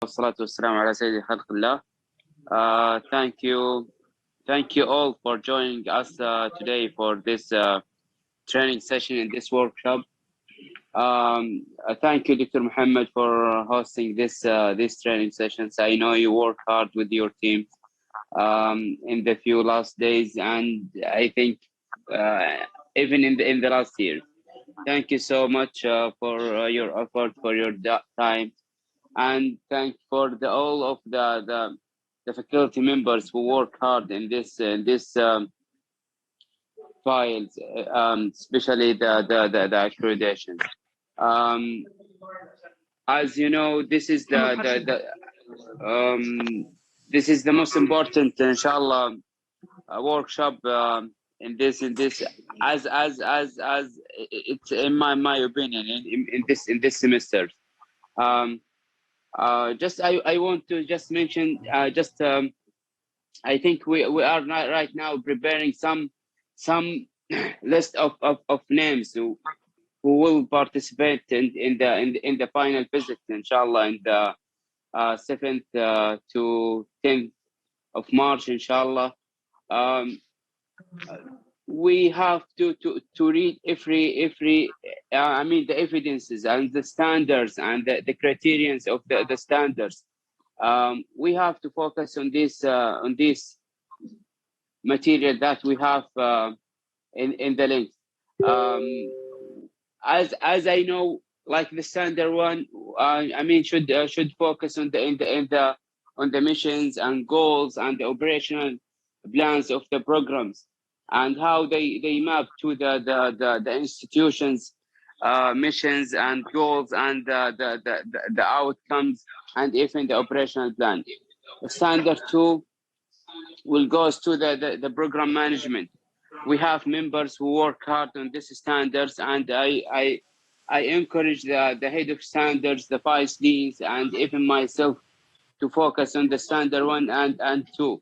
والصلاة والسلام على سيد خلق الله. Thank you all for joining us today for this training session in this workshop. Thank you, Dr. Mohammed, for hosting this training sessions. I know you work hard with your team in the few last days, and I think even in the last year. Thank you so much for your effort, for your time, and thank for all of the faculty members who work hard in this files, especially the accreditation. As you know, this is this is the most important, inshallah, workshop in this as it's in my opinion in this semester. Just I want to just mention I think we are not right now preparing some list of names who will participate in the final visit, inshallah, in the 7th to 10th of March, inshallah. We have to read every I mean the evidences and the standards and the criterions of the standards. We have to focus on this material that we have in the link. As I know, like the standard one, I mean should focus on the missions and goals and the operational plans of the programs, and how they map to the institutions missions and goals and the outcomes, and even the operational plan. Standard 2 will goes to the program management. We have members who work hard on these standards, and I encourage the head of standards, the vice deans, and even myself to focus on the standard 1 and 2.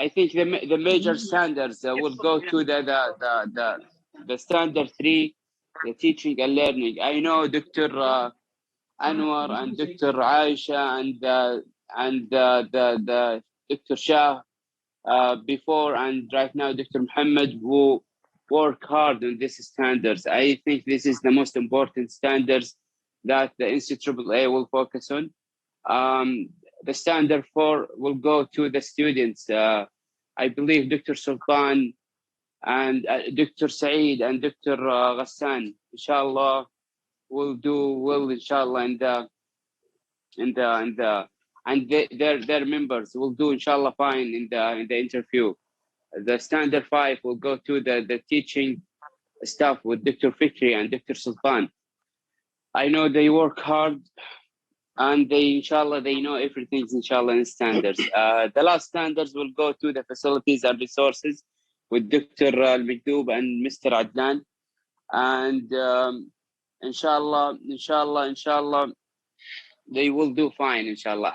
I think the major standards will go to the standard 3, the teaching and learning. I know Dr. Anwar and Dr. Aisha and the Dr. Shah before and right now Dr. Mohammed, who work hard on these standards. I think this is the most important standards that the NCAAA will focus on. The standard 4 will go to the students. I believe Dr. Sultan and Dr. Saeed and Dr. Ghassan, inshallah, will do well, inshallah, and their members will do, inshallah, fine in the interview. The standard 5 will go to the teaching staff with Dr. Fikri and Dr. Sultan. I know they work hard, and inshallah, they know everything, inshallah, in standards. The last standards will go to the facilities and resources with Dr. Al-Mikdoub and Mr. Adnan. And inshallah, they will do fine, inshallah.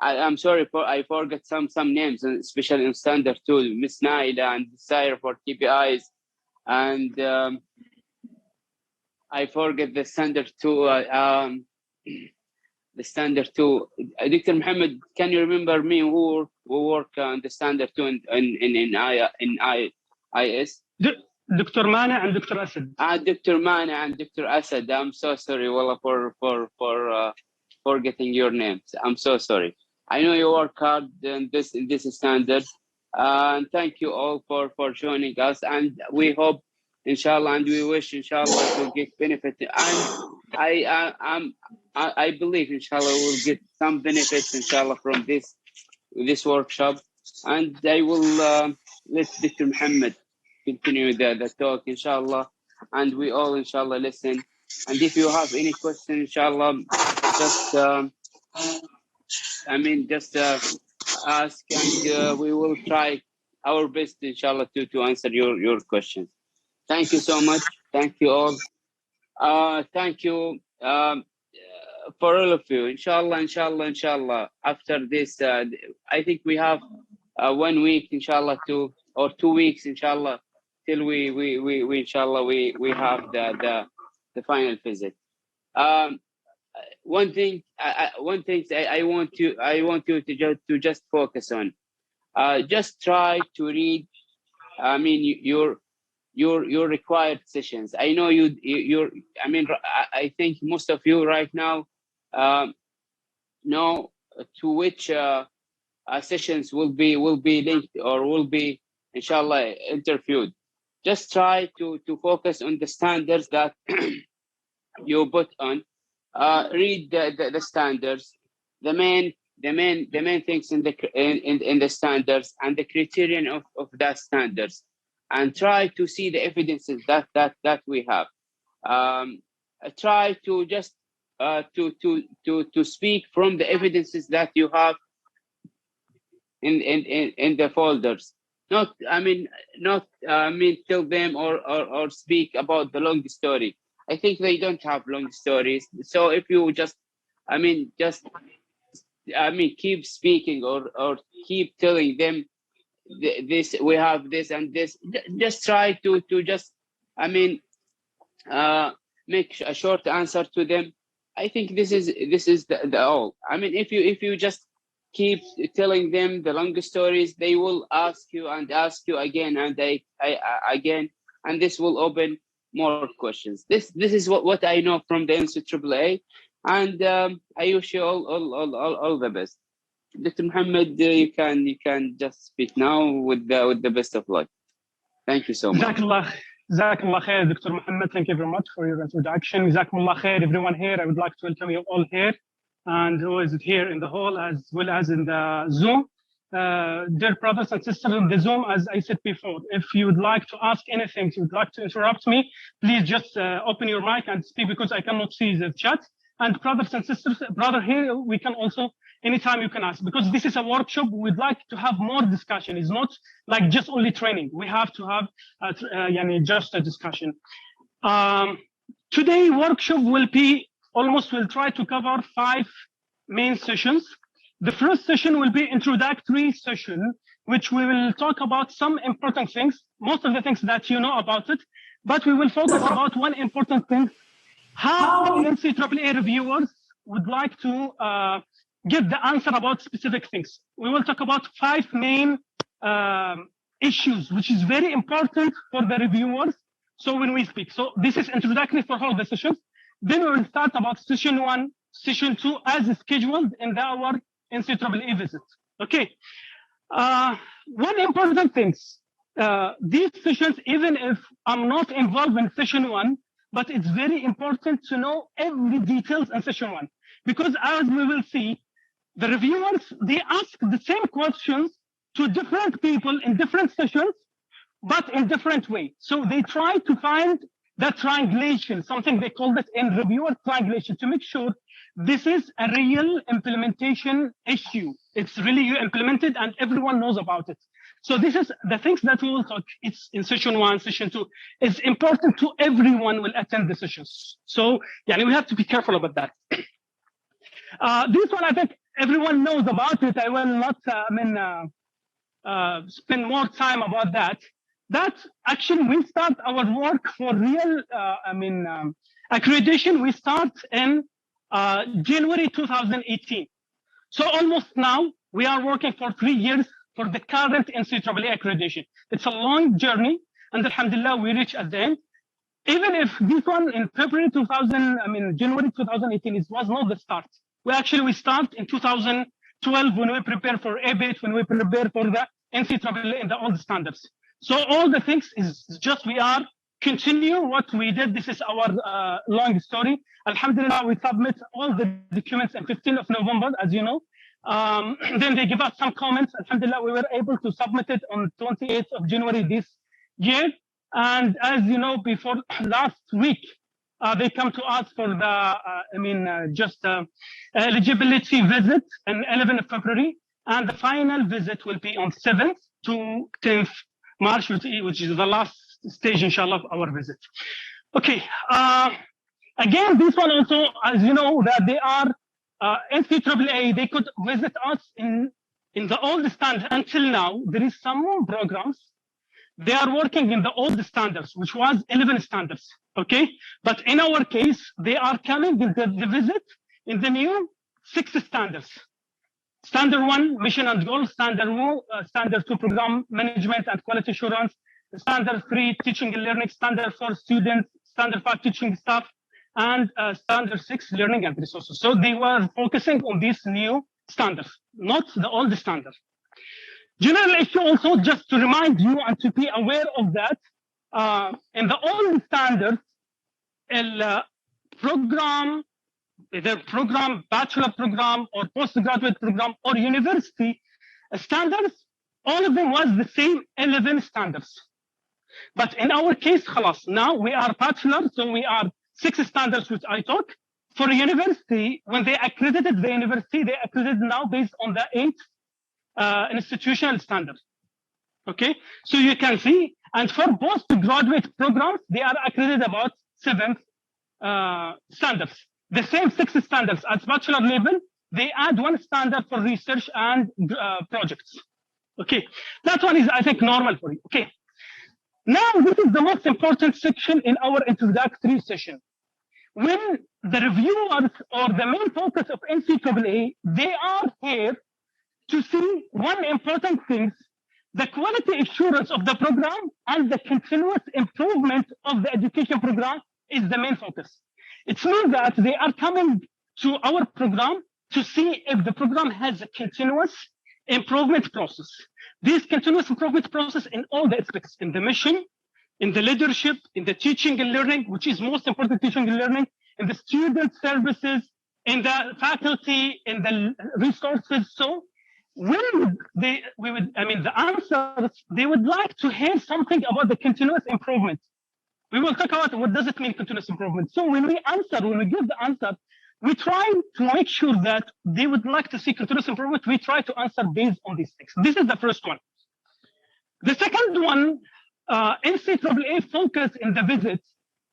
I'm sorry I forgot some names, especially in standard 2, Miss Naila and Sire for KPIs, and I forget the standard 2. The standard 2. Dr. Mohammed, can you remember me who work on the standard 2 in IS? Dr. Mana and Dr. Asad. Dr. Mana and Dr. Asad. I'm so sorry, Wallah, for forgetting your names. I'm so sorry. I know you work hard in this standard. And thank you all for joining us. And we hope, inshallah, and we wish, inshallah, to get benefit. And I believe, inshallah, we'll get some benefits, inshallah, from this workshop. And I will let Dr. Mohammed continue the talk, inshallah, and we all, inshallah, listen. And if you have any question, inshallah, just ask, and we will try our best, inshallah, to answer your questions. Thank you so much. Thank you all. Thank you for all of you. Inshallah. After this, I think we have 1 week, inshallah, or 2 weeks, inshallah, till we inshallah we have the final visit. One thing I want you to just focus on. Just try to read. I mean, your required sessions. I know you're. I mean, I think most of you right now know to which sessions will be linked or will be, inshallah, interviewed. Just try to focus on the standards that you put on. Read the standards, the main things in the standards and the criterion of that standards, and try to see the evidences that we have. Try to just to speak from the evidences that you have in the folders. Not tell them or speak about the long story. I think they don't have long stories. So if you just keep speaking or keep telling them this, we have this and this. Just try to just make a short answer to them. I think this is the all. I mean, if you just keep telling them the long stories, they will ask you again and again, and this will open more questions. This is what I know from the NCAAA, and I wish you all the best. Dr. Mohammed, you can just speak now with the best of luck. Thank you so much. Jazakallah khair, Dr. Mohammed. Thank you very much for your introduction. Jazakallah khair, everyone here. I would like to welcome you all here, and who is here in the hall as well as in the Zoom. Dear brothers and sisters in the Zoom, as I said before, if you would like to ask anything, if you would like to interrupt me, please just open your mic and speak, because I cannot see the chat. And brothers and sisters, brother here, we can also, anytime you can ask, because this is a workshop. We'd like to have more discussion. It's not like just only training. We have to have just a discussion. Today workshop will be we'll try to cover 5 main sessions. The first session will be introductory session, which we will talk about some important things, most of the things that you know about it, but we will focus about one important thing: how NCAA reviewers would like to get the answer about specific things. We will talk about 5 main issues, which is very important for the reviewers. So when we speak, so this is introductory for all the sessions. Then we will start about session 1, session 2 as scheduled in our NCAA visit. Okay. One important thing, these sessions, even if I'm not involved in session 1, but it's very important to know every details in session 1, because as we will see, the reviewers, they ask the same questions to different people in different sessions, but in different way. So they try to find that triangulation, something they call that in reviewer triangulation, to make sure this is a real implementation issue. It's really implemented and everyone knows about it. So this is the things that we will talk. It's in session 1, session 2. It's important to everyone will attend the sessions. So we have to be careful about that. This one, I think everyone knows about it. I will not spend more time about that. That actually we start our work for real accreditation. We start in January 2018. So almost now we are working for 3 years for the current NCAA accreditation. It's a long journey, and alhamdulillah we reach at the end. Even if this one in January 2018 was not the start. We start in 2012 when we prepare for ABIT, when we prepare for the NCAA in the old standards. So all the things is just we are continue what we did. This is our long story. Alhamdulillah, we submit all the documents on 15th of November, as you know. Then they give us some comments. Alhamdulillah, we were able to submit it on 28th of January this year. And as you know, before last week, they come to us for the eligibility visit on 11th of February. And the final visit will be on 7th to 10th March, which is the last stage, inshallah, of our visit. Okay. Again, this one also, as you know, that they are NCAA, they could visit us in the old standard. Until now, there is some programs. They are working in the old standards, which was 11 standards. Okay, but in our case, they are coming with the visit in the new 6 standards. Standard 1, mission and goals. Standard 2, program management and quality assurance. Standard 3, teaching and learning. Standard 4, students. Standard 5, teaching staff. And Standard 6, learning and resources. So they were focusing on these new standards, not the old standard. General issue also, just to remind you and to be aware of that, in the old standards, program, either program, bachelor program, or postgraduate program, or university standards, all of them was the same 11 standards. But in our case, خلاص, now we are bachelor, so we are 6 standards, which I taught. For university, when they accredited the university, they accredited now based on the 8 institutional standards. Okay, so you can see, and for postgraduate programs, they are accredited about 7 standards. The same 6 standards as bachelor level, they add 1 standard for research and projects. Okay, that one is, I think, normal for you. Okay, now this is the most important section in our introductory session. When the reviewers or the main focus of NCAAA, they are here to see one important thing: the quality assurance of the program and the continuous improvement of the education program is the main focus. It means that they are coming to our program to see if the program has a continuous improvement process. This continuous improvement process in all the aspects, in the mission, in the leadership, in the teaching and learning, which is most important, teaching and learning, in the student services, in the faculty, in the resources. So when the answers, they would like to hear something about the continuous improvement. We will talk about what does it mean, continuous improvement. So when we give the answer, we try to make sure that they would like to see continuous improvement. We try to answer based on these things. This is the first one. The second one, NCAAA focus in the visits,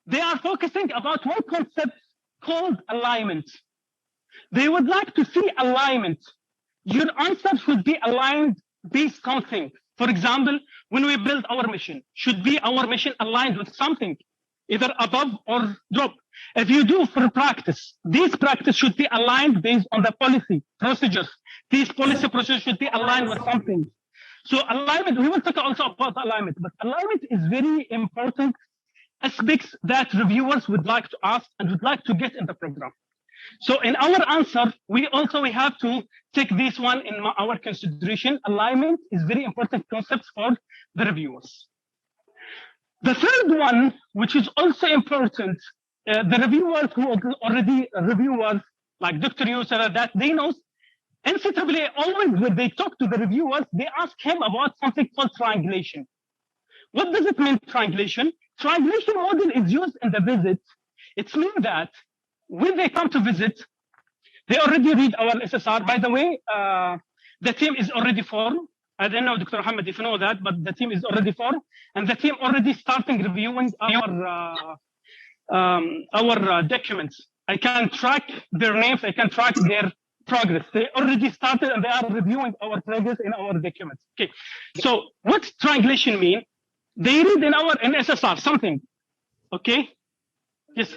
they are focusing about one concept called alignment. They would like to see alignment. Your answer should be aligned based on something. For example, when we build our mission, should be our mission aligned with something, either above or drop. If you do for practice, this practice should be aligned based on the policy procedures. These policy procedures should be aligned with something. So alignment, we will talk also about alignment, but alignment is very important aspects that reviewers would like to ask and would like to get in the program. So in our answer, we have to take this one in our consideration. Alignment is very important concept for the reviewers. The third one, which is also important, the reviewers who already reviewers like Dr. Yusra, that they know NCAA always when they talk to the reviewers, they ask him about something called triangulation. What does it mean, triangulation? Triangulation model is used in the visit. It means that when they come to visit, they already read our SSR. By the way, the team is already formed. I don't know, Dr. Mohammed, if you know that, but the team is already formed, and the team already starting reviewing our documents. I can track their names. I can track their progress. They already started, and they are reviewing our progress in our documents. Okay. So, what triangulation mean? They read in our SSR something. Okay. Yes.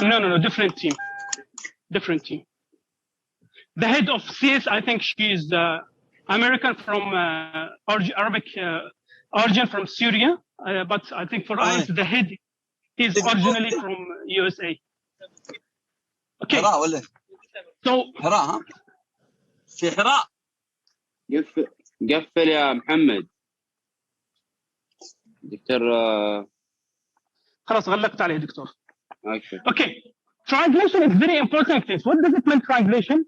No, different team. Different team. The head of CS, I think she is American from Arabic origin from Syria, but I think for us the head is originally from USA. Okay. So في حراء قفل يا محمد دكتور. خلاص غلقت عليه دكتور. Okay. Triangulation is very important thing. What does it mean, triangulation?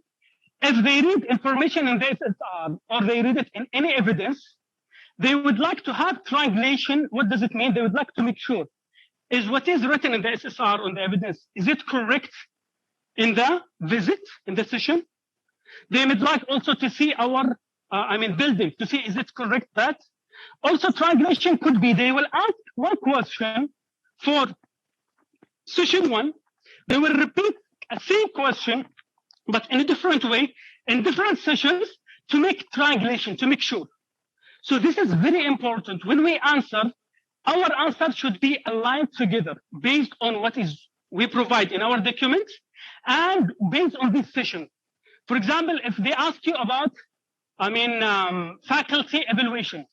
If they read information in the SSR or they read it in any evidence, they would like to have triangulation. What does it mean? They would like to make sure is what is written in the SSR on the evidence, is it correct in the visit, in the session? They would like also to see our, building, to see is it correct that? Also, triangulation could be, they will ask one question for session 1, they will repeat a same question, but in a different way, in different sessions to make triangulation, to make sure. So this is very important. When we answer, our answers should be aligned together based on what is we provide in our document and based on this session. For example, if they ask you about, faculty evaluation,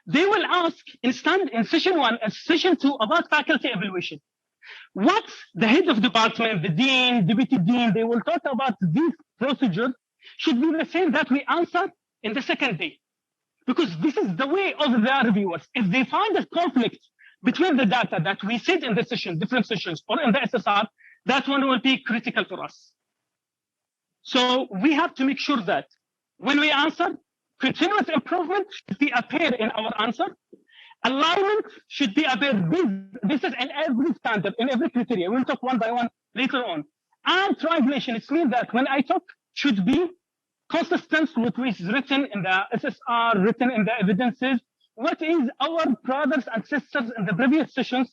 they will ask in session 1 and session 2 about faculty evaluation. What the head of department, the dean, deputy dean, they will talk about this procedure should be the same that we answer in the second day. Because this is the way of the reviewers. If they find a conflict between the data that we said in the session, different sessions, or in the SSR, that one will be critical for us. So we have to make sure that when we answer, continuous improvement should be appear in our answer. Alignment should be appeared. This is in every standard, in every criteria. We'll talk one by one later on. And triangulation, it means that when I talk, should be consistent with what is written in the SSR, written in the evidences. What is our brothers and sisters in the previous sessions,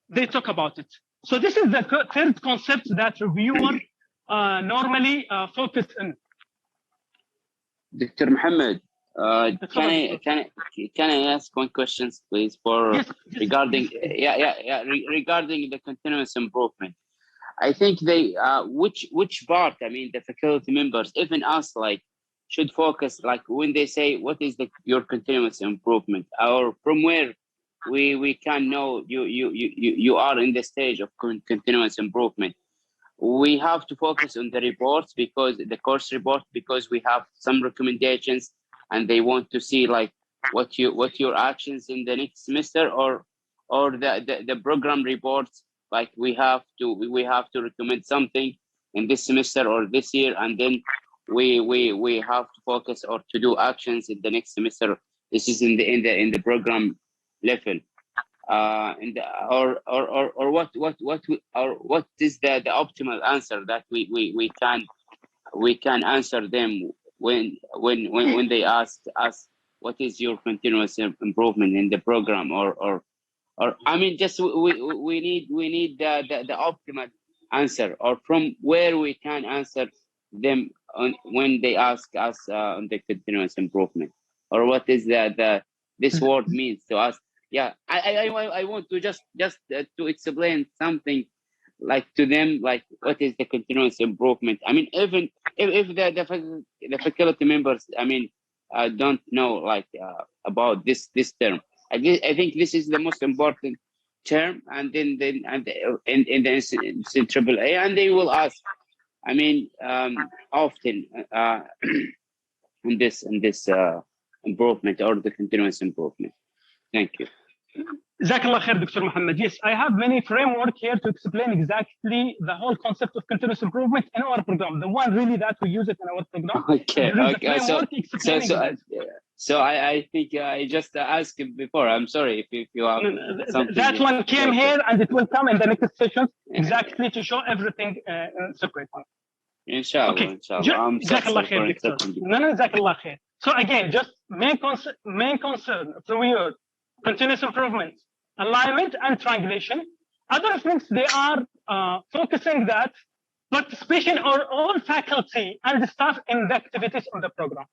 they talk about it. So this is the third concept that reviewer normally focus on. Dr. Mohammed, can I ask one question, please, for yes. regarding regarding the continuous improvement? I think they which part, the faculty members, even us, like, should focus, like, when they say what is your continuous improvement, or from where we can know you are in the stage of continuous improvement. We have to focus on the reports, because the course report, because we have some recommendations and they want to see, like, what your actions in the next semester, or the program reports, like we have to recommend something in this semester or this year, and then we have to focus or to do actions in the next semester. This is in the program level. Or what is the optimal answer that we can answer them when they ask us what is your continuous improvement in the program, or just we need the optimal answer, or from where we can answer them when they ask us on the continuous improvement, or what is this word means to us. Yeah, I want to just to explain something, like, to them, like, what is the continuous improvement. Even if the faculty members, don't know, like, about this term. I think this is the most important term, and then in the NCAAA, and they will ask, often in this improvement, or the continuous improvement. Thank you. Jazakallah khair, Dr. Mohammed. Yes, I have many framework here to explain exactly the whole concept of continuous improvement in our program. The one really that we use it in our program. Okay. So I think I just asked before. I'm sorry if you have something. That one came here, and it will come in the next session exactly to show everything separate. Inshallah. Okay. Inshallah. Jazakallah khair, Dr. No, Jazakallah khair. So again, just main concern from your continuous improvement, alignment, and triangulation. Other things, they are focusing that participation of all faculty and staff in the activities of the program.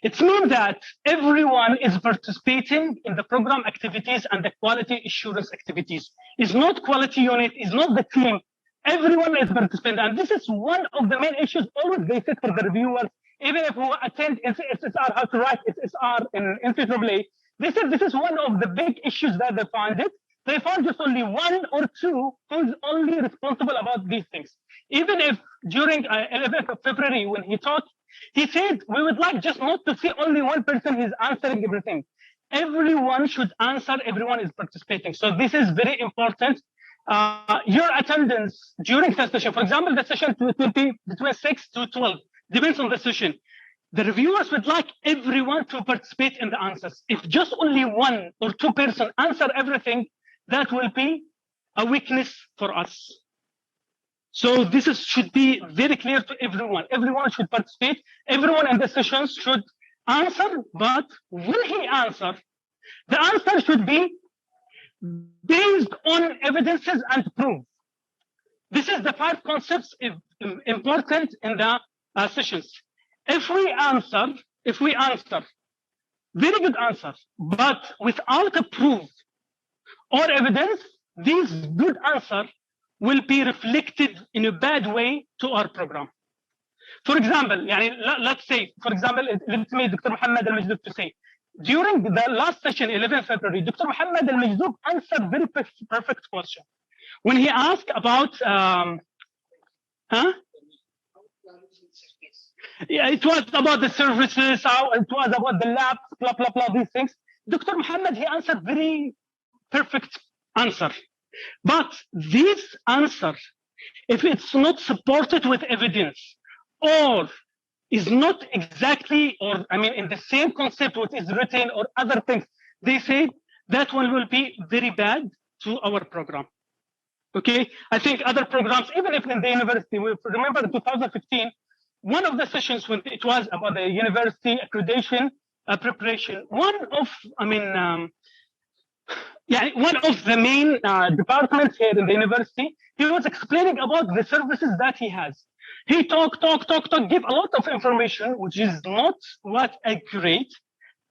It means that everyone is participating in the program activities and the quality assurance activities. It's not quality unit, it's not the team. Everyone is participating, and this is one of the main issues always they set for the reviewers. Even if we attend SSR, how to write SSR in NCAAA, this is one of the big issues that they find it. They found just only one or two who's only responsible about these things. Even if during 11th of February, when he talked, he said, we would like just not to see only one person who's answering everything. Everyone should answer, everyone is participating. So this is very important. Your attendance during the session, for example, the session will be between 6 to 12, depends on the session. The reviewers would like everyone to participate in the answers. If just only one or two person answer everything, that will be a weakness for us. So this should be very clear to everyone. Everyone should participate. Everyone in the sessions should answer, but when he answers, the answer should be based on evidences and proof. This is the 5 concepts important in the sessions. If we answer, very good answer, but without a proof or evidence, these good answers will be reflected in a bad way to our program. For example, let's say, for example, let's make Dr. Mohammed Alshargabi to say, during the last session, 11 February, Dr. Mohammed Alshargabi answered very perfect question. When he asked about, it was about the services, how it was about the labs, blah, blah, blah, these things. Dr. Mohammed, he answered very perfect answer. But this answer, if it's not supported with evidence, or is not exactly, or I mean, in the same concept what is written or other things, they say that one will be very bad to our program. Okay, I think other programs, even if in the university, we remember in 2015, one of the sessions when it was about the university accreditation preparation, one of the main departments here in the university, he was explaining about the services that he has. He talk, give a lot of information, which is not what accurate.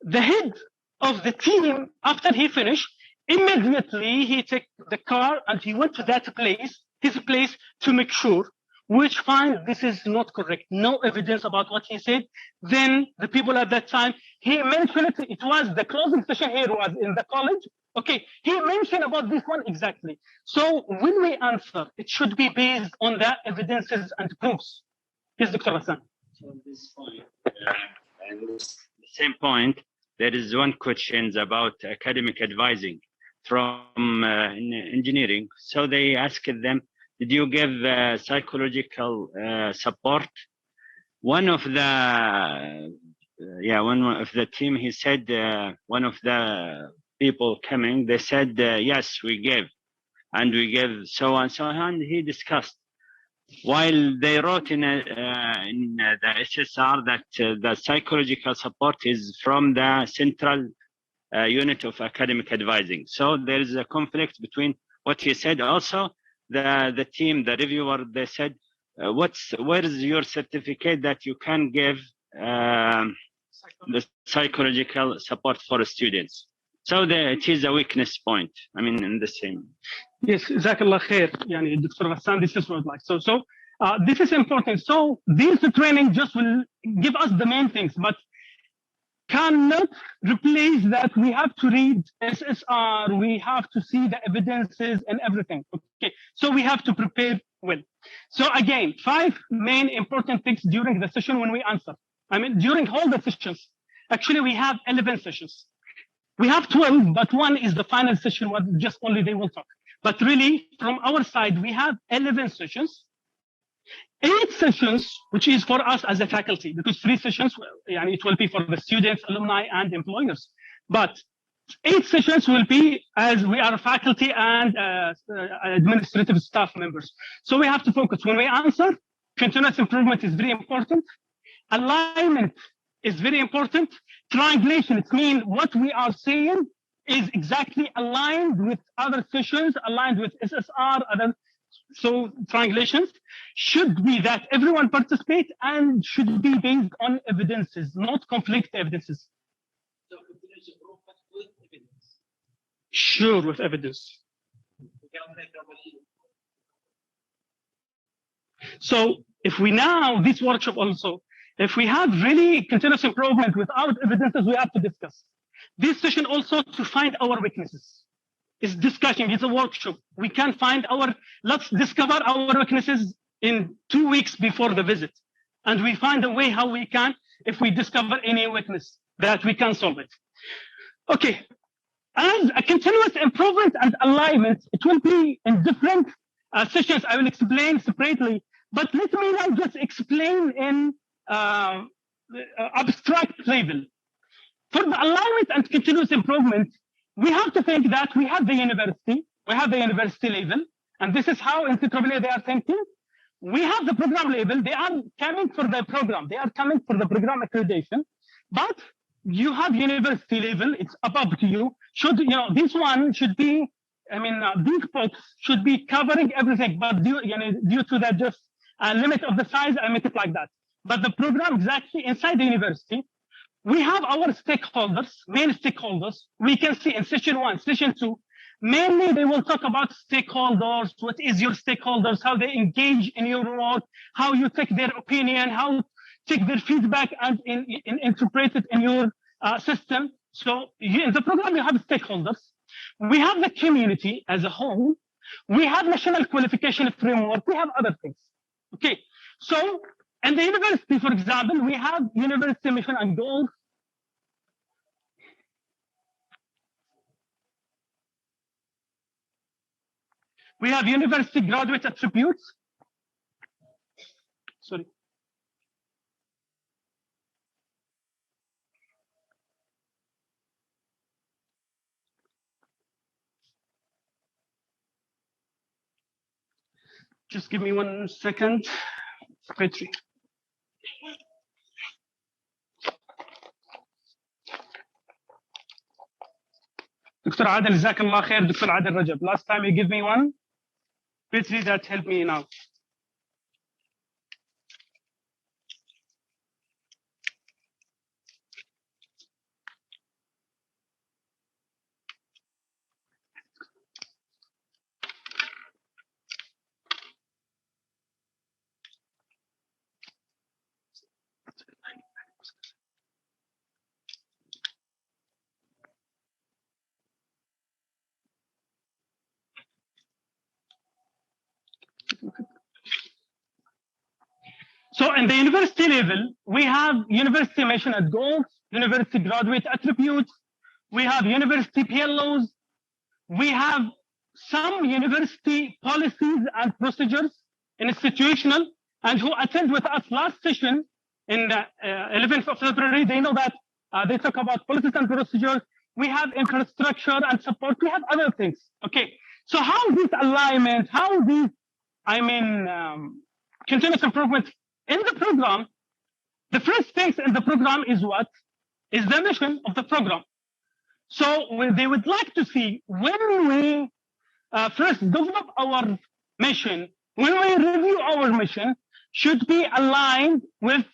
The head of the team, after he finished, immediately he took the car and he went to that place, his place, to make sure, which find this is not correct. No evidence about what he said. Then the people at that time, he mentioned it was the closing session here was in the college. Okay, he mentioned about this one exactly. So when we answer, it should be based on the evidences and proofs. Yes, Dr. Hassan. So this point, and the same point, there is one question about academic advising from engineering. So they asked them, did you give psychological support? One of the team, he said, one of the people coming, they said, yes, we gave, and we gave so and so, and he discussed. While they wrote in the SSR that the psychological support is from the central unit of academic advising. So there is a conflict between what he said. Also, the team, the reviewer, they said, where is your certificate that you can give the psychological support for students? So it is a weakness point. I mean, in the same. Yes, Jazakallah khair. Dr. Hassan, this is what like. So this is important. So this training just will give us the main things, but cannot replace that. We have to read SSR, we have to see the evidences and everything. Okay, so we have to prepare well. So again, 5 main important things during the session when we answer. I mean, during all the sessions, actually we have 11 sessions. We have 12, but one is the final session, what just only they will talk. But really, from our side, we have 11 sessions. 8 sessions, which is for us as a faculty, because 3 sessions, it will be for the students, alumni, and employers. But 8 sessions will be as we are faculty and administrative staff members. So we have to focus. When we answer, continuous improvement is very important. Alignment is very important. Triangulation, it means what we are saying is exactly aligned with other sessions, aligned with SSR, so triangulations should be that everyone participate and should be based on evidences, not conflict evidences. So continuous improvement with evidence. Sure, with evidence. So if we now, this workshop also, if we have really continuous improvement without evidences, we have to discuss. This session also to find our weaknesses. It's discussion, it's a workshop. We can find let's discover our weaknesses in 2 weeks before the visit. And we find a way how we can, if we discover any weakness, that we can solve it. Okay, as a continuous improvement and alignment, it will be in different sessions. I will explain separately, but let me now just explain in abstract level. For the alignment and continuous improvement, we have to think that we have the university level, and this is how NCAAA they are thinking. We have the program level, they are coming for the program, they are coming for the program accreditation, but you have university level, it's above to you. This one should be, these books should be covering everything, but due to that just limit of the size, I make it like that. But the program exactly inside the university, we have our stakeholders, main stakeholders. We can see in session 1, session 2, Mainly, they will talk about stakeholders. What is your stakeholders? How they engage in your work? How you take their opinion? How take their feedback and interpret it in your system. So in the program, you have stakeholders. We have the community as a whole. We have national qualification framework. We have other things. Okay. So in the university, for example, we have university mission and goals. We have university graduate attributes. Sorry. Just give me 1 second. Secretary. Dr. Adel, Jazakallah khair, Dr. Adel Rajab. Last time you give me one. Petri, that helped me now. So in the university level, we have university mission and goals, university graduate attributes, we have university PLOs, we have some university policies and procedures, institutional, and who attend with us last session in the 11th of February, they know that they talk about policies and procedures. We have infrastructure and support. We have other things. Okay. So how this alignment, how these, continuous improvement in the program, the first things in the program is what? Is the mission of the program. So they would like to see when we first develop our mission, when we review our mission, should be aligned with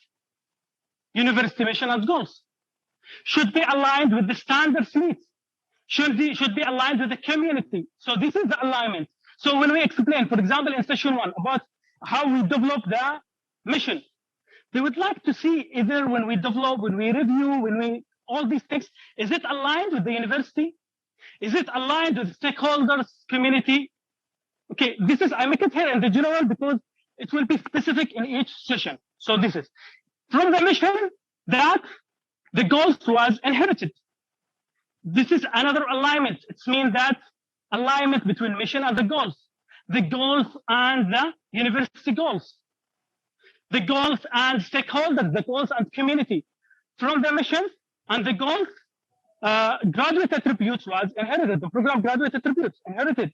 university mission and goals, should be aligned with the standards needs, should be aligned with the community. So this is the alignment. So when we explain, for example, in session 1 about how we develop the mission, they would like to see either when we develop, when we review, when we all these things, is it aligned with the university? Is it aligned with stakeholders, community? Okay, this is, I make it here in the general because it will be specific in each session. So this is from the mission that the goals was inherited. This is another alignment. It means that alignment between mission and the goals and the university goals, the goals and stakeholders, the goals and community. From the mission and the goals, graduate attributes was inherited. The program graduate attributes inherited.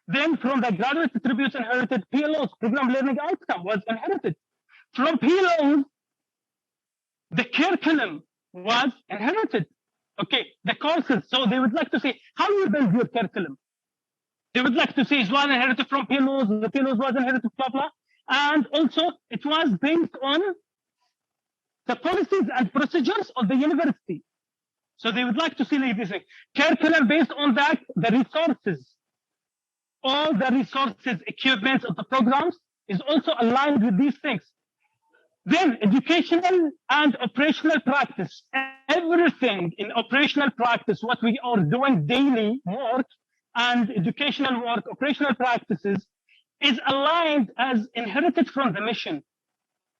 Then from the graduate attributes inherited, PLOs, program learning outcome, was inherited. From PLOs, the curriculum was inherited. Okay, the courses. So they would like to see how you build your curriculum. They would like to see is one inherited from PLOs, the PLOs was inherited, blah, blah. And also it was based on the policies and procedures of the university. So they would like to see like this thing. Curriculum based on that, the resources, all the resources, equipment of the programs is also aligned with these things. Then educational and operational practice, everything in operational practice, what we are doing daily work and educational work, operational practices is aligned as inherited from the mission.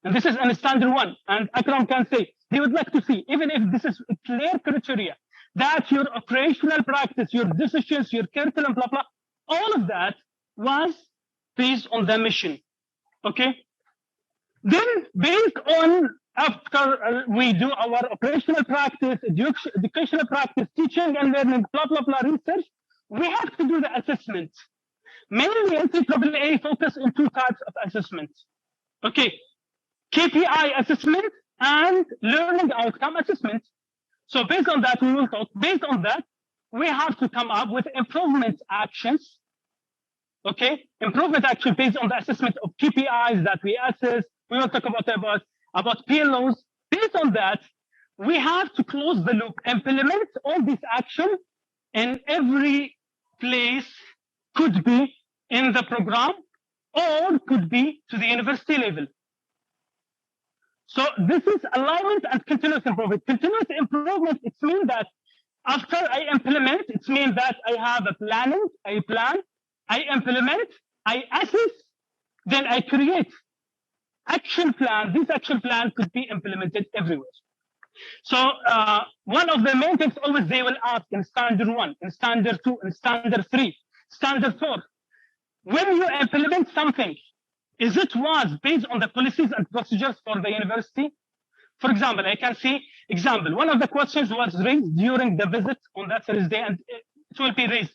And this is a standard one. And Akram can say, they would like to see, even if this is a clear criteria, that your operational practice, your decisions, your curriculum, blah, blah, all of that was based on the mission. Okay? Then based on, after we do our operational practice, educational practice, teaching and learning, blah, blah, blah, research, we have to do the assessment. Mainly NCAAA focus on 2 types of assessment. Okay, KPI assessment and learning outcome assessment. So based on that, we will talk. Based on that, we have to come up with improvement actions. Okay, improvement action based on the assessment of KPIs that we assess. We will talk about PLOs. Based on that, we have to close the loop, implement all these actions in every place could be in the program or could be to the university level. So this is alignment and continuous improvement. Continuous improvement, it means that after I implement, it means that I have a planning, I plan, I implement, I assess, then I create action plan. This action plan could be implemented everywhere. So one of the main things always they will ask in standard 1, in standard 2, in standard 3, standard 4, when you implement something, is it was based on the policies and procedures for the university? For example, I can see example. One of the questions was raised during the visit on that Thursday, and it will be raised.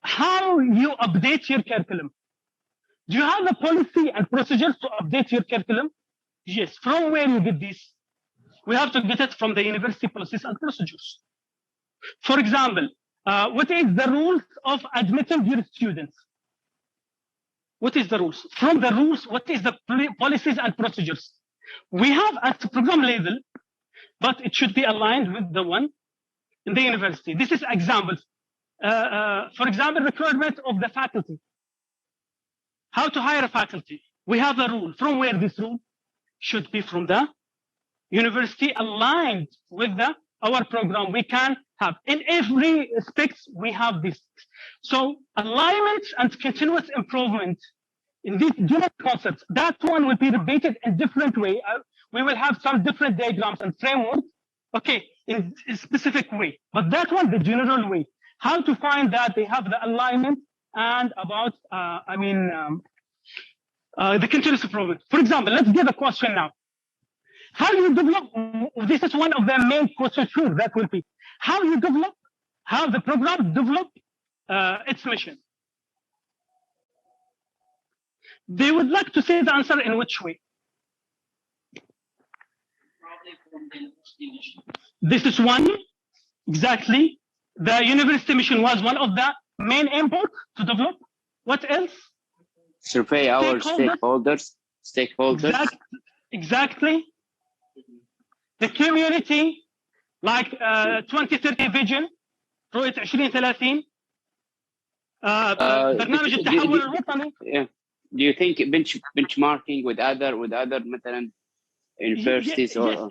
How you update your curriculum? Do you have a policy and procedures to update your curriculum? Yes. From where you get this? We have to get it from the university policies and procedures. For example, what is the rules of admitting your students? What is the rules? From the rules, what is the policies and procedures? We have at the program level, but it should be aligned with the one in the university. This is examples. For example, requirement of the faculty. How to hire a faculty. We have a rule. From where this rule should be from the university aligned with our program. We can have in every aspect, we have this. So alignment and continuous improvement in these general concepts, that one will be repeated in different way. We will have some different diagrams and frameworks, okay, in a specific way. But that one, the general way, how to find that they have the alignment and about, the continuous improvement. For example, let's give a question now. How you develop, this is one of the main questions sure that will be, how you develop, how the program develop its mission. They would like to say the answer in which way? Probably from the university mission. This is one, exactly. The university mission was one of the main input to develop. What else? Survey our stakeholders. Exactly. The community, like 2030 vision, رؤية 2030. برنامج التحول الوطني. Yeah. Do you think benchmarking with other مثلا universities or?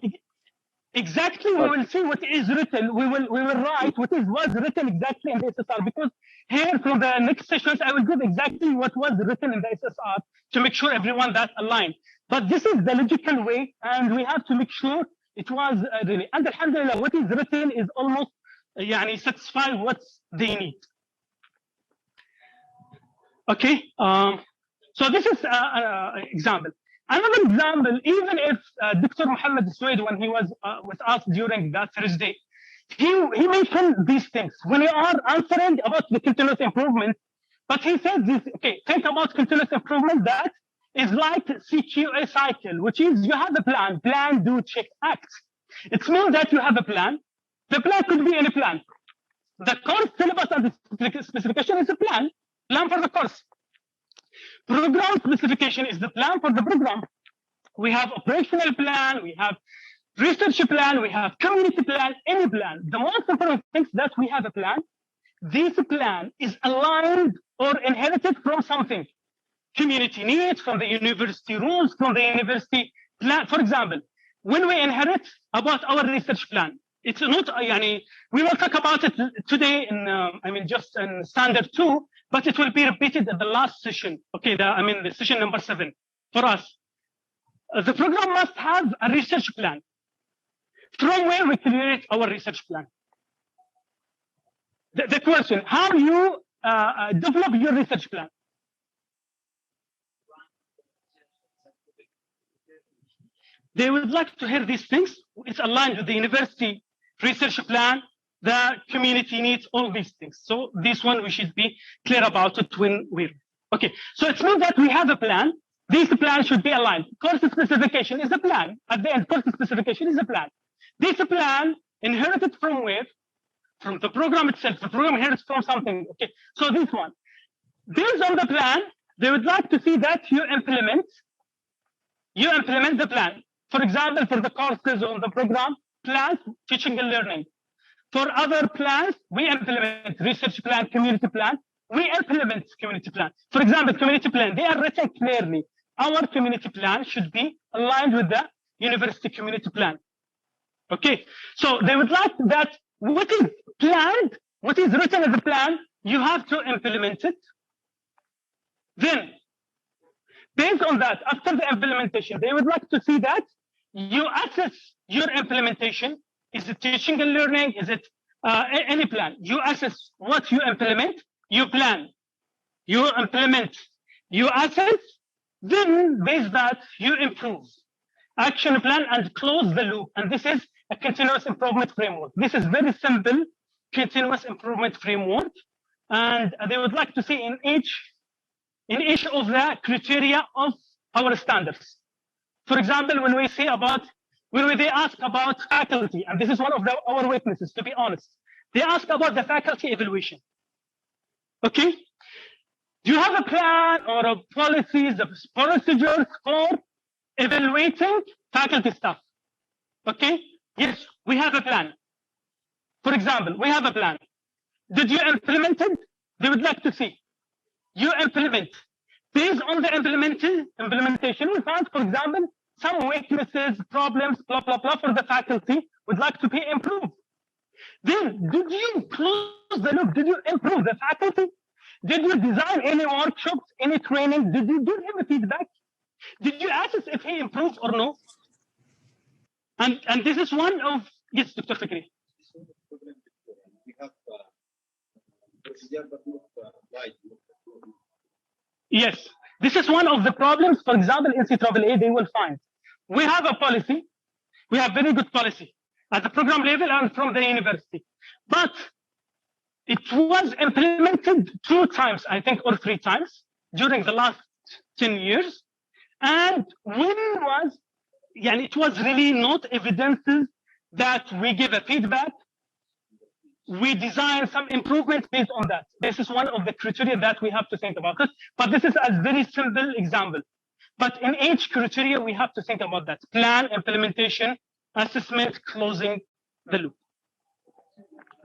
Exactly, we will see what is written. We will write what was written exactly in the SSR, because here from the next sessions I will give exactly what was written in the SSR to make sure everyone that aligned. But this is the logical way, and we have to make sure it was really. And alhamdulillah, what is written is almost satisfy what they need. Okay, so this is an example. Another example, even if Dr. Mohammed Alshargabi, when he was with us during that Thursday, he mentioned these things. When you are answering about the continuous improvement, but he says this, okay, think about continuous improvement, that is like CQA cycle, which is you have a plan, do, check, act. It means that you have a plan. The plan could be any plan. The course syllabus and the specification is a plan for the course. Program specification is the plan for the program. We have operational plan, we have research plan, we have community plan, any plan. The most important thing is that we have a plan. This plan is aligned or inherited from something. Community needs, from the university rules, from the university plan. For example, when we inherit about our research plan, it's not, we will talk about it today in, just in standard 2, but it will be repeated at the last session. Okay, the session number 7 for us. The program must have a research plan. From where we create our research plan? The question, how you develop your research plan? They would like to hear these things. It's aligned with the university research plan, the community needs, all these things. So this one, we should be clear about it when we're, okay. So it means that we have a plan. This plan should be aligned. Course specification is a plan. At the end, course specification is a plan. This plan inherited from where? From the program itself. The program inherits from something, okay. So this one. Based on the plan, they would like to see that you implement the plan. For example, for the courses on the program, plans, teaching and learning. For other plans, we implement research plan, community plan. We implement community plan. For example, community plan, they are written clearly. Our community plan should be aligned with the university community plan. Okay, so they would like that what is planned, what is written as a plan, you have to implement it. Then, based on that, after the implementation, they would like to see that you assess your implementation. Is it teaching and learning? Is it any plan? You assess what you implement, you plan, you implement, you assess, then based on that, you improve. Action plan and close the loop. And this is a continuous improvement framework. This is very simple continuous improvement framework. And they would like to see in each of the criteria of our standards. For example, when they ask about faculty, and this is one of our weaknesses, to be honest, they ask about the faculty evaluation. Okay, do you have a plan or a policies, a procedures for evaluating faculty staff? Okay, yes, we have a plan. For example, we have a plan. Did you implement it? They would like to see. You implement. Based on the implementation, we found, for example, some weaknesses, problems, blah, blah, blah, for the faculty would like to be improved. Then, did you close the loop? Did you improve the faculty? Did you design any workshops, any training? Did you give him a feedback? Did you assess if he improved or no? And this is one of, yes, Dr. Fikri. We have procedure, but not right. Yes, this is one of the problems. For example, in NCAAA, they will find we have a policy, we have very good policy at the program level and from the university, but it was implemented 2 times, I think, or 3 times during the last 10 years. And when it was really not evidences that we give a feedback, we design some improvements based on that. This is one of the criteria that we have to think about it. But this is a very simple example. But in each criteria, we have to think about that. Plan, implementation, assessment, closing the loop.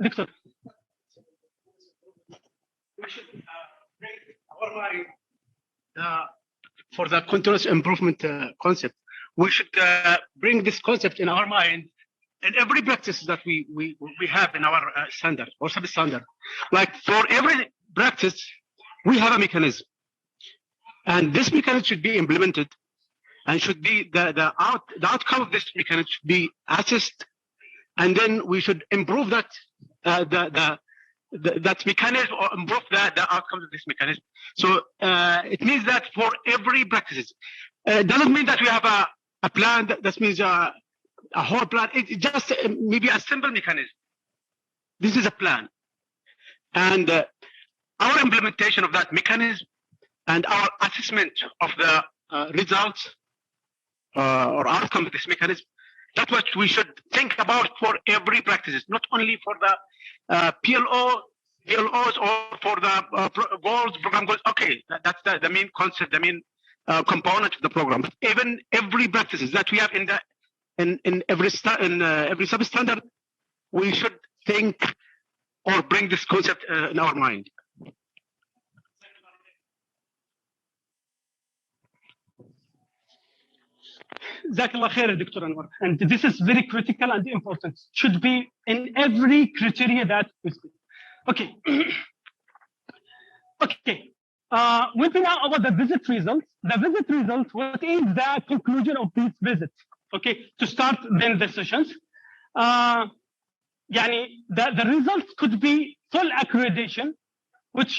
Victor. We should bring our mind for the continuous improvement concept. We should bring this concept in our mind in every practice that we have in our standard or substandard. Like for every practice, we have a mechanism. And this mechanism should be implemented and should be the outcome of this mechanism should be assessed. And then we should improve that that mechanism or improve the outcome of this mechanism. So it means that for every practice, it doesn't mean that we have a plan. That means a whole plan. It's just maybe a simple mechanism. This is a plan. And our implementation of that mechanism and our assessment of the results or outcome of this mechanism, that's what we should think about for every practice, not only for the PLOs or for the program goals. Okay, that's the main concept, the main component of the program. But even every practices that we have in every substandard, we should think or bring this concept in our mind. Jazakallah khair, Dr. Anwar. And this is very critical and important. Should be in every criteria that we speak. Okay. Okay. We'll be now about the visit results. The visit results, what is the conclusion of these visits? Okay, to start then the sessions. The results could be full accreditation, which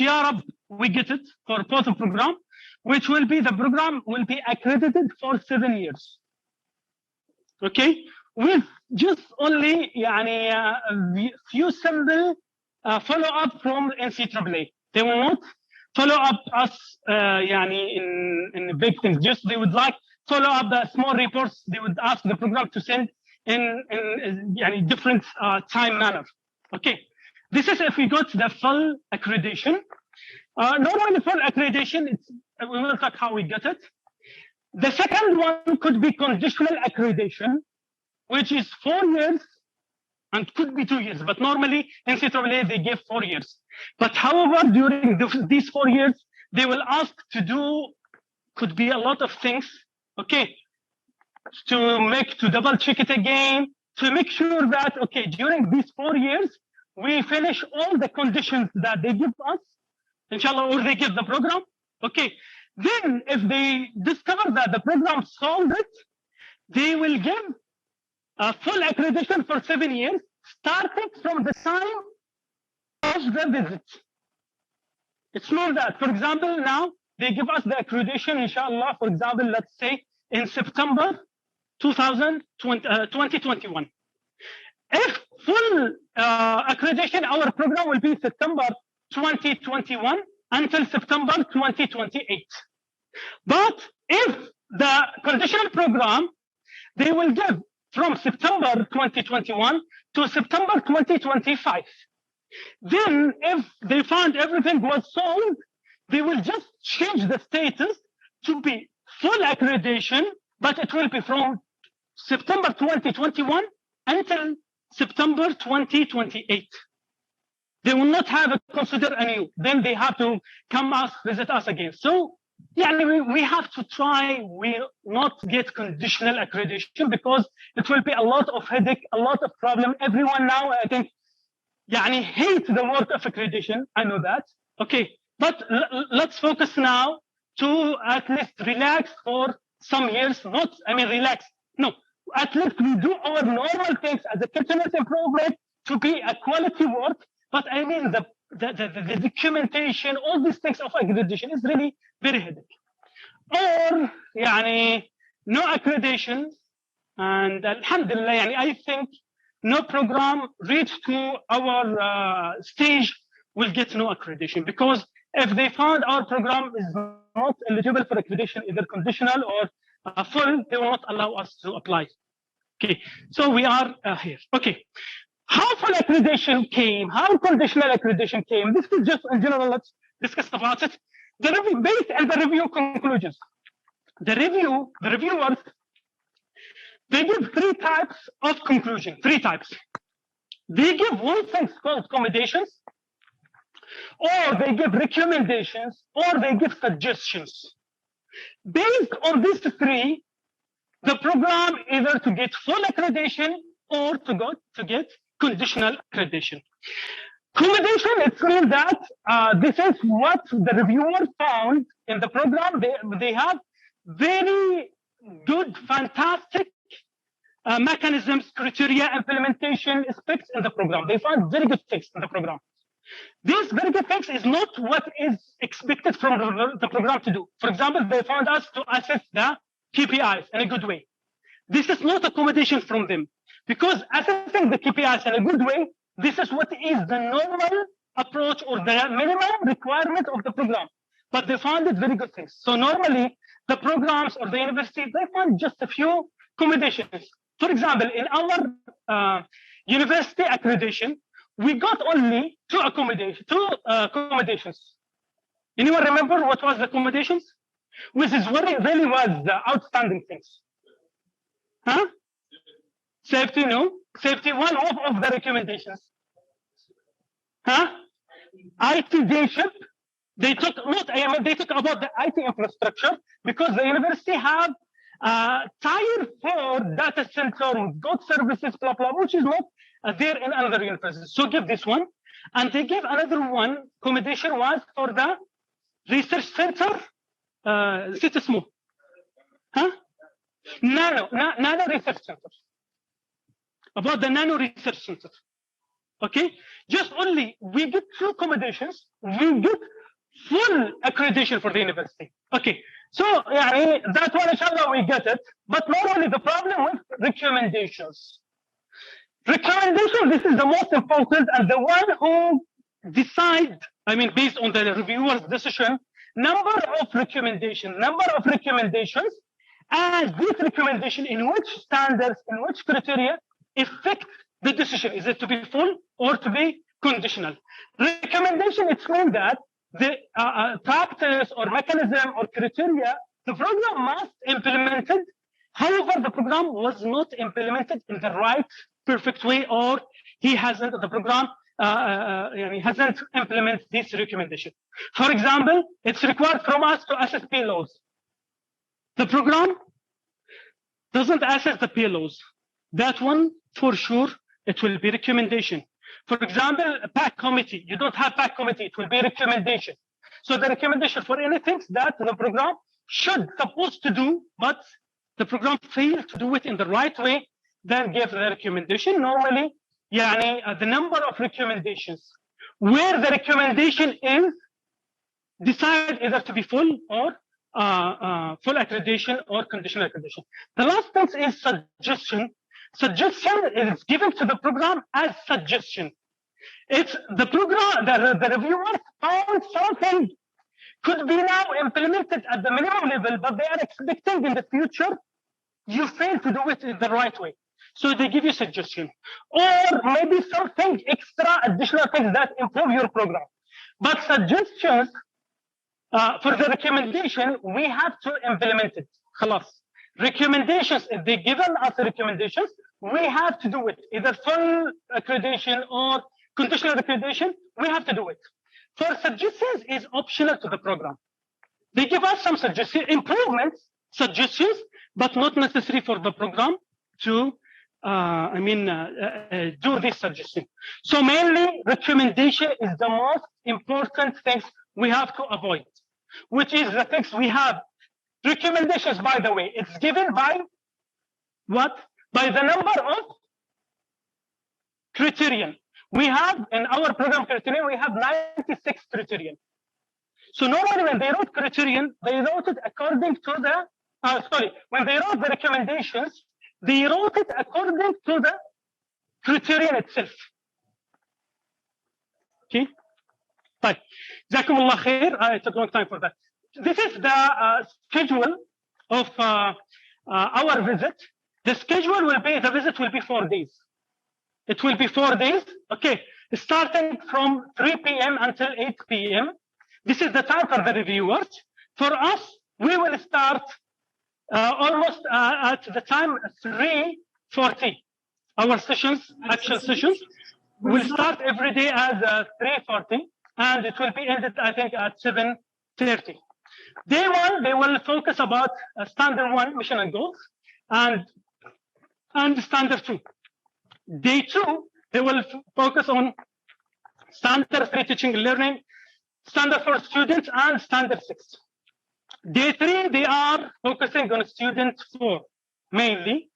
we get it for both program, which will be the program will be accredited for 7 years. Okay, with just only a few simple follow-up from NCAAA. They will not follow up us in big things. Just they would like follow up the small reports. They would ask the program to send in different time manner. Okay, this is if we got the full accreditation. Normally full accreditation, we will talk how we get it. The second one could be conditional accreditation, which is 4 years and could be 2 years, but normally NCAA they give 4 years. But however, during these 4 years, they will ask to do, could be a lot of things, okay, to double check it again, to make sure that, okay, during these 4 years, we finish all the conditions that they give us, inshallah, or they give the program, okay. Then if they discover that the program solved it, they will give a full accreditation for 7 years, starting from the time of the visit. It's not that, for example, now they give us the accreditation, inshallah, for example, let's say in September 2021. If full accreditation, our program will be September 2021 until September 2028. But if the conditional program, they will give from September 2021 to September 2025. Then if they found everything was solved, they will just change the status to be full accreditation, but it will be from September 2021 until September 2028. They will not have a consider any, then they have to come visit us again. So yeah, we have to try, we not get conditional accreditation because it will be a lot of headache, a lot of problem. Everyone now, I think, hate the word of accreditation. I know that. Okay, but let's focus now to at least relax for some years. Relax. No, at least we do our normal things as a continuous improvement to be a quality work. But I mean, the documentation, all these things of accreditation is really very headache. Or, no accreditation, and alhamdulillah, I think no program reached to our stage will get no accreditation, because if they found our program is not eligible for accreditation, either conditional or full, they will not allow us to apply. Okay, so we are here. Okay. How full accreditation came, how conditional accreditation came, this is just in general, let's discuss about it. The review, based on the review conclusions. The reviewers, they give 3 types of conclusion, 3 types. They give one thing called accommodations, or they give recommendations, or they give suggestions. Based on these 3, the program either to get full accreditation or to get conditional accreditation. Accommodation, it means that this is what the reviewer found in the program. They have very good, fantastic mechanisms, criteria, implementation aspects in the program. They found very good things in the program. This very good things is not what is expected from the program to do. For example, they found us to assess the KPIs in a good way. This is not accommodation from them. Because assessing the KPIs in a good way, this is what is the normal approach or the minimum requirement of the program. But they found it very good things. So normally, the programs or the university, they find just a few accommodations. For example, in our university accreditation, we got only 2 accommodations. Anyone remember what was the accommodations? Which is what it really was the outstanding things. Huh? Safety, no. Safety, one of the recommendations. Huh? IT day shift. They talk they talk about the IT infrastructure because the university have tier 4 data center with good services, blah, blah, which is not there in other universities. So give this one. And they give another one, accommodation was for the research center, CITESMO. Huh? Nano research center. About the nano research center. Okay? Just only, we get 2 accommodations, we get full accreditation for the university. Okay. So, that one, inshallah, we get it. But normally the problem with recommendations. Recommendation, this is the most important and the one who decide, based on the reviewer's decision, number of recommendations, and this recommendation in which standards, in which criteria affect the decision. Is it to be full or to be conditional? Recommendation, it means that the practice or mechanism or criteria, the program must implement it. However, the program was not implemented in the right perfect way, or he hasn't, the program hasn't implemented this recommendation. For example, it's required from us to assess payloads. The program doesn't assess the payloads. That one, for sure, it will be recommendation. For example, a PAC committee, you don't have PAC committee, it will be recommendation. So the recommendation for anything that the program supposed to do, but the program failed to do it in the right way, then give the recommendation. Normally, the number of recommendations, where the recommendation is decided either to be full or full accreditation or conditional accreditation. The last thing is suggestion. Suggestion is given to the program as suggestion. It's the program, the reviewers found something could be now implemented at the minimum level, but they are expecting in the future you fail to do it in the right way. So they give you suggestion, or maybe something extra, additional things that improve your program. But suggestions for the recommendation, we have to implement it. Khalas. Recommendations, if they given us recommendations, we have to do it. Either full accreditation or conditional accreditation, we have to do it. For suggestions is optional to the program. They give us some improvements, suggestions, but not necessary for the program to do this suggestion. So mainly recommendation is the most important things we have to avoid, which is the things we have. Recommendations, by the way, it's given by what? By the number of criterion. We have in our program criterion, we have 96 criterion. So normally when they wrote criterion, they wrote it according to the, when they wrote the recommendations, they wrote it according to the criterion itself. Okay? Right. Jazakumullah khair. I took a long time for that. This is the schedule of our visit. The schedule will be, the visit will be 4 days. It will be 4 days, okay, starting from 3 p.m. until 8 p.m. This is the time for the reviewers. For us, we will start almost at the time 3:40. Our sessions, actual sessions, will start every day as 3:40, and it will be ended, I think, at 7:30. Day one, they will focus about standard 1, mission and goals, and standard 2. Day 2, they will focus on standard 3 teaching and learning, standard 4 students, and standard 6. Day 3, they are focusing on student 4 mainly,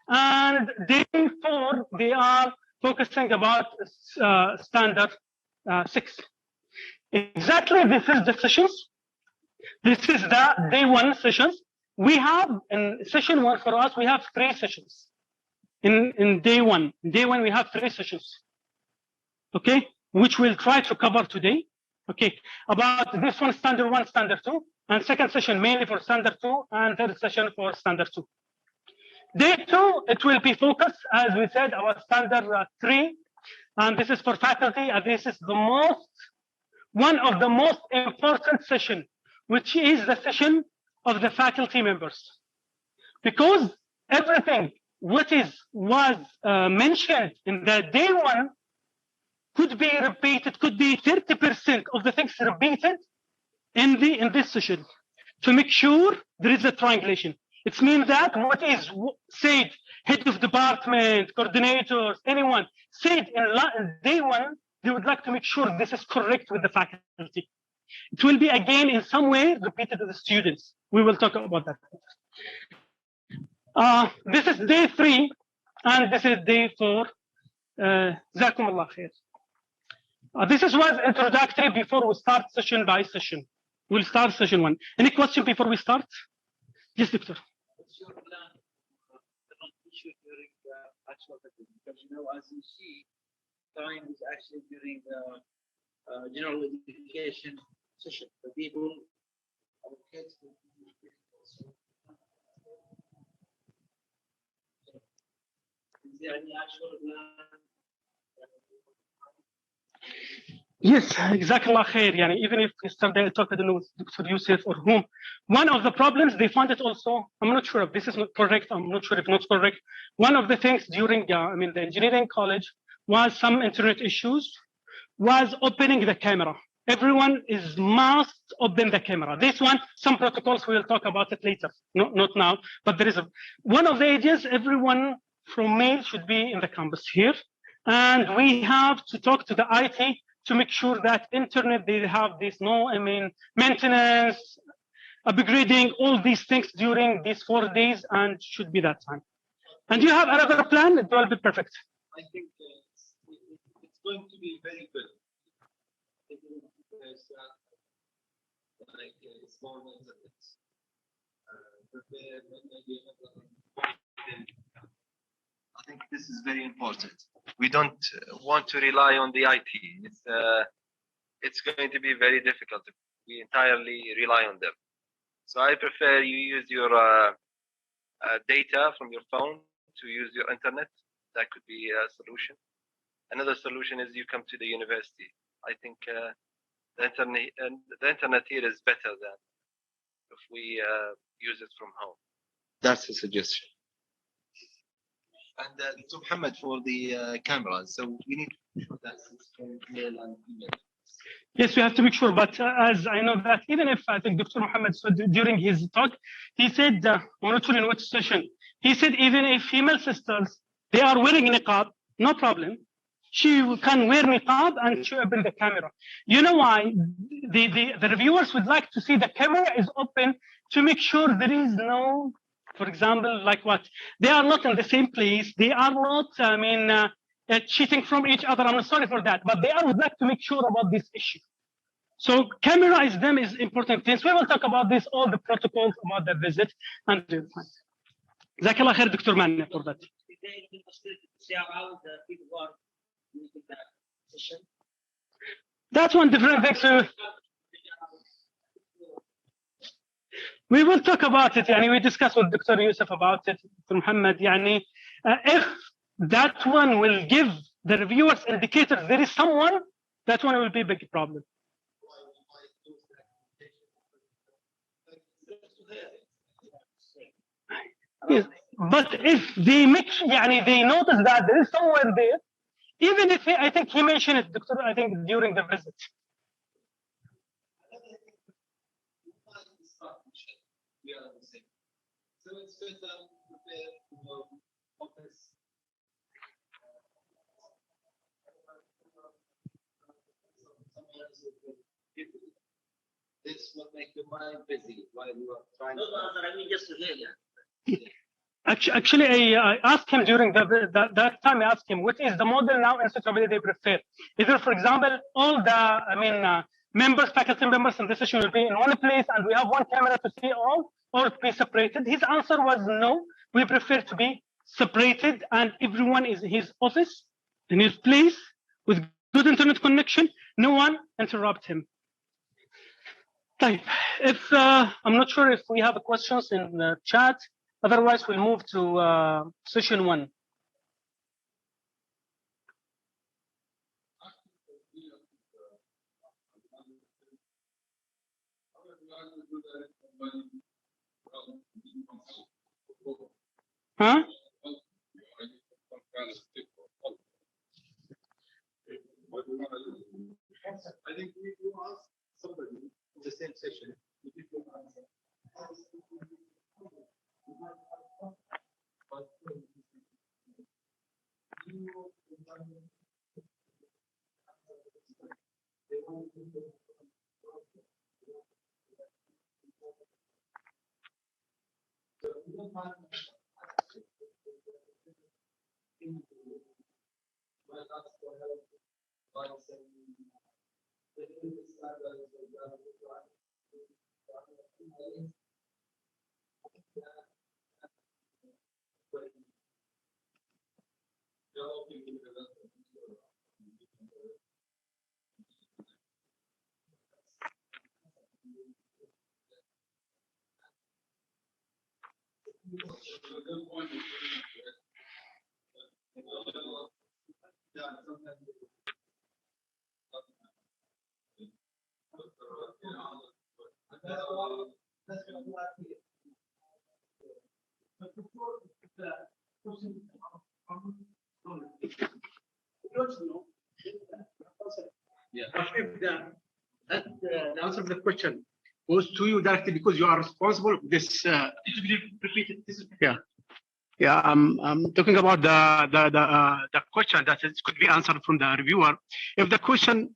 and day 4, they are focusing about standard 6. Exactly, this is the sessions. This is the day 1 sessions. We have in session 1 for us, we have 3 sessions. In day 1. Day 1, we have 3 sessions. Okay, which we'll try to cover today. Okay, about this one, standard 1, standard 2, and second session mainly for standard 2, and third session for standard 2. Day 2, it will be focused, as we said, our standard 3, and this is for faculty, and this is the one of the most important session, which is the session of the faculty members, because everything what was mentioned in the day 1 could be repeated, could be 30% of the things repeated in this session, to make sure there is a triangulation. It means that what is said, head of department, coordinators, anyone said in day 1, they would like to make sure this is correct with the faculty. It will be again in some way repeated to the students. We will talk about that. This is day 3, and this is day 4. Jazakumullah khair. This was introductory before we start session by session. We'll start session 1. Any question before we start? Yes, Doctor. What's your plan for the issue during the actual session? Because as you see, time is actually during the general education session. The people, our kids, is there any actual plan? Yes, exactly. Khair. Even if yesterday I talked with Dr. Yusuf or whom, One of the problems they found it also, I'm not sure if this is not correct, I'm not sure if not correct. One of the things during the engineering college was some internet issues, was opening the camera. Everyone is must open the camera. This one, some protocols, we will talk about it later, not now, but there is one of the areas everyone from male should be in the campus here. And we have to talk to the IT to make sure that internet, they have this, maintenance, upgrading, all these things during these 4 days, and should be that time. And you have another plan, it will be perfect. I think it's going to be very good. There's like small incidents. I think this is very important. We don't want to rely on the IT. It's going to be very difficult if we entirely rely on them. So I prefer you use your data from your phone to use your internet. That could be a solution. Another solution is you come to the university. I think the internet here is better than if we use it from home. That's a suggestion. And Dr. Mohammed, for the cameras, so we need to make sure that it's male and female. Yes, we have to make sure, but as I know that even if I think Dr. Mohammed said during his talk, he said, I'm not sure in which session, he said even if female sisters, they are wearing niqab, no problem. She can wear niqab and she open the camera. You know why? The reviewers would like to see the camera is open to make sure there is no, for example, like what? They are not in the same place. They are not, cheating from each other. I'm sorry for that, but they would like to make sure about this issue. So camera is important things. We will talk about this, all the protocols about the visit. And Jazakallah khair, Dr. Manne, for that. That's one different thing. So we will talk about it. We discussed with Dr. Yusuf about it, Dr. Muhammad. If that one will give the reviewers indicators there is someone, that one will be a big problem. Yes. But if they they notice that there is someone there, even if I think he mentioned it, Doctor, I think during the visit. We are the same. So it's better to prepare for office. This will make your mind busy while you are trying Actually, I asked him during that time. I asked him, what is the model now in suitability they prefer? Either, for example, all the members, faculty members in the session will be in one place, and we have one camera to see all, or to be separated. His answer was no. We prefer to be separated, and everyone is in his office, in his place, with good internet connection. No one interrupt him. If I'm not sure if we have questions in the chat. Otherwise, we'll move to session 1. Huh? I think we will ask somebody in the same session. Yeah. If the answer of the question goes to you directly because you are responsible for this. Yeah. Yeah, I'm talking about the question that could be answered from the reviewer. If the question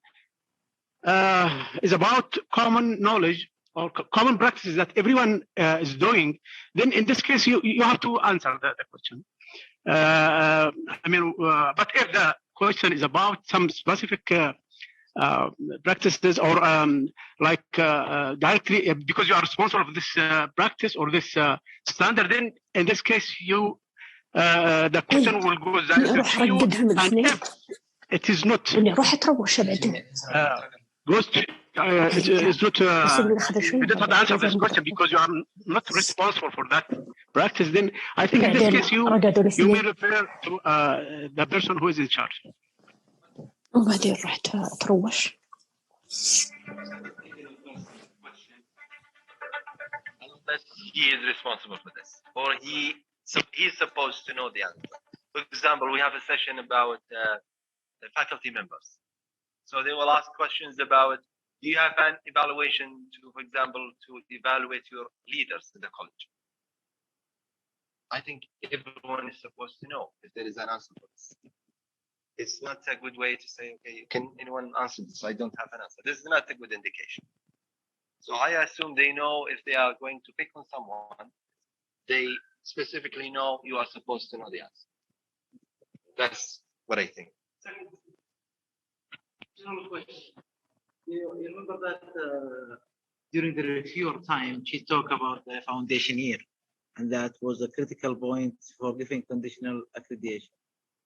is about common knowledge or common practices that everyone is doing, then in this case you have to answer the question. But if the question is about some specific practices or directly because you are responsible for this practice or this standard, then in this case you the question will go directly to you, and if it is not goes to, it's not you don't have to answer this question because you are not responsible for that practice, then I think in this case you may refer to the person who is in charge. وبعدين راح تروش. Unless he is responsible for this, or he's supposed to know the answer. For example, we have a session about the faculty members. So they will ask questions about, do you have an evaluation to, for example, to evaluate your leaders in the college? I think everyone is supposed to know if there is an answer for this. It's not a good way to say, okay, can anyone answer this? I don't have an answer. This is not a good indication. So I assume they know if they are going to pick on someone, they specifically know you are supposed to know the answer. That's what I think. You remember that during the reviewer time, she talked about the foundation year, and that was a critical point for giving conditional accreditation.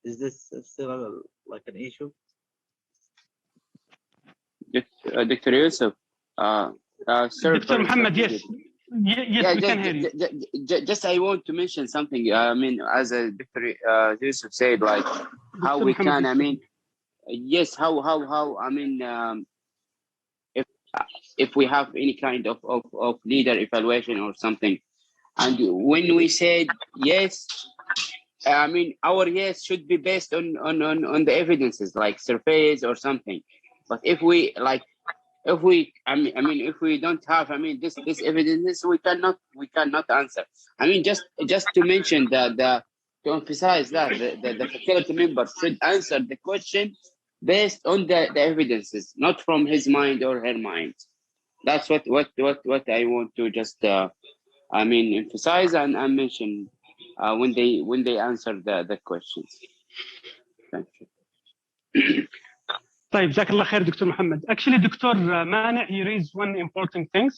Is this still like an issue? Dr. Yusuf, sir, Dr. Mohammed, yes. Yes, we can hear you. Just I want to mention something. I mean, as Dr. Yusuf said, like how we can, I mean, yes, how I mean, if we have any kind of leader evaluation or something, and when we said yes, I mean, our yes should be based on the evidences, like surveys or something. But if we if we don't have, I mean, this evidences, we cannot answer. I mean, just to mention to emphasize that the faculty member should answer the question based on the evidences, not from his mind or her mind. That's what I want to just I mean, emphasize and mention when they answer the questions. Thank you. طيب جزاك الله خير دكتور محمد. Actually, Dr. Mani, you raised one important thing.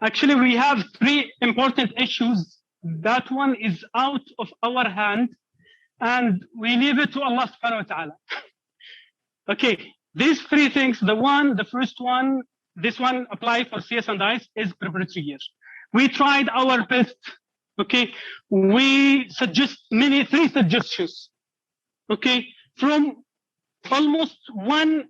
Actually, we have three important issues. That one is out of our hand, and we leave it to Allah subhanahu wa ta'ala. Okay, these three things, the first one, this one apply for CS and ICE is preparatory year. We tried our best. Okay, we suggest three suggestions. Okay, from almost 1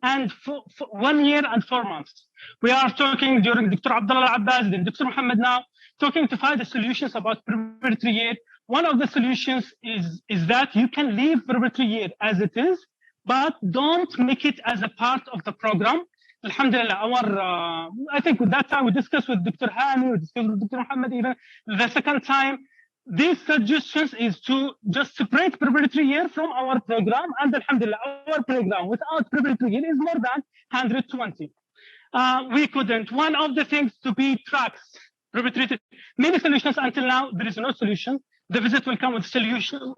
year and 4 months. We are talking during Dr. Abdullah Abbas, then Dr. Mohammed now, talking to find the solutions about preparatory year. One of the solutions is that you can leave preparatory year as it is, but don't make it as a part of the program. Alhamdulillah, I think with that time we discussed with Dr. Hani, we discussed with Dr. Mohammed even the second time. These suggestions is to just separate preparatory year from our program, and alhamdulillah, our program without preparatory year is more than 120. We couldn't. One of the things to be tracks, preparatory, many solutions until now, there is no solution. The visit will come with solution.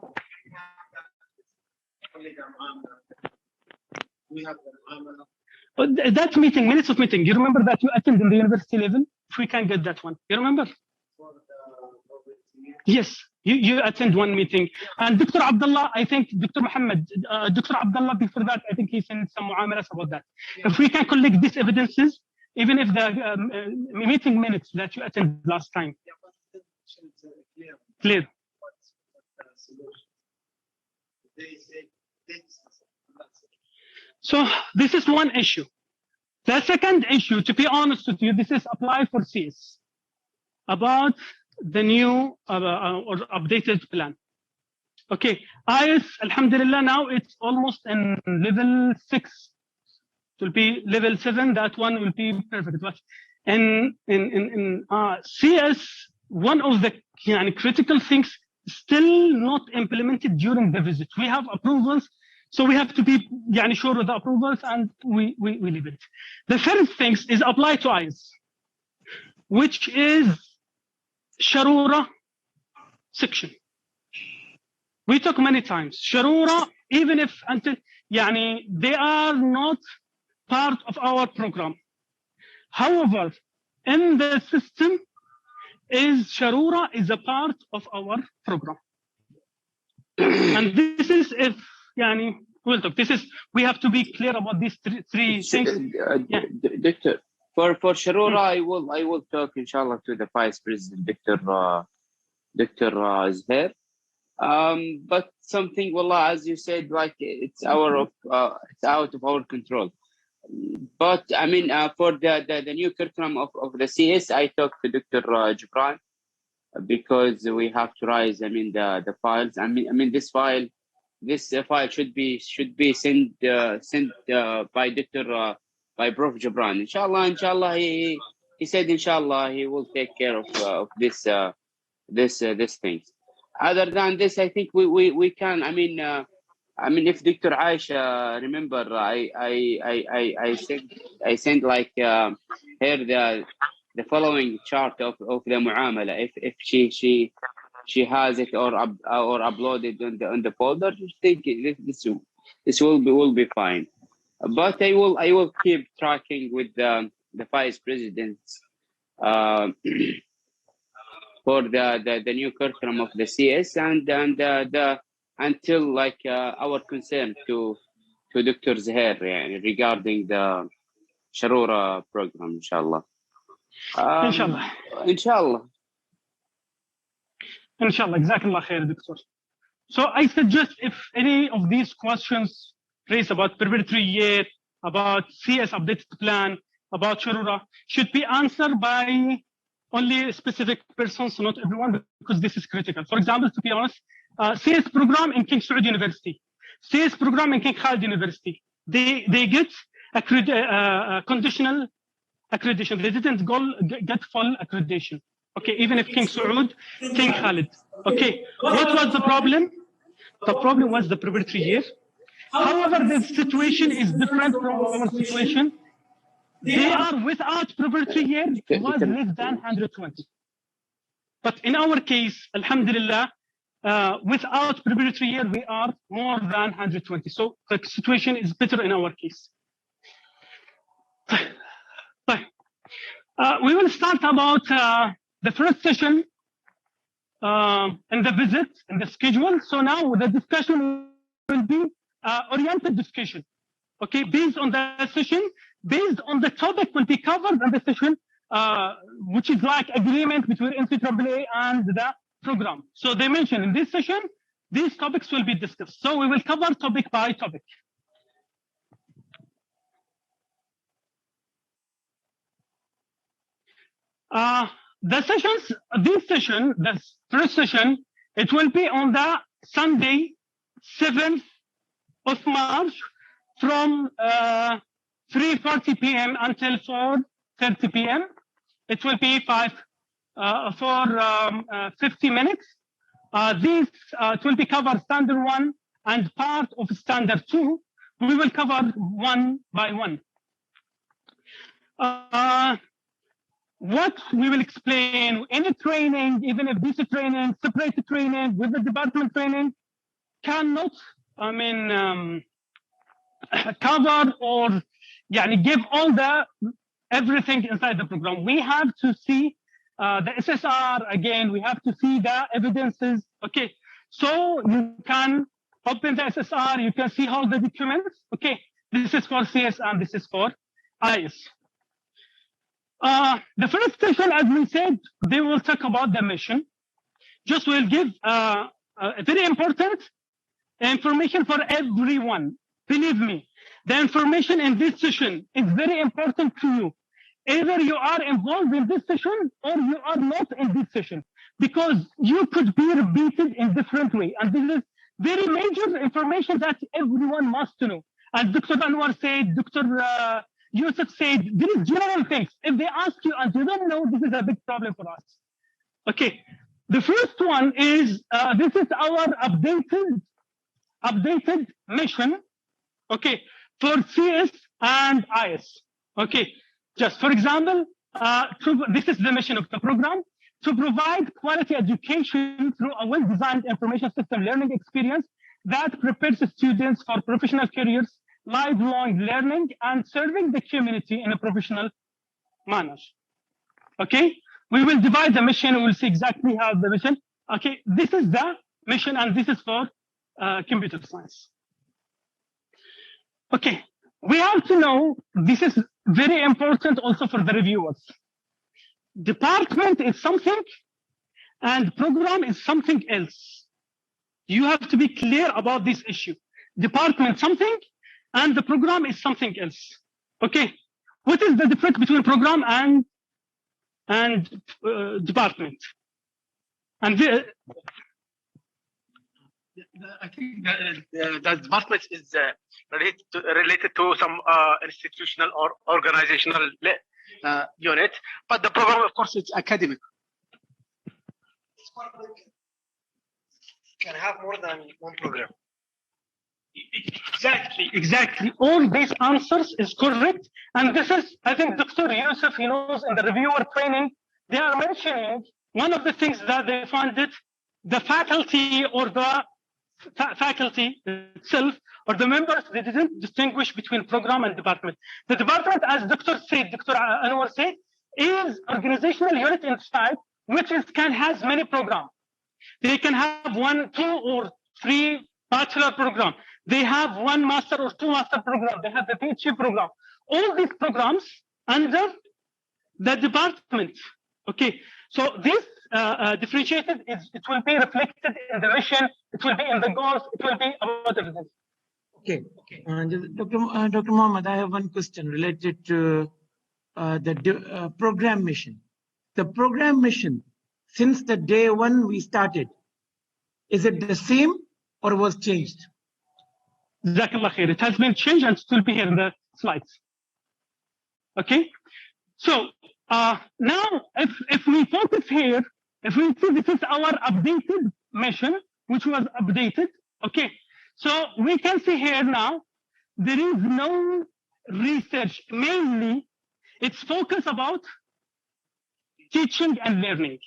That meeting, minutes of meeting, you remember that you attended in the university level? If we can get that one, you remember? Yes, you attend one meeting. And Dr. Abdullah, I think Dr. Mohammed, Dr. Abdullah before that, I think he sent some muamalas about that. If we can collect these evidences, even if the meeting minutes that you attended last time. Clear. So this is one issue. The second issue, to be honest with you, this is apply for CS. about the new or updated plan. Okay, IS, alhamdulillah, now it's almost in level 6. It will be level 7. That one will be perfect. But in CS, one of the critical things still not implemented during the visit. We have approvals, so we have to be sure of the approvals, and we leave it. The first thing is apply to IS, which is Sharura section. We talk many times. Sharura, even if they are not part of our program. However, in the system, Sharura is a part of our program. And this is we'll talk. We have to be clear about these three things. Doctor, for Sharura, I will talk inshallah to the Vice President, Dr. Zahir. But something, wallah, as you said, like it's out of our control. But I mean, for the new curriculum of the CS, I talked to Dr. Gibran, because we have to raise, the files. I mean, this file should be sent by by Prof. Gibran. Inshallah, he said, inshallah, he will take care of this things. Other than this, I think we can. If Dr. Aisha, remember, I sent like her the following chart of the muamala. If she has it or uploaded on the folder, I think this will be fine. But I will keep tracking with the Vice Presidents for the new curriculum of the CS and until like our concern to Dr. Zahir regarding the Sharura program, inshallah. Inshallah, Jazakallah khair, Doctor. So I suggest if any of these questions raised about preparatory year, about CS updated plan, about Sharura, should be answered by only specific persons, not everyone, because this is critical. For example, to be honest, CS program in King Saud University, CS program in King Khalid University, they get conditional accreditation. They didn't get full accreditation. Okay, even if King Saud, King Khalid. Okay, what was the problem? The problem was the preparatory year. However, the situation is different from our situation. They are without preparatory year, was less than 120. But in our case, alhamdulillah, without preparatory year, we are more than 120. So the situation is better in our case. We will start about the first session in the visit, in the schedule. So now the discussion will be oriented discussion. Okay, based on the session, based on the topic will be covered in the session, which is like agreement between NCAAA and the program. So they mentioned in this session, these topics will be discussed. So we will cover topic by topic. The first session, it will be on the Sunday, 7th of March from 3:40 p.m. until 4:30 p.m. It will be 50 minutes. It will be covered standard 1 and part of standard 2. We will cover one by one. What we will explain, any training, even if this training, separate training with the department training, cannot, cover or give all everything inside the program. We have to see the SSR again. We have to see the evidences. Okay, so you can open the SSR. You can see all the documents. Okay, this is for CS and this is for IS. The first session, as we said, they will talk about the mission. Just will give very important information for everyone. Believe me, the information in this session is very important to you. Either you are involved in this session or you are not in this session, because you could be repeated in different way. And this is very major information that everyone must know. As Dr. Anwar said, Dr. Yusuf said, there is general things. If they ask you and you don't know, this is a big problem for us. Okay, the first one is, this is our updated mission, okay, for CS and IS. Okay, just for example, this is the mission of the program, to provide quality education through a well-designed information system learning experience that prepares students for professional careers, lifelong learning, and serving the community in a professional manner. Okay, we will divide the mission. We will see exactly how the mission. Okay, this is the mission, and this is for computer science. Okay, we have to know, this is very important also for the reviewers. Department is something and program is something else. You have to be clear about this issue. Department something and the program is something else. Okay, what is the difference between program and department? And I think the department is related to some institutional or organizational unit, but the program, of course, it's academic. Can have more than one program. Exactly. All these answers is correct. And this is, I think Dr. Yusuf, he knows in the reviewer training, they are mentioning one of the things that they found it, the faculty or the faculty itself or the members, they didn't distinguish between program and department. The department, as Dr. Anwar said, is organizational unit inside, which has many programs. They can have 1, 2, or 3 bachelor program. They have 1 master or 2 master program. They have the PhD program. All these programs under the department. Okay, so this differentiated, it will be reflected in the mission, it will be in the goals, it will be about everything. Okay. Dr. Mohammed, I have one question related to the program mission. The program mission, since the day one we started, is it the same or was changed? Jazakallah khair. It has been changed and it will be here in the slides. Okay, so now if we focus here, if we see this is our updated mission, which was updated. Okay, so we can see here now there is no research. Mainly, it's focused about teaching and learning.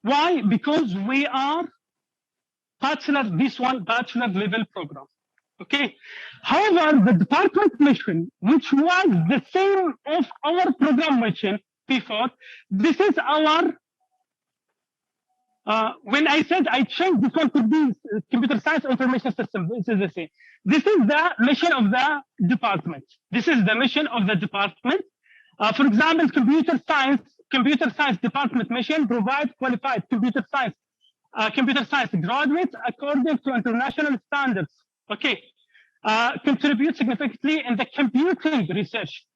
Why? Because we are bachelor level program. Okay. However, the department mission, which was the same of our program mission before, this is our. When I said I changed, this one could be computer science information system. This is the same. This is the mission of the department. This is the mission of the department. For example, computer science department mission provide qualified computer science graduates according to international standards. Okay, contribute significantly in the computing research,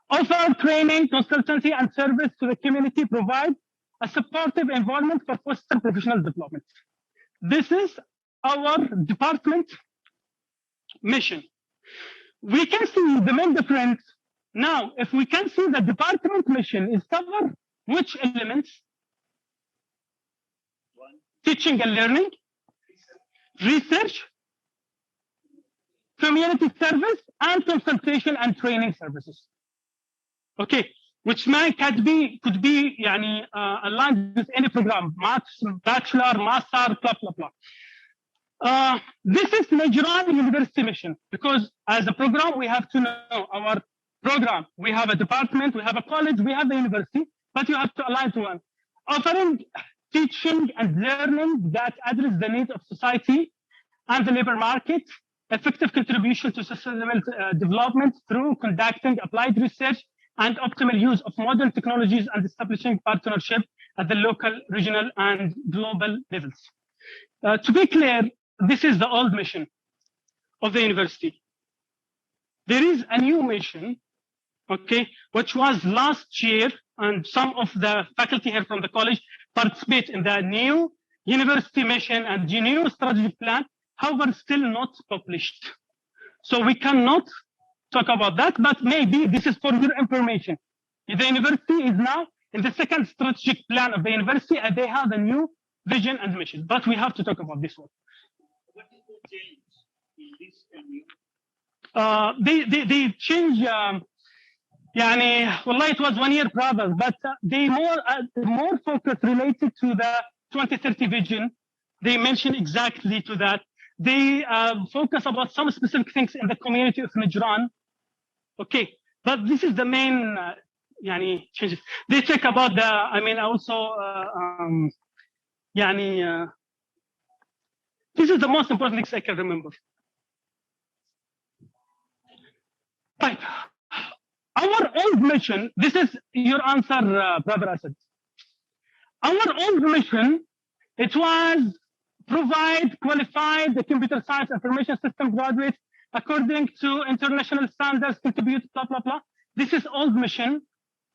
offer training, consultancy, and service to the community, provide a supportive environment for foster professional development. This is our department mission. We can see the main difference. Now, if we can see the department mission is cover which elements? Teaching and learning, research, community service, and consultation and training services. Okay, which could be aligned with any program, bachelor, master, blah, blah, blah. This is Najran University mission, because as a program, we have to know our program. We have a department, we have a college, we have a university, but you have to align to one. Offering teaching and learning that address the needs of society and the labor market, effective contribution to sustainable development through conducting applied research and optimal use of modern technologies and establishing partnership at the local, regional, and global levels. To be clear, this is the old mission of the university. There is a new mission, okay, which was last year, and some of the faculty here from the college participate in the new university mission and the new strategic plan, however, still not published. So we cannot talk about that, but maybe this is for your information. The university is now in the second strategic plan of the university, and they have a new vision and mission, but we have to talk about this one. What is the change in this and new? They change. يعني والله it was 1 year brothers, but they more focus related to the 2030 vision. They mention exactly to that. They focus about some specific things in the community of Najran. Okay, but this is the main يعني changes. They talk about the, I mean, also يعني this is the most important things I can remember. Right. Our old mission, this is your answer, Brother Asad. Our old mission, it was provide qualified computer science information system graduates according to international standards, contribute, blah, blah, blah. This is old mission.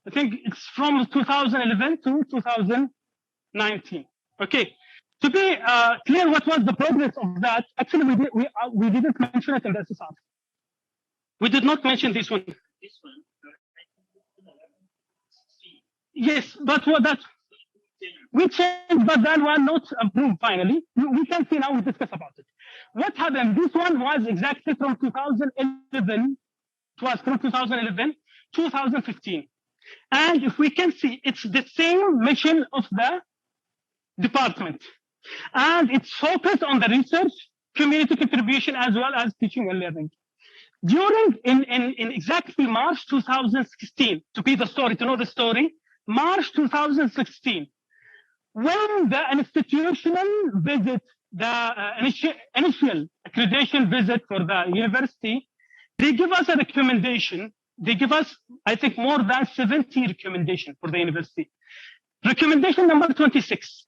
I think it's from 2011 to 2019. Okay. To be clear, what was the progress of that? Actually, we didn't mention it in the SSR. We did not mention this one. This one. Yes, but what that we changed, but that one not approved finally. We can see now, we discuss about it. What happened? This one was exactly from 2011. It was from 2011, 2015. And if we can see, it's the same mission of the department. And it's focused on the research, community contribution, as well as teaching and learning. During, in exactly March 2016, to be the story, to know the story, March 2016, when the institutional visit, the initial accreditation visit for the university, they give us a recommendation. They give us, I think, more than 70 recommendations for the university. Recommendation number 26,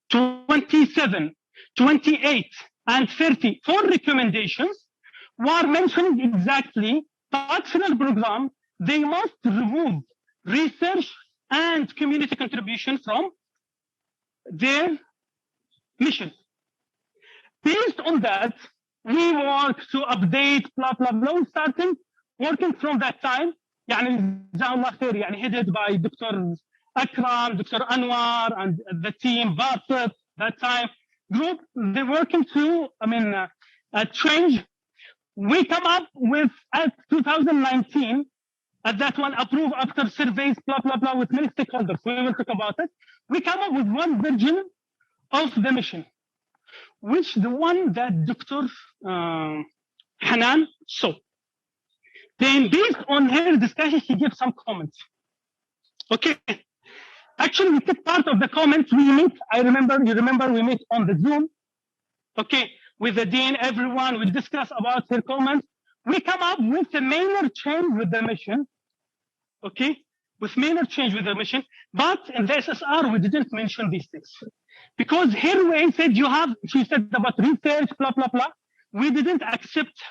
27, 28, and 30, 4 recommendations were mentioning exactly functional program. They must remove research and community contribution from their mission. Based on that, we work to update, blah, blah, blah, starting working from that time. يعني جزاه الله خير, يعني headed by Dr. Akram, Dr. Anwar, and the team, Basit, that time group, they're working to, I mean, change. We come up with, at 2019, at that one approved after surveys, blah, blah, blah, with many stakeholders. We will talk about it. We come up with one version of the mission, which the one that Dr. Hanan saw. Then based on her discussion, she gave some comments. Okay. Actually, we took part of the comments. We meet, you remember we met on the Zoom. Okay. With the dean, everyone, we discuss about her comments. We come up with a minor change with the mission. Okay. With minor change with the mission. But in the SSR, we didn't mention these things. Because her way said she said about research, blah, blah, blah. We didn't accept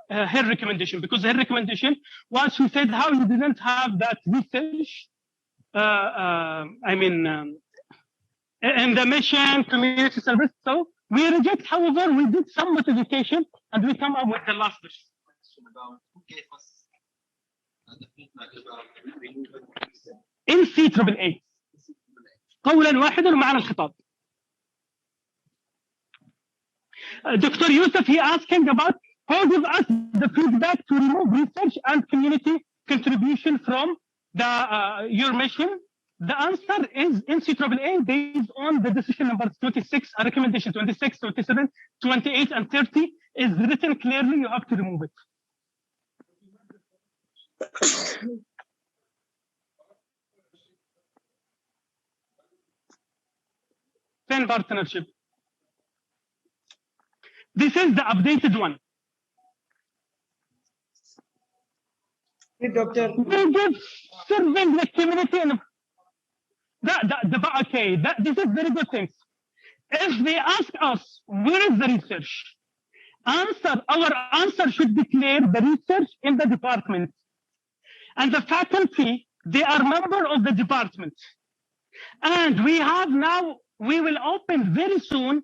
her recommendation because her recommendation was, she said, how you didn't have that research, in the mission, community service. So we reject, however, we did some modification and we come up with the last version. NCAAA. قولا واحدا ومعنى الخطاب. Dr. Yusuf, he asking about how give us the feedback to remove research and community contribution from the your mission. The answer is NCAAA based on the decision number 26, recommendation 26, 27, 28, and 30 is written clearly. You have to remove it. Pen partnership. This is the updated one. Hey, Doctor. We give serving the community and this is very good things. If they ask us, where is the research? Our answer should be clear, the research in the department. And the faculty, they are member of the department. And we have now, we will open very soon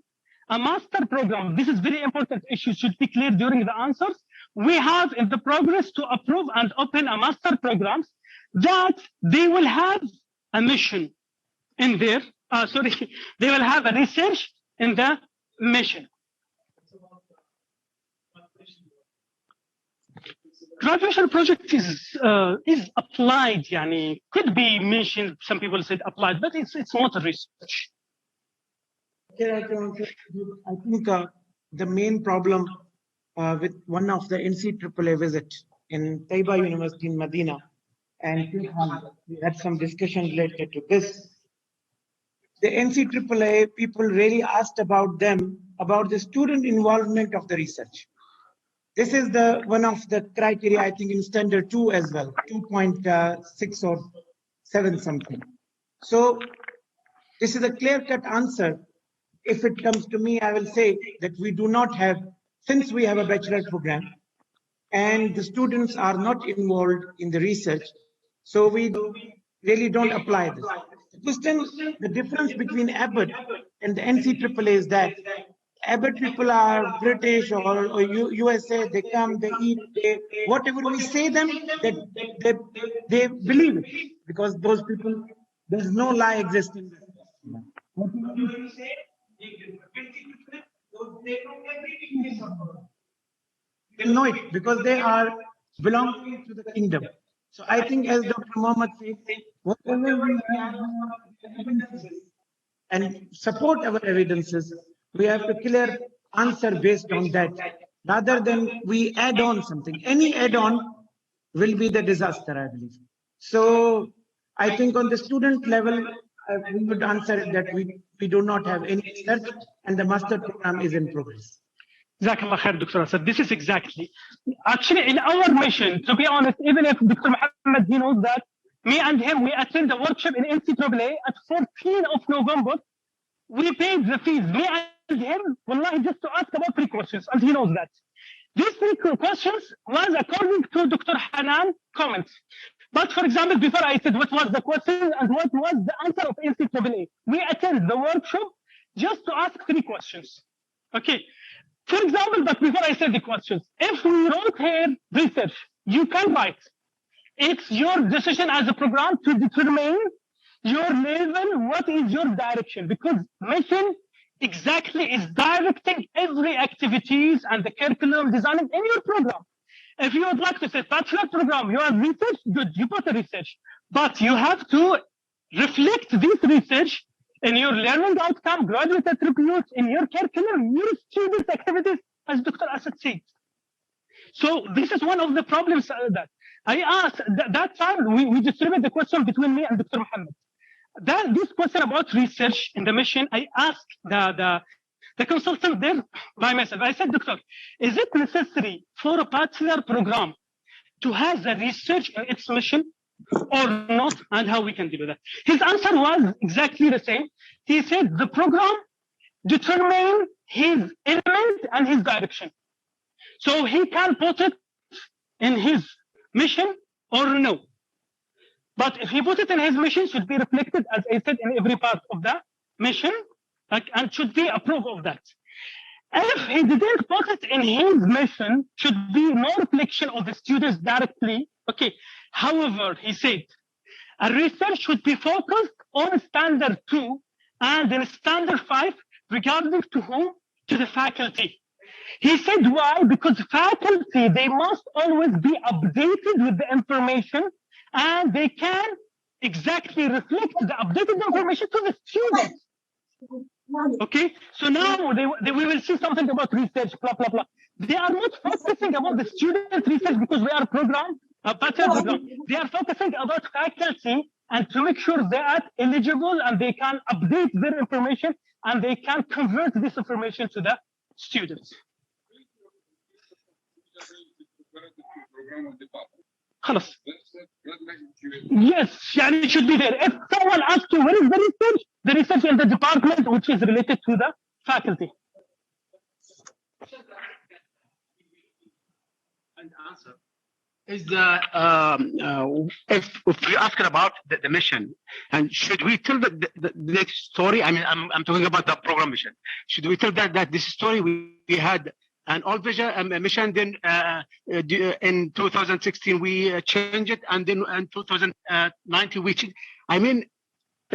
a master program. This is very important issue, should be clear during the answers. We have in the progress to approve and open a master programs that they will have a mission in there. They will have a research in the mission. Graduation project is applied, yani, could be mentioned, some people said applied, but it's not a research. I think the main problem with one of the NCAAA visit in Taiba University in Medina, and we had some discussion related to this. The NCAAA people really asked about the student involvement of the research. This is the one of the criteria, I think, in standard 2 as well, 2.6 or 7 something. So this is a clear-cut answer. If it comes to me, I will say that we do not have, since we have a bachelor program and the students are not involved in the research, so we really don't apply this. The difference between Abbott and the NCAAA is that Abbott people are British or USA, they come, they eat, whatever we say them, they believe it, because those people, there's no lie existing. Whatever you say, they know it because they are belonging to the kingdom. So I think, as Dr. Mohammed said, whatever we have evidences and support our evidences, we have to clear answer based on that, rather than we add on something. Any add-on will be the disaster, I believe. So I think on the student level, we would answer that we do not have any research and the master program is in progress. Jazakallah khair, Dr. Asad. This is exactly. Actually, in our mission, to be honest, even if Dr. Mohammed, he knows that, me and him, we attend a workshop in NCAAA at 14th of November. We paid the fees, me and him, wallahi, just to ask about 3 questions, and he knows that. These 3 questions was according to Dr. Hanan comments. But for example, before I said what was the question and what was the answer of NCAAA, we attend the workshop just to ask 3 questions. Okay. For example, but before I say the questions, if we wrote here research, you can write. It's your decision as a program to determine your level, what is your direction, because mission exactly is directing every activities and the curriculum designing in your program. If you would like to say bachelor program, you have research, good, you put a research, but you have to reflect this research in your learning outcome, graduate attributes, in your curriculum, your student activities, as Dr. Asad said. So this is one of the problems that I asked. That time, we distributed the question between me and Dr. Mohammed. This question about research in the mission, I asked the consultant there by myself. I said, Doctor, is it necessary for a bachelor program to have the research in its mission or not, and how we can deal with that? His answer was exactly the same. He said the program determines his element and his direction. So he can put it in his mission or no. But if he put it in his mission, should be reflected, as I said, in every part of the mission, and should be approved of that. If he didn't put it in his mission, should be no reflection of the students directly. Okay. However, he said, a research should be focused on standard 2 and then standard 5, regarding to whom? To the faculty. He said why? Because faculty, they must always be updated with the information, and they can exactly reflect the updated information to the students. Okay, so now we will see something about research, blah, blah, blah. They are not focusing about the student research because we are a bachelor program. They are focusing about faculty and to make sure they are eligible and they can update their information and they can convert this information to the students. خلاص. Yes, يعني it should be there. If someone asks you where is the research in the department which is related to the faculty. And answer. is if we ask about the mission, and should we tell the next story? I mean, I'm talking about the program mission. Should we tell that this story we had an old vision mission, then in 2016 we changed it, and then in 2019 we changed. I mean,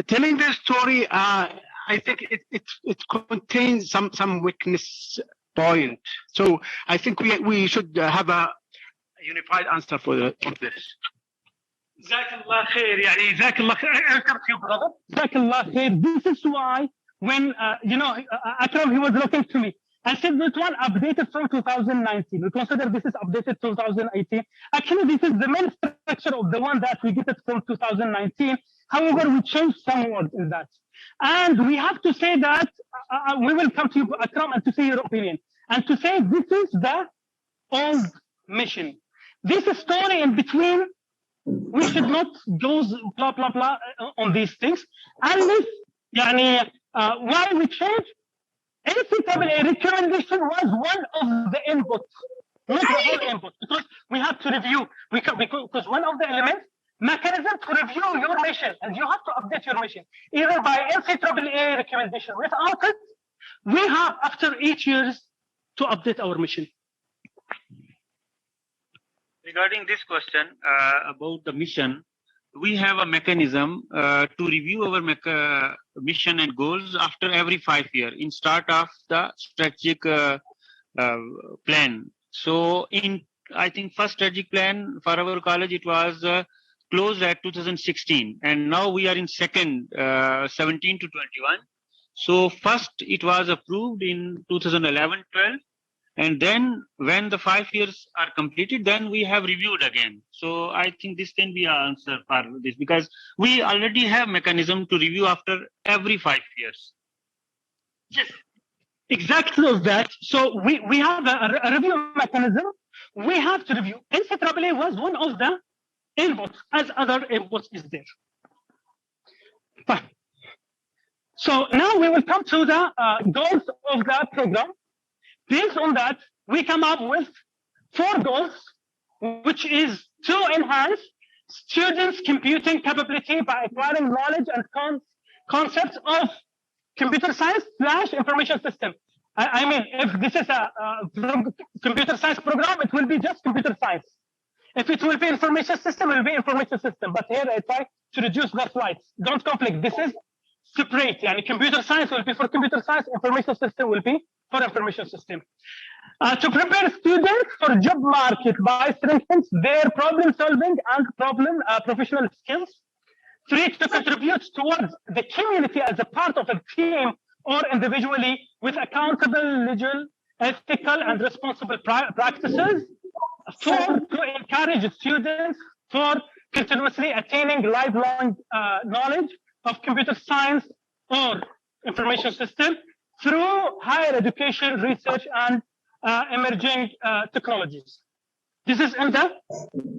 telling this story, I think it contains some weakness point. So I think we should have a unified answer for this. جزاك الله خير يعني جزاك الله خير. جزاك الله خير. This is why when Akram, he was looking to me and said this one updated from 2019. We consider this is updated 2018. Actually, this is the main structure of the one that we get it from 2019. However, we changed some words in that. And we have to say that we will come to you, Akram, and to say your opinion. And to say this is the old mission. This story in between, we should not go blah, blah, blah on these things. Unless, why we change? NCAA recommendation was one of the inputs, not the whole input, because we have to review, because one of the elements, mechanism to review your mission, and you have to update your mission, either by NCAA recommendation. Without it, we have, after 8 years, to update our mission. Regarding this question about the mission, we have a mechanism to review our mission and goals after every 5 years in start of the strategic plan. So I think first strategic plan for our college, it was closed at 2016, and now we are in second 17 to 21. So first it was approved in 2011-12. And then when the 5 years are completed, then we have reviewed again. So I think this can be an answer for this, because we already have mechanism to review after every 5 years. Yes, exactly of that. So we have a review mechanism. We have to review. NCAA was one of the inputs, as other inputs is there. Fine. So now we will come to the goals of the program. Based on that, we come up with 4 goals, which is to enhance students' computing capability by acquiring knowledge and concepts of computer science / information system. I mean, if this is a computer science program, it will be just computer science. If it will be information system, it will be information system. But here I try to reduce the slides. Don't conflict. This is separate. And computer science will be for computer science, information system will be for information system. To prepare students for job market by strengthening their problem solving and professional skills. 3, to contribute towards the community as a part of a team or individually with accountable, legal, ethical, and responsible practices. 4, to encourage students for continuously attaining lifelong knowledge of computer science or information system through higher education, research, and emerging technologies. This is in the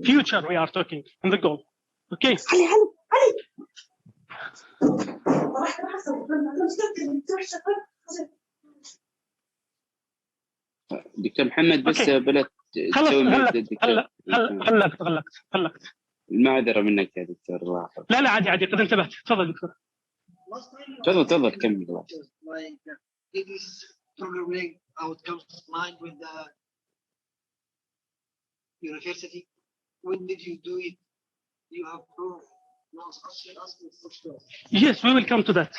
future we are talking, in the goal. Okay. دكتور محمد بس بلا تسوي غلقت المعذرة منك يا دكتور. الله لا عادي قد انتبهت. تفضل دكتور. تفضل كمل. This programming outcomes line with the university. When did you do it? You have proof. Yes, we will come to that.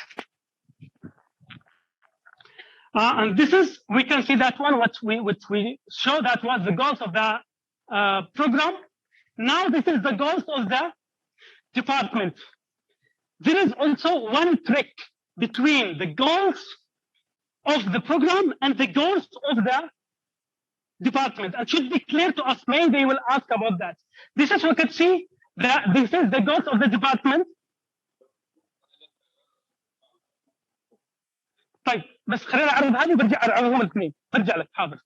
And this is, we can see that one, which we show that was the goals of the program. Now this is the goals of the department. There is also one trick between the goals of the program and the goals of the department. And should be clear to us, maybe they will ask about that. This is, we can see that this is the goals of the department. طيب بس خلينا اعرض هذه وبرجع اعرضهم الاثنين. برجع لك حاضر.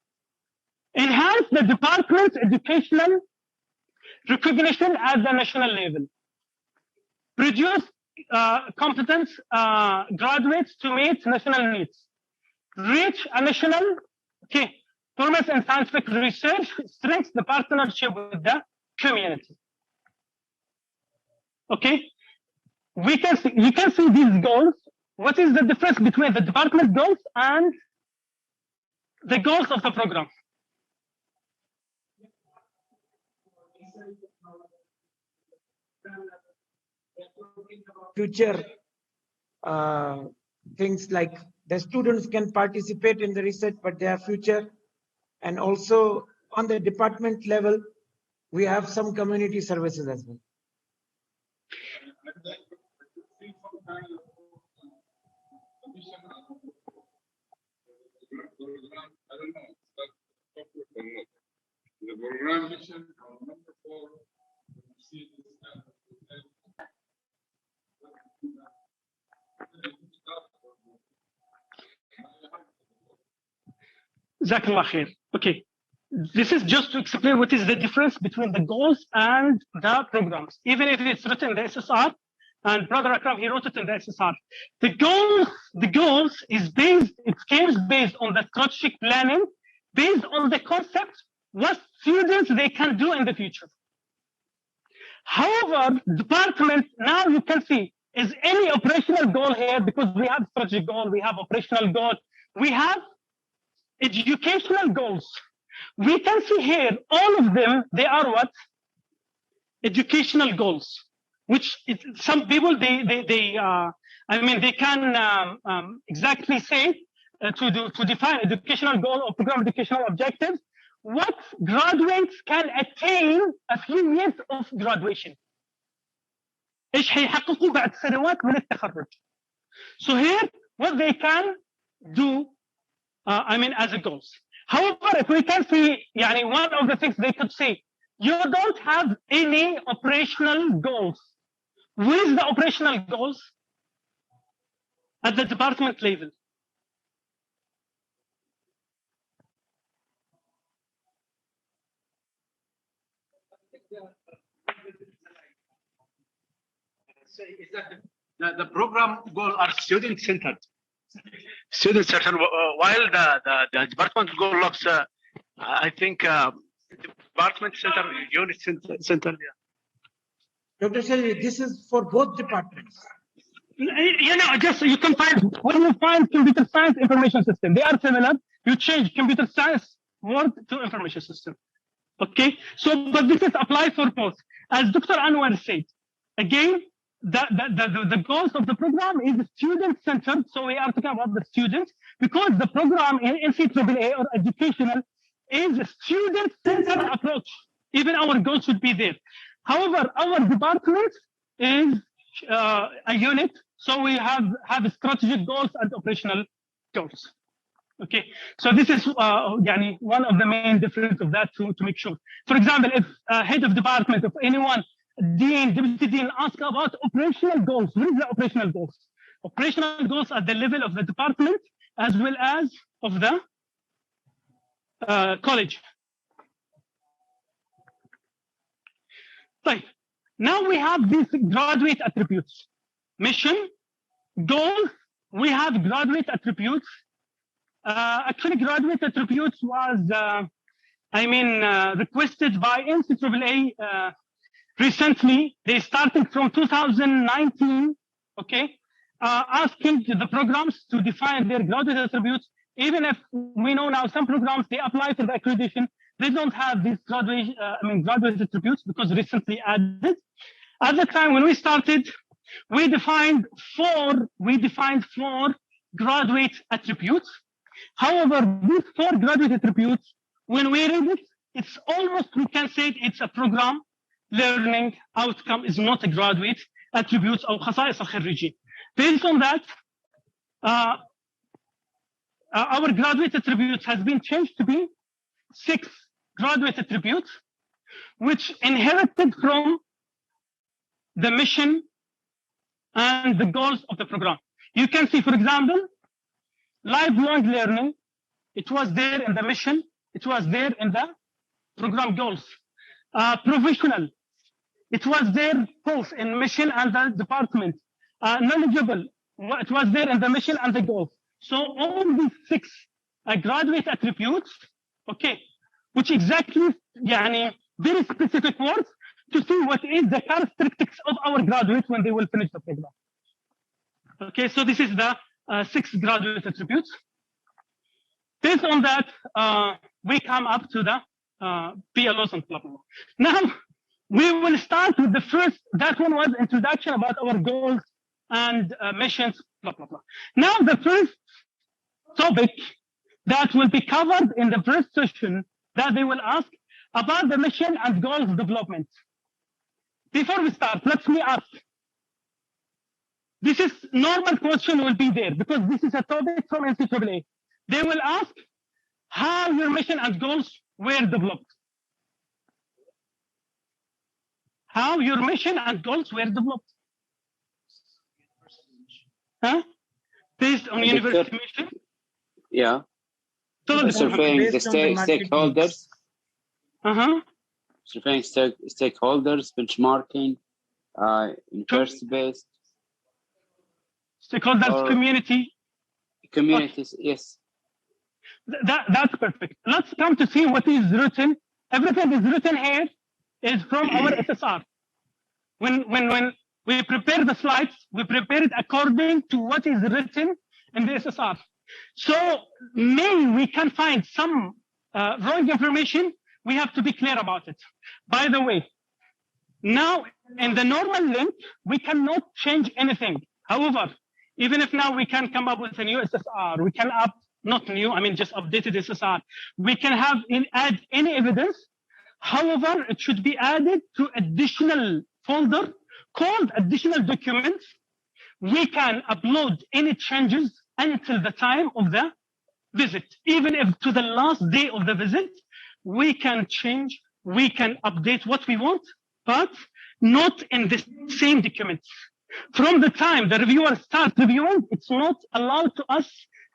Enhance the department's educational recognition at the national level. Produce competent graduates to meet national needs. Reach a national performance in scientific research, strengthens the partnership with the community. Okay, you can see these goals. What is the difference between the department goals and the goals of the program? Future things like the students can participate in the research, but their future, and also on the department level, we have some community services as well. The program mission number 4. Jazakallah khair. Okay, this is just to explain what is the difference between the goals and the programs. Even if it's written in the SSR, and Brother Akram, he wrote it in the SSR. The goals is based, it came based on the strategic planning, based on the concept, what students they can do in the future. However, department, now you can see, is any operational goal here, because we have strategic goal, we have operational goal, we have educational goals. We can see here, all of them, they are what? Educational goals, which some people, I mean, they can exactly say to define educational goal or program educational objectives, what graduates can attain a few years of graduation. ايش حيحققوا بعد سنوات من التخرج. So here, what they can do, I mean, as a goals. However, if we can see, يعني, one of the things they could say, you don't have any operational goals. With the operational goals at the department level. Is that the program goals are student-centered. Student-centered, while the department goal looks, I think, department-centered, unit-centered. Yeah. Dr. Shalvi, this is for both departments. You know, just you can find, when you find computer science information system, they are similar. You change computer science word to information system. Okay, so but this is applied for both. As Dr. Anwar said, again, the goals of the program is student-centered. So we are talking about the students, because the program in NCAAA or educational is a student-centered approach. Even our goals should be there. However, our department is a unit, so we have strategic goals and operational goals. Okay, so this is one of the main difference of that to make sure. For example, if head of department, if anyone, dean, deputy dean, ask about operational goals, what is the operational goals? Operational goals at the level of the department as well as of the college. Right. Now we have these graduate attributes. Mission, goal, we have graduate attributes. Actually, graduate attributes was, requested by NCAAA recently. They started from 2019, okay, asking the programs to define their graduate attributes. Even if we know now some programs, they apply for the accreditation, they don't have these graduate attributes because recently added. At the time when we started, we defined four graduate attributes. However, these 4 graduate attributes, when we read it, it's almost, we can say it's a program learning outcome, is not a graduate attributes or خصائص الخريجين. Based on that, our graduate attributes has been changed to be 6 graduate attributes, which inherited from the mission and the goals of the program. You can see, for example, lifelong learning, it was there in the mission, it was there in the program goals. Professional, it was there both in mission and the department. Knowledgeable, it was there in the mission and the goals. So all these 6 graduate attributes, okay, which exactly very specific words to see what is the characteristics of our graduates when they will finish the program. Okay, so this is the 6 graduate attributes. Based on that, we come up to the PLOs and blah, blah, blah. Now, we will start with the first, that one was introduction about our goals and missions, blah, blah, blah. Now, the first topic that will be covered in the first session that they will ask about the mission and goals development. Before we start, let me ask. This is normal question will be there because this is a topic from NCAAA. They will ask how your mission and goals were developed. How your mission and goals were developed. Huh? Based on university mission? Yeah. So surveying the stakeholders. Surveying stakeholders, benchmarking, university-based. Stakeholders, communities, yes. That's perfect. Let's come to see what is written. Everything is written here is from our SSR. When we prepare the slides, we prepare it according to what is written in the SSR. So maybe we can find some wrong information. We have to be clear about it. By the way, now in the normal link, we cannot change anything. However, even if now we can come up with a new SSR, we can not new, I mean just updated SSR. We can add any evidence. However, it should be added to additional folder called additional documents. We can upload any changes until the time of the visit. Even if to the last day of the visit, we can change, we can update what we want, but not in the same documents. From the time the reviewer starts reviewing, it's not allowed to us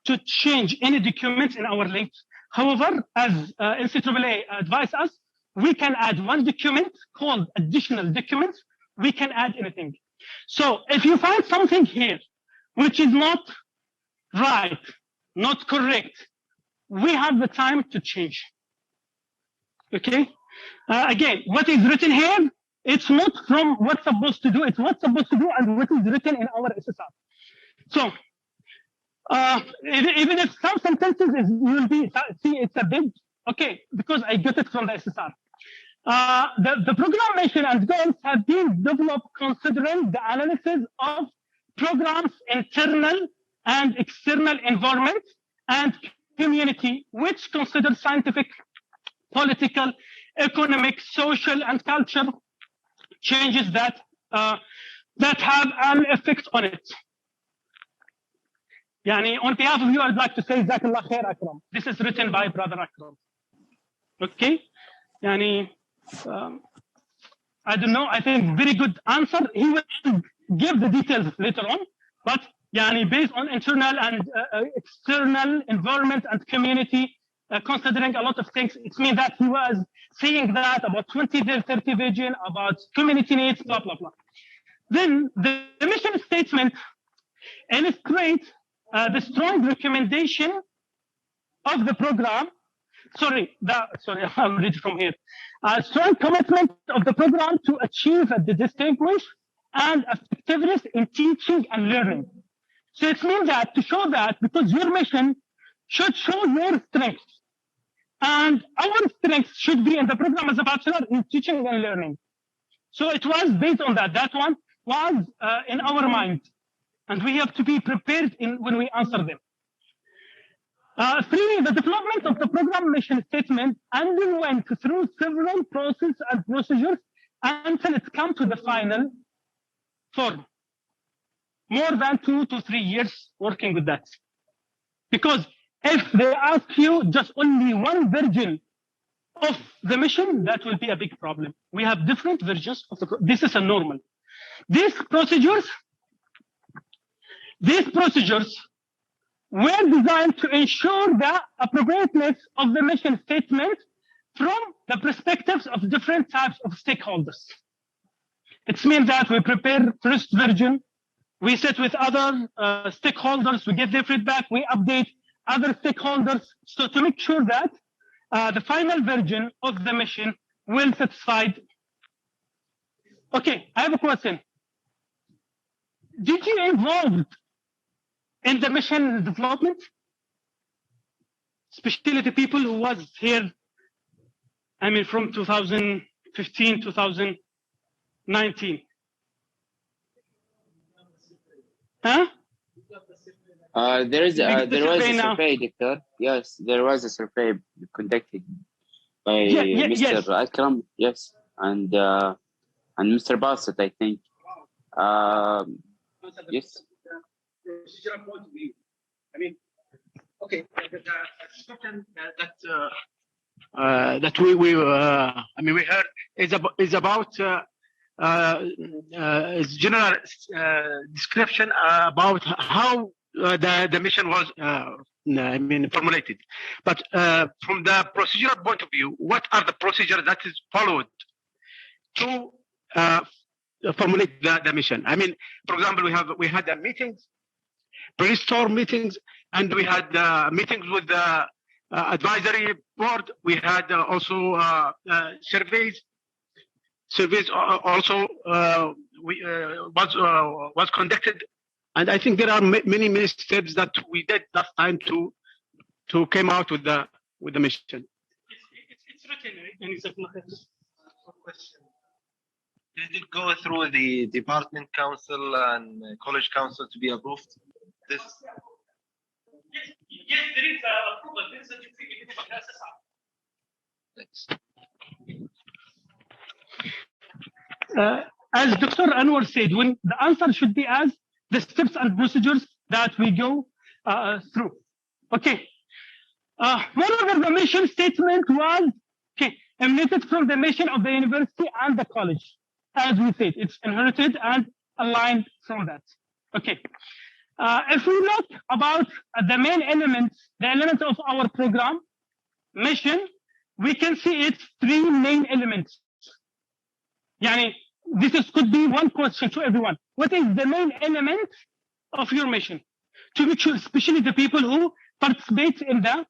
to change any documents in our links. However, as NCAAA advised us, we can add one document called additional documents. We can add anything. So if you find something here which is not right, not correct, we have the time to change. Okay? Again, what is written here, it's not from what's supposed to do, it's what's supposed to do and what is written in our SSR. So, even if some sentences will be, see, it's a big, okay, because I got it from the SSR. The program mission and goals have been developed considering the analysis of programs' internal and external environment and community, which consider scientific, political, economic, social, and cultural changes that have an effect on it. Yani, on behalf of you, I'd like to say Jazakallah khair, Akram. This is written by Brother Akram. Okay? Yani, I don't know, I think very good answer. He will give the details later on, but yani, based on internal and external environment and community, considering a lot of things, it means that he was saying that about 2030 vision, about community needs, blah, blah, blah. Then the mission statement illustrates the strong recommendation of the program. Sorry, I'm reading from here. Strong commitment of the program to achieve the distinguished and effectiveness in teaching and learning. So it means that to show that, because your mission should show your strengths. And our strengths should be in the program as a bachelor in teaching and learning. So it was based on that. That one was in our mind. And we have to be prepared when we answer them. 3, the development of the program mission statement underwent through several processes and procedures until it comes to the final form. More than 2 to 3 years working with that. Because if they ask you just only one version of the mission, that will be a big problem. We have different versions of this is a normal. These procedures were designed to ensure the appropriateness of the mission statement from the perspectives of different types of stakeholders. It means that we prepare first version, we sit with other stakeholders, we get their feedback, we update other stakeholders, so to make sure that the final version of the mission well satisfied. Okay, I have a question. Did you involve in the mission development? Especially the people who was here, I mean, from 2015, 2019. Huh? There was a now. survey, Doctor. Yes, there was a survey conducted by Mr. Yes. Akram, yes, and Mr. Bassett, I think. Yes. Procedural point of view. I mean, okay, the discussion that we heard is about general description about how the mission was formulated. But from the procedural point of view, what are the procedures that is followed to formulate the mission? I mean, for example, we had meetings, brainstorm meetings, and we had meetings with the advisory board. We had also surveys. Surveys also was conducted, and I think there are many steps that we did last time to came out with the mission. It's written, right? Question. Did it go through the department council and college council to be approved? This. Yes, there is approval. There is a decree. As Dr. Anwar said, when the answer should be as the steps and procedures that we go through. Okay. Moreover, the mission statement was emanated from the mission of the university and the college. As we said, it's inherited and aligned from that. Okay. If we look about the main elements, the elements of our program mission, we can see its three main elements. Yani, could be one question to everyone. What is the main element of your mission? To make sure, especially the people who participate in the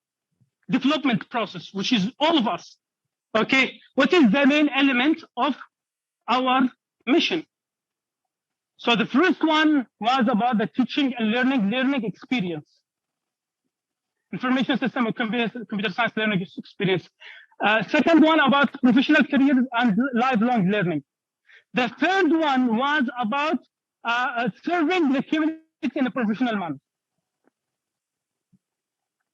development process, which is all of us. Okay, what is the main element of our mission? So the first one was about the teaching and learning experience. Information system and computer science learning experience. Second one about professional careers and lifelong learning. The third one was about serving the community in a professional manner.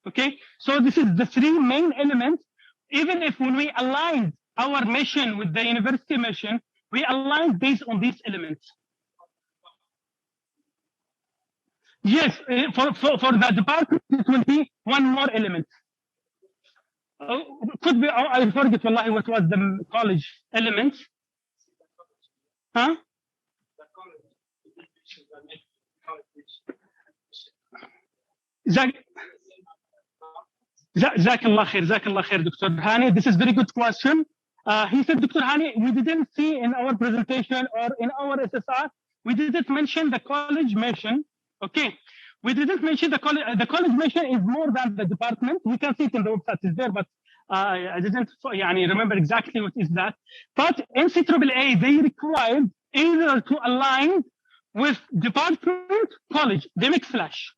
Okay, so this is the three main elements. Even if when we aligned our mission with the university mission, we aligned based on these elements. Yes, for the department, it will be one more element. Could be, I forget wallahi what was the college element. Huh? Jazakallah khair, Dr. Hani. This is very good question. He said, Dr. Hani, we didn't see in our presentation or in our SSR, we didn't mention the college mission. Okay, we didn't mention the college. The college mission is more than the department. We can see it in the website. It's there, but I didn't remember exactly what is that. But NCAAA, they required either to align with department, college. They make slash.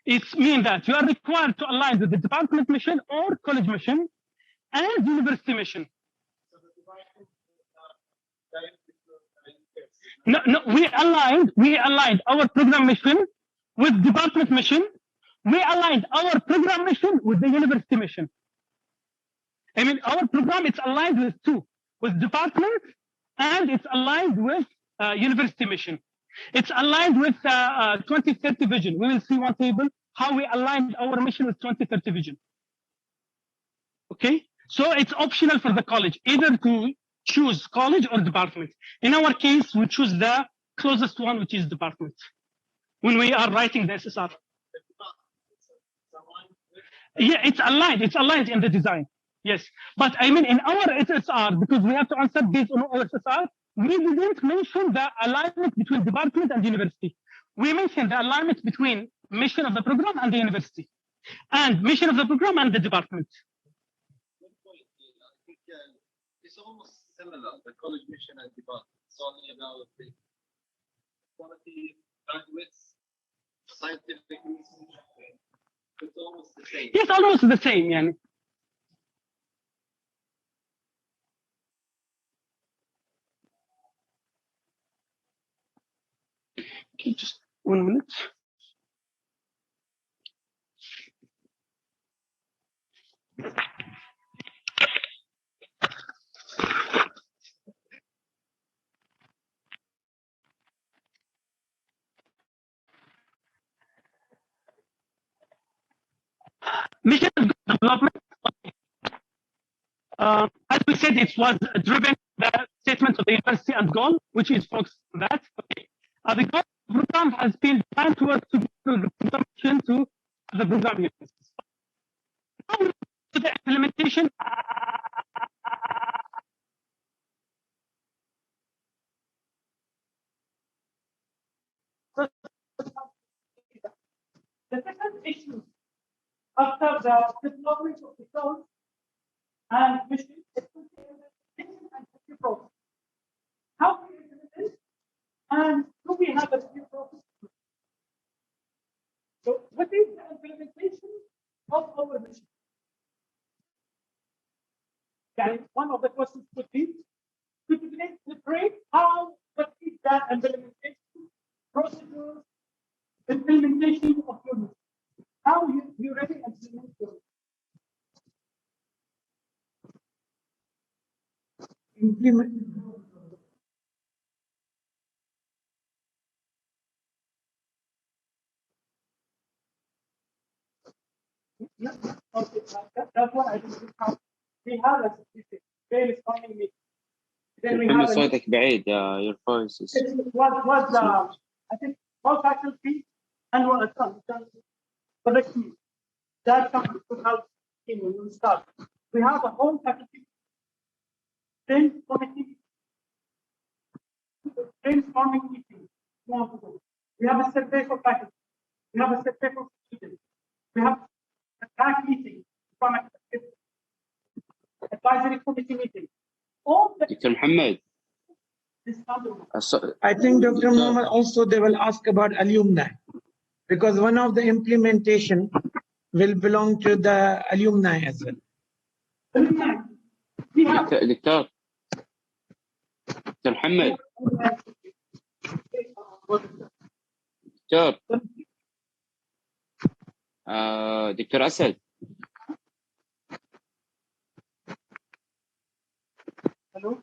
It means that you are required to align with the department mission or college mission and university mission. No, we aligned our program mission with department mission. We aligned our program mission with the university mission. I mean, our program, it's aligned with two, with department, and it's aligned with university mission. It's aligned with 2030 vision. We will see one table, how we aligned our mission with 2030 vision. Okay, so it's optional for the college, either to choose college or department. In our case, we choose the closest one, which is department, when we are writing the SSR. Yeah, it's aligned in the design. Yes, but I mean in our SSR, because we have to answer based on our SSR, we didn't mention the alignment between department and university. We mentioned the alignment between mission of the program and the university, and mission of the program and the department. It's almost similar, the college mission and department. It's only about the quality, bandwidth, scientific research. It's almost the same. Yes, almost the same, yani. Okay, just 1 minute. Mission development. As we said, it was driven the statement of the university and goal, which is focused on that. Okay. The goal of the program has been planned towards the program to the program units. Now to the implementation. The second issue after the development of the goals and mission is implementation and review process. How do we implement this? And do we have a review process? So what is the implementation of our mission? Okay, one of the questions could be, could you please elaborate how, what is that implementation procedure, implementation of your mission? How you really implement your implement. Yeah, okay. That's what I think. We have a statistic. Very responding me. Then we have صوتك بعيد. Your voice is. Was I think all faculty and what correct me. That comes to help when you start. We have a whole faculty brainstorming meeting. We have a survey for faculty. We have a survey for students. We have a track meeting from advisory committee meeting. All the Dr. Mohammed. I think Dr. Mohammed also they will ask about alumni, because one of the implementation will belong to the alumni as well. دكتور محمد. دكتور دكتور أسد. Hello.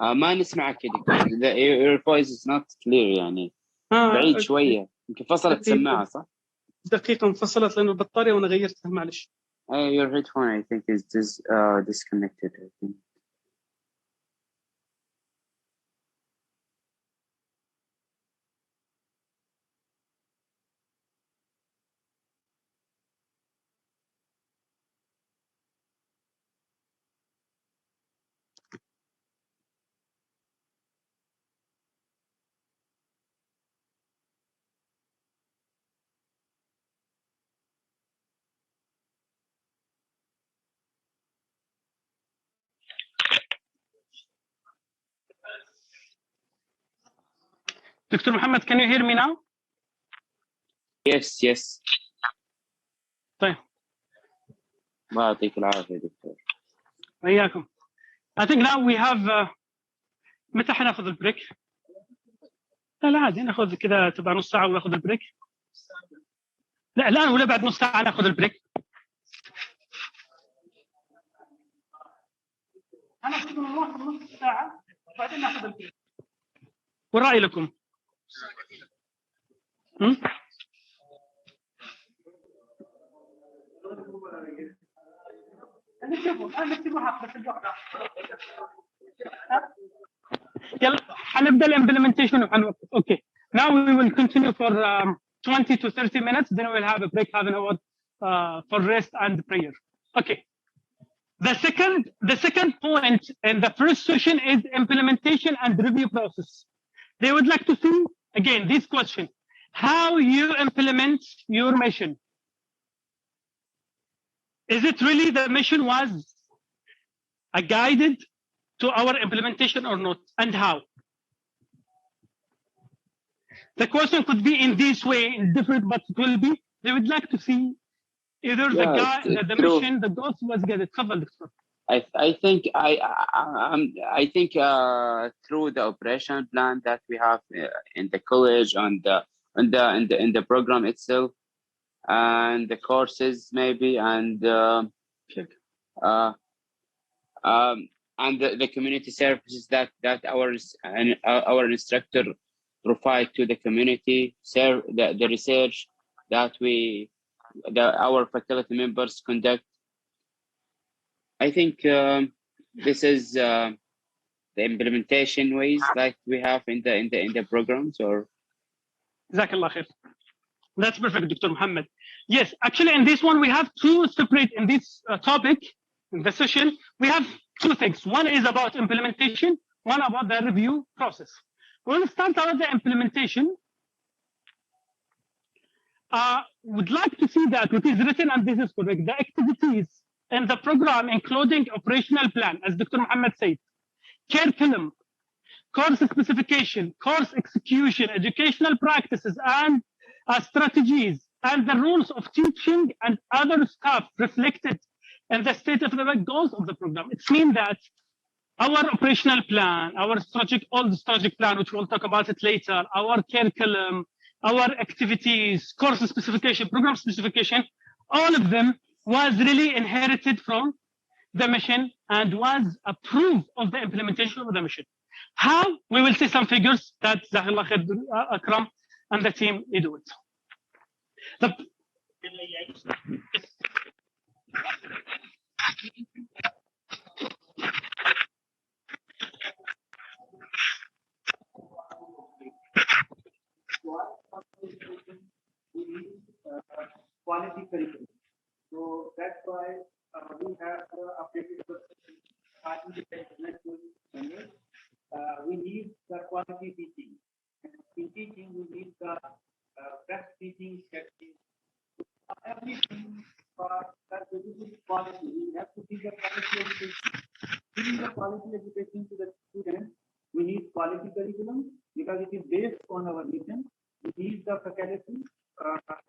ما نسمعك يا دكتور. Your voice is not clear يعني. بعيد شوية. يمكن فصلت السماعة صح؟ دقيقة انفصلت لأنه البطارية وأنا غيرتها معلش. Your headphone I think is disconnected. I think. Dr. Mohammed, can you hear me now? Yes. طيب. الله يعطيك العافية دكتور. وإياكم. I think now we have متى حناخذ البريك؟ لا عادي ناخذ كذا تبع نص ساعة وناخذ البريك. لا الآن ولا بعد نص ساعة ناخذ البريك. أنا أخذ نص ساعة وبعدين ناخذ البريك. والرأي لكم. يلا حنبدأ الامبلمنتيشن وحنوقف. Okay. Now we will continue for 20 to 30 minutes. Then we will have a break, have an hour for rest and prayer. Okay. The second point in the first session is implementation and review process. They would like to see again this question: how you implement your mission. Is it really the mission was guided to our implementation or not, and how? The question could be in this way, different, but it will be, they would like to see either the mission, the goals was guided. I think through the operation plan that we have in the college, in the program itself, and the courses maybe, and the community services that our instructor provide to the community, the research that our faculty members conduct. I think this is the implementation ways like we have in the programs. Or Jazakallah khair. That's perfect, Dr. Mohammed. Yes, actually in this one we have two separate, in this topic, in the session, we have two things. One is about implementation, one about the review process. We'll start out the implementation. Would like to see that what is written, and this is correct, the activities in the program, including operational plan, as Dr. Mohammed said, curriculum, course specification, course execution, educational practices, and strategies, and the rules of teaching and other stuff reflected in the state of the goals of the program. It means that our operational plan, our strategic plan, which we'll talk about it later, our curriculum, our activities, course specification, program specification, all of them was really inherited from the mission and was a proof of the implementation of the mission. How? We will see some figures that Jazakallah khair, Akram and the team do it. Quality curriculum. So that's why we have updated the we need the quality teaching. And in teaching, we need the best teaching strategies. Everything for that quality, we have to give the quality education. Giving the quality education to the students, we need quality curriculum because it is based on our mission. We need the faculty,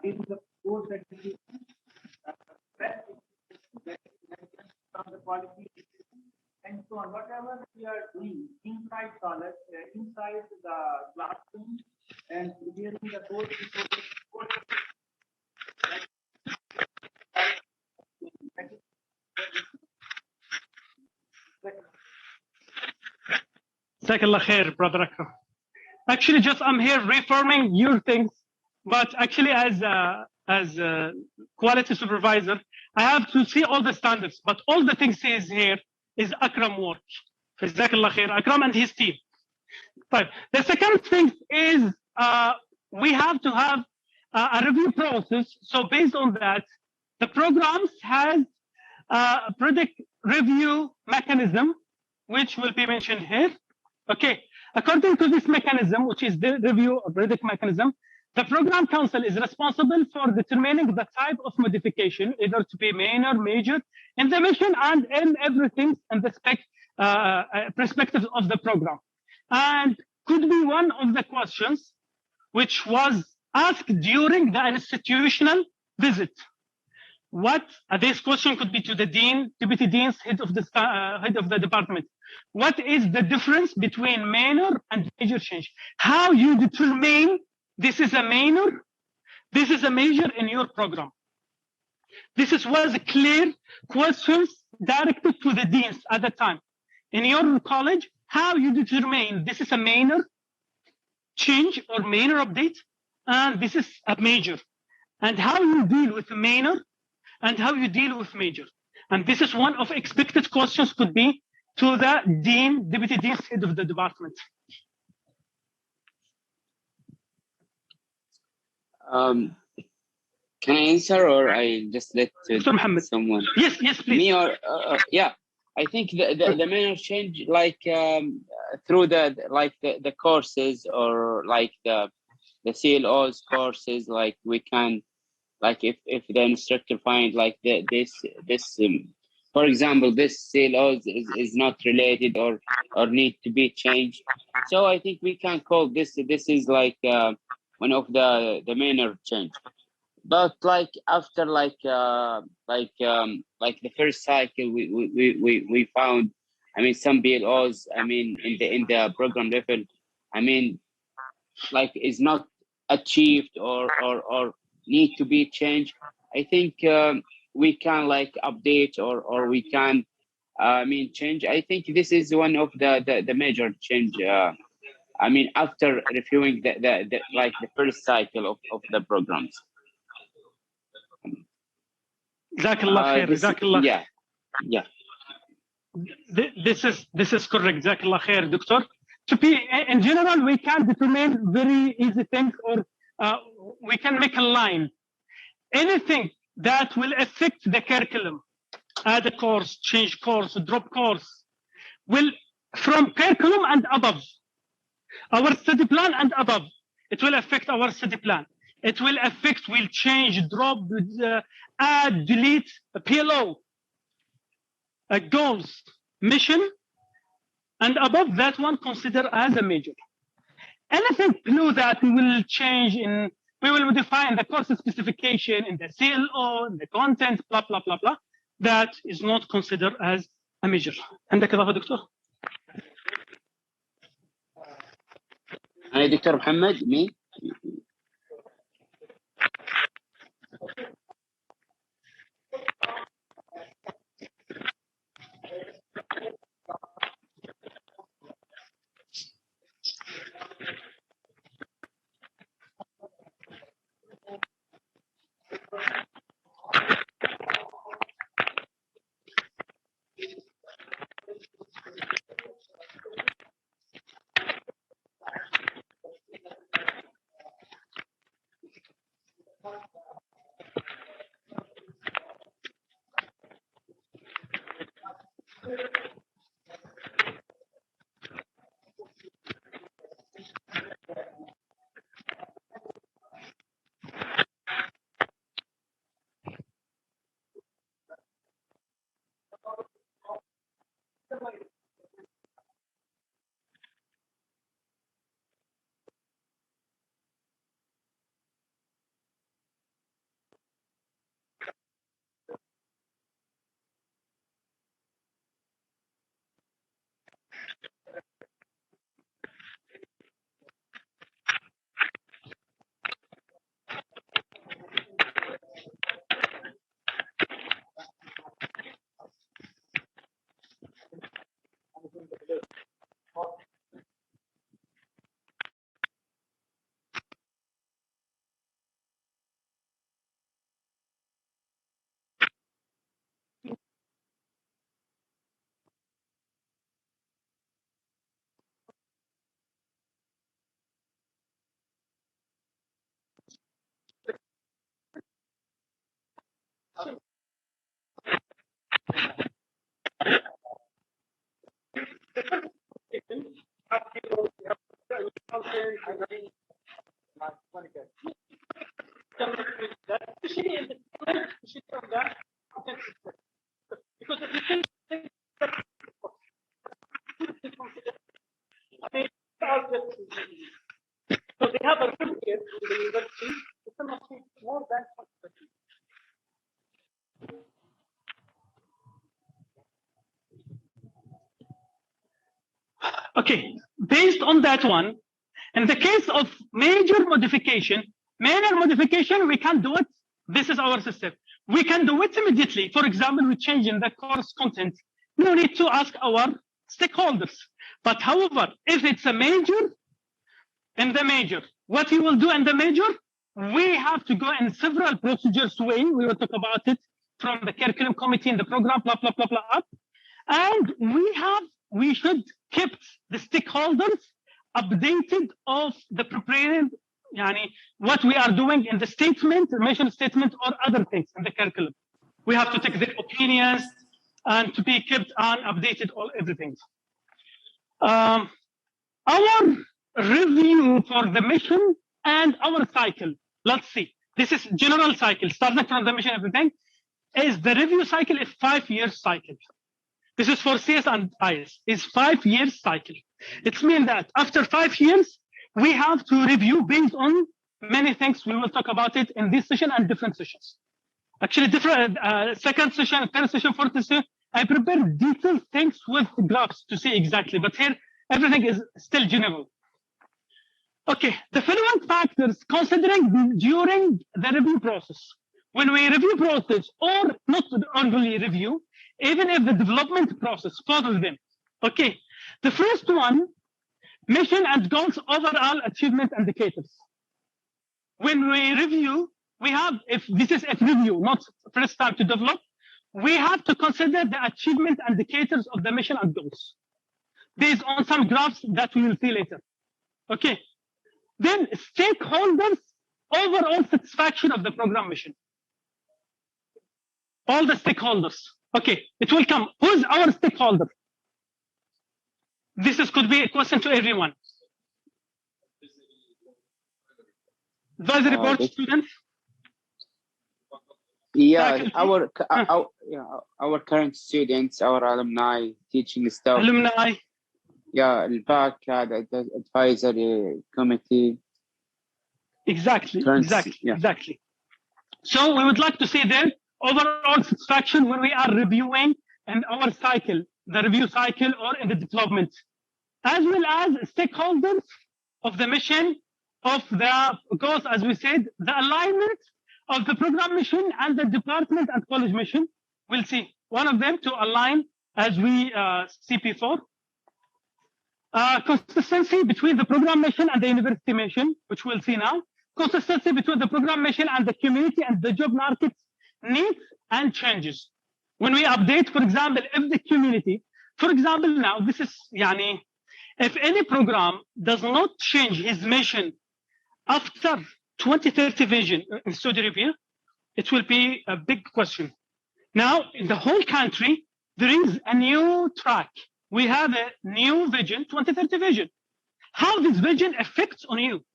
in the course education, from the quality and so on. Whatever we are doing inside college, inside the classroom, and preparing the course. Jazakallah khair, Brother Akram. Actually, just I'm here reforming your things, but actually as a quality supervisor, I have to see all the standards, but all the things says here is Akram work. Jazakallah khair, Akram and his team. But the second thing is we have to have a review process. So based on that, the programs has a product review mechanism, which will be mentioned here. Okay, according to this mechanism, which is the review of product mechanism, the program council is responsible for determining the type of modification, either to be minor, major, in the mission and in everything in the perspective of the program. And could be one of the questions which was asked during the institutional visit. This question could be to the dean, deputy deans, head of the department. What is the difference between minor and major change? How you determine this is a minor, this is a major in your program? This was clear questions directed to the deans at the time. In your college, how you determine this is a minor change or minor update, and this is a major, and how you deal with a minor and how you deal with major. And this is one of expected questions could be to the dean, deputy dean, head of the department. Can I answer, or I just let someone? Yes, please. Me or yeah. I think the minor change, like through the courses, or like the CLO's courses, like we can, like if the instructor find like this for example, this CLO is not related or need to be changed. So I think we can call this is like one of the minor change. But like after like the first cycle, we found, I mean, some BLOs, I mean, in the program level, I mean, like is not achieved or need to be changed. I think we can like update or we can I mean change. I think this is one of the major change. I mean, after reviewing the like the first cycle of the programs. Jazakallah khair. Jazakallah. Yeah. This is correct. Jazakallah khair, Doctor. To be in general, we can determine very easy things, or we can make a line. Anything that will affect the curriculum, add a course, change course, drop course, will from curriculum and above, our study plan and above, it will affect our study plan. It will affect, will change, drop, add, delete, PLO, goals, mission, and above that one, consider as a major. Anything below that we will change in, we will define the course specification in the CLO, in the content, blah, blah, blah, blah. That is not considered as a major. عندك إضافة دكتور؟ أنا دكتور محمد مين؟ So they have a good year in the university, it's must be more than 20%. Okay, based on that one, in the case of major modification, we can do it. This is our system. We can do it immediately. For example, we change in the course content. No need to ask our stakeholders. But however, if it's a major, in the major, what we will do in the major, we have to go in several procedures way. We will talk about it from the curriculum committee in the program, blah, blah, blah, blah, up. And we should keep the stakeholders updated of the preparing, what we are doing in the statement, mission statement, or other things in the curriculum. We have to take their opinions and to be kept on updated all everything. Our review for the mission and our cycle. Let's see. This is general cycle, starting from the mission, everything. is the review cycle is 5 years cycle. This is for CS and IS, is 5 years cycle. It means that after 5 years, we have to review based on many things. We will talk about it in this session and different sessions. Actually, different second session, third session, fourth session, I prepared detailed things with graphs to see exactly, but here everything is still general. Okay, the following factors considering during the review process. When we review process or not only review, even if the development process follows them. Okay, the first one, mission and goals overall achievement indicators. When we review, we have, if this is a review, not first time to develop, we have to consider the achievement indicators of the mission and goals based on some graphs that we will see later. Okay. Then stakeholders overall satisfaction of the program mission. All the stakeholders. Okay, it will come. Who's our stakeholder? This could be a question to everyone. Advisory board students? Yeah, our current students, our alumni, teaching staff. Alumni. Yeah, الباك هذا advisory committee. Exactly, Yeah. exactly. So we would like to see there overall satisfaction when we are reviewing in our cycle, the review cycle or in the development, as well as stakeholders of the mission, of the goals, as we said, the alignment of the program mission and the department and college mission. We'll see one of them to align as we see before. Consistency between the program mission and the university mission, which we'll see now. Consistency between the program mission and the community and the job market needs and changes. When we update, for example, if the community, for example, now this is, yani, if any program does not change his mission after 2030 vision in Saudi Arabia, it will be a big question. Now, in the whole country, there is a new track. We have a new vision, 2030 vision. How this vision affects on you?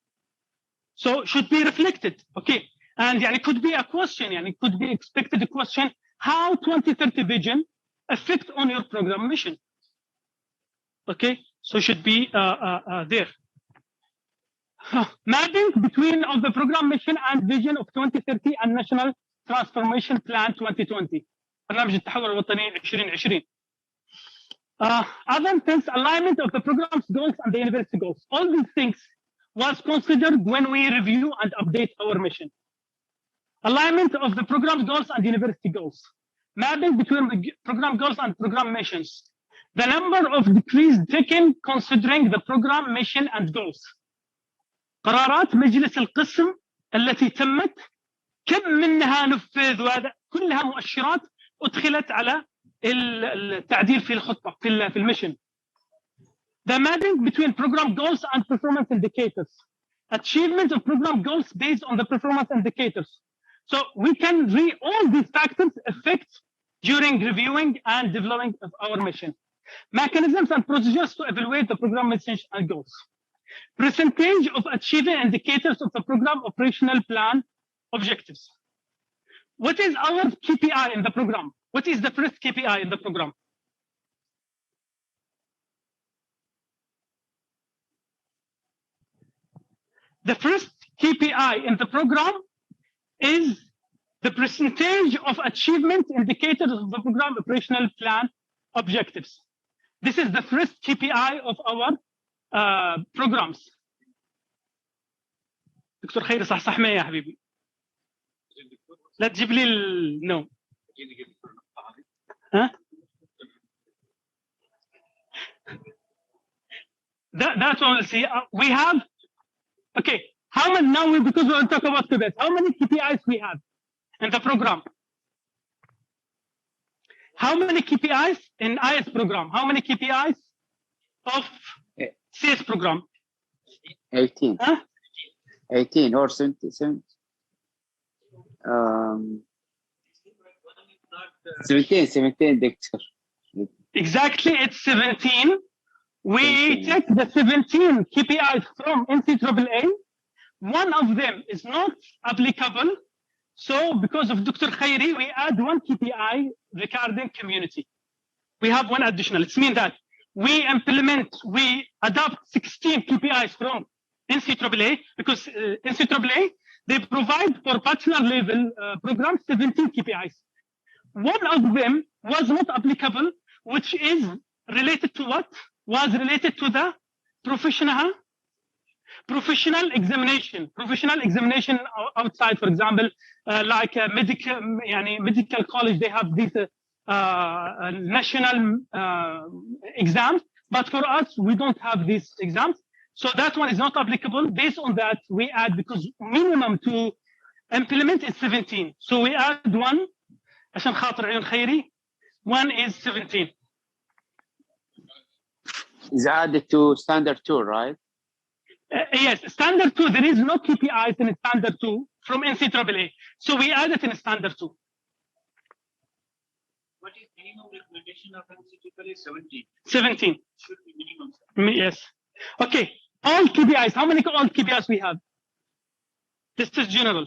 So should be reflected, okay? And it could be a question, and it could be expected a question, how 2030 vision affect on your program mission? Okay, so should be there. Mapping between of the program mission and vision of 2030 and National Transformation Plan 2020. برنامج التحول الوطني 2020. Other things, alignment of the program's goals and the university goals. All these things was considered when we review and update our mission. Alignment of the program goals and university goals. Mapping between the program goals and program missions. The number of decrees taken considering the program mission and goals. قرارات مجلس القسم التي تمت كم منها نفذ، وهذا كلها مؤشرات أدخلت على التعديل في الخطة في الميشن. The mapping between program goals and performance indicators. Achievement of program goals based on the performance indicators. So we can read all these factors affect during reviewing and developing of our mission. Mechanisms and procedures to evaluate the program message and goals. Percentage of achieving indicators of the program operational plan objectives. What is our KPI in the program? What is the first KPI in the program? The first KPI in the program is the percentage of achievement indicators of the program operational plan objectives. This is the first KPI of our programs. دكتور خير صح معي يا حبيبي. لا تجيب لي النوم. ها؟ That's what we'll see. We have, okay, how many now, because we'll talk about Tibet, how many KPIs we have in the program? How many KPIs in IS program? How many KPIs of CS program? 18. Huh? 18 or 17. 17, Doctor. Exactly, it's 17. We take the 17 KPIs from NCAAA. One of them is not applicable. So because of Dr. Khairi, we add one KPI regarding community. We have one additional. It means that we adopt 16 KPIs from NCAAA, because NCAAA, they provide for bachelor level programs 17 KPIs. One of them was not applicable, which is related to what? Was related to the professional examination. Professional examination outside, for example, like medical college, they have these national exams, but for us, we don't have these exams. So that one is not applicable. Based on that, we add, because minimum to implement is 17. So we add one, عشان خاطر عيون خيري, one is 17. Is added to standard 2, right? Yes, standard 2, there is no KPIs in standard 2 from NCAAA. So we add it in standard 2. What is minimum recommendation of NCAAA? 17. 17. Should be minimum. Yes. Okay. All KPIs. How many all KPIs we have? This is general.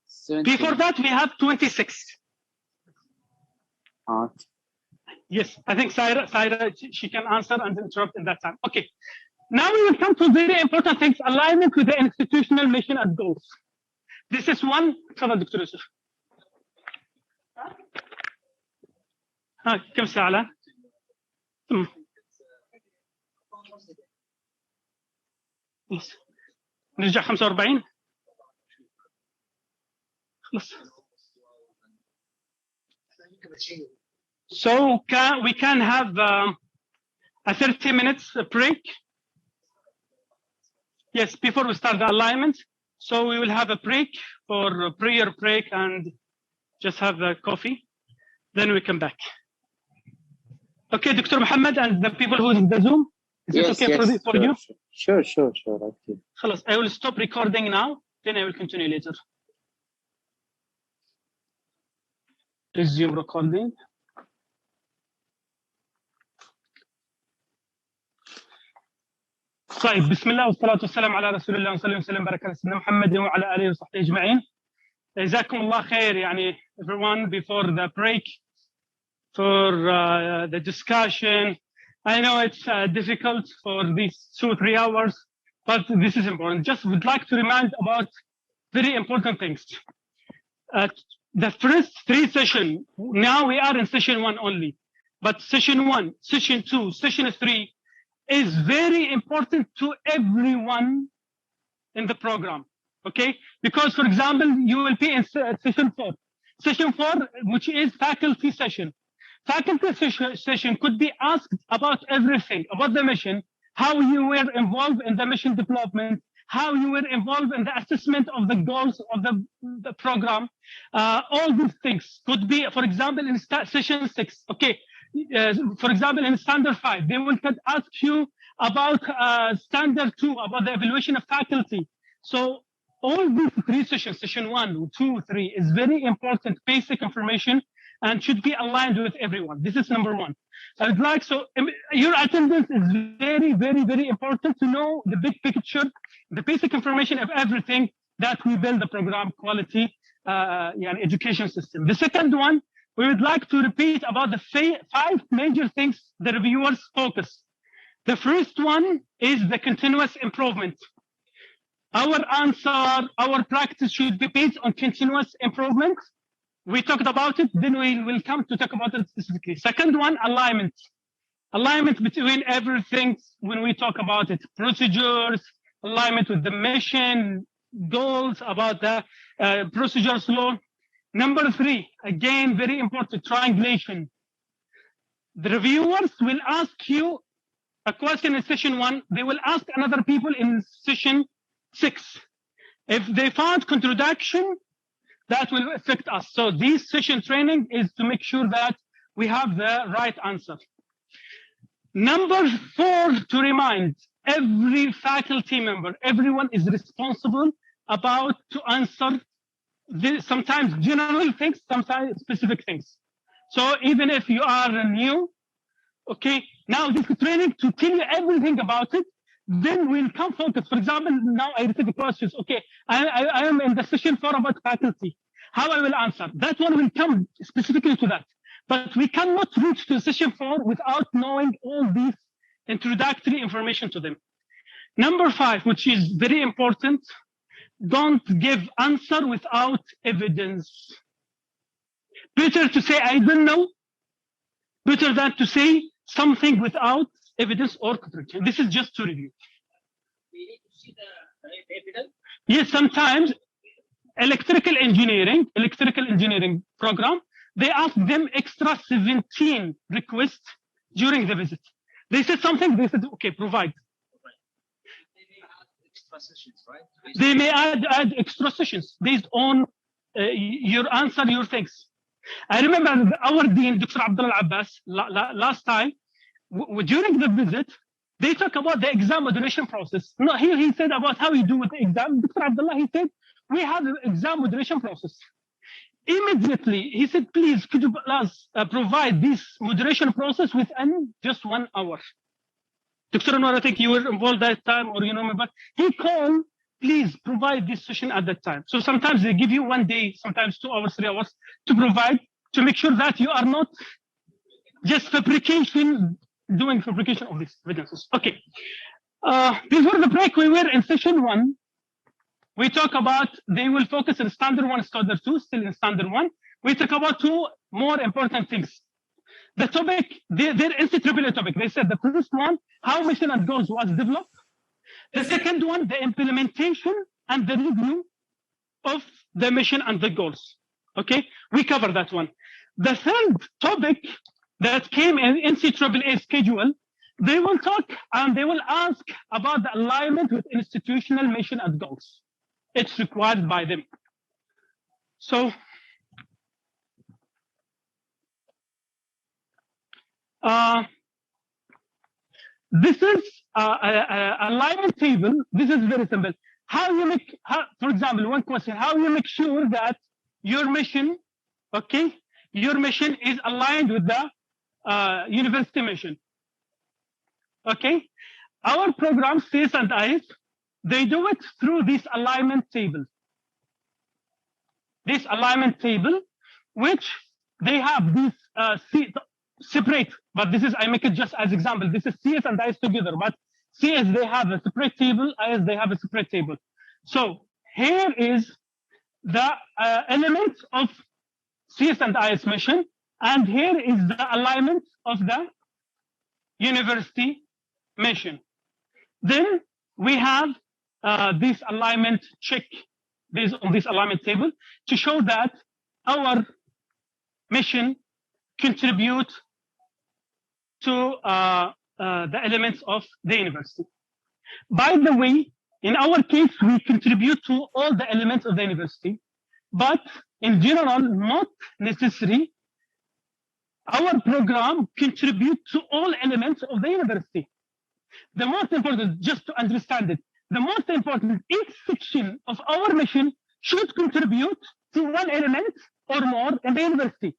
17. Before that, we have 26. Yes, I think Saira, she can answer and interrupt in that time. Okay. Now we will come to very important things, alignment with the institutional mission and goals. This is one. Dr. Yusuf. كم ساعة الآن؟ نرجع 45 خلص. So we can have a 30 minutes break. Yes, before we start the alignment. So we will have a break for a prayer break and just have the coffee. Then we come back. Okay, Dr. Mohammed and the people who is in the Zoom. Is it okay for you? Sure. Okay. خلاص, I will stop recording now. Then I will continue later. Resume recording. طيب, بسم الله والصلاة والسلام على رسول الله وصلى الله وسلم وبارك على سيدنا محمد وعلى آله وصحبه أجمعين. جزاكم الله خير, يعني everyone, before the break for the discussion. I know it's difficult for these 2-3 hours, but this is important. Just would like to remind about very important things. The first 3 sessions, now we are in session 1 only, but session 1, session 2, session 3 is very important to everyone in the program, okay? Because, for example, you will be in session 4. Session 4, which is faculty session. Faculty session could be asked about everything, about the mission, how you were involved in the mission development, how you were involved in the assessment of the goals of the program. All these things could be, for example, in session 6, okay? For example, in standard 5, they will ask you about standard 2, about the evaluation of faculty. So all these 3 sessions, session 1, 2, 3, is very important basic information and should be aligned with everyone. This is number 1. I would like, so your attendance is very, very, very important to know the big picture, the basic information of everything that we build the program quality education system. The second one, we would like to repeat about the 5 major things the reviewers focus. The first one is the continuous improvement. Our answer, our practice should be based on continuous improvement. We talked about it, then we will come to talk about it specifically. Second one, alignment. Alignment between everything when we talk about it. Procedures, alignment with the mission, goals, about the procedures law. Number 3, again, very important, triangulation. The reviewers will ask you a question in session 1. They will ask another people in session 6. If they found contradiction, that will affect us. So this session training is to make sure that we have the right answer. Number 4, to remind every faculty member, everyone is responsible about to answer sometimes general things, sometimes specific things. So even if you are new, okay, now this training to tell you everything about it, Then we'll come focus. For example, now I receive questions. Okay, I am in the session 4 about faculty. How I will answer. That one will come specifically to that. But we cannot reach to session 4 without knowing all these introductory information to them. Number 5, which is very important, don't give answer without evidence. Better to say I don't know, better than to say something without evidence or contradiction. This is just to review. We need to see the evidence. Yes, sometimes electrical engineering program, they ask them extra 17 requests during the visit. They said something, they said, okay, provide. They may add extra sessions, right? They may add extra sessions based on your answer, your things. I remember our dean, Dr. Abdullah Abbas, last time, during the visit, they talk about the exam moderation process. No, here he said about how you do with the exam. Dr. Abdullah, he said, we have an exam moderation process. Immediately, he said, please, could you provide this moderation process within just 1 hour? Dr. Anwar, I think you were involved that time, or you know me, but he called, please provide this session at that time. So sometimes they give you 1 day, sometimes 2 hours, 3 hours to provide, to make sure that you are not just doing fabrication of these evidences. Okay. Before the break, we were in session 1. We talk about, they will focus on standard 1, standard 2, still in standard 1. We talk about 2 more important things. The topic, their NCAAA topic, they said the first one, how mission and goals was developed. The second one, the implementation and the review of the mission and the goals. Okay, we cover that one. The third topic that came in NCAAA schedule, they will talk and they will ask about the alignment with institutional mission and goals. It's required by them. So, this is alignment table. This is very simple. For example, one question, how you make sure that your mission, okay, your mission is aligned with the university mission. Okay, our program, CS and IS, they do it through this alignment table. This alignment table, which they have these separate, but this is, I make it just as example. This is CS and IS together, but CS, they have a separate table, IS, they have a separate table. So here is the elements of CS and IS mission, and here is the alignment of the university mission. Then we have this alignment check based on this alignment table to show that our mission contribute to the elements of the university. By the way, in our case, we contribute to all the elements of the university, but in general, not necessary. Our program contribute to all elements of the university. The most important, just to understand it, the most important, each section of our mission should contribute to one element or more in the university,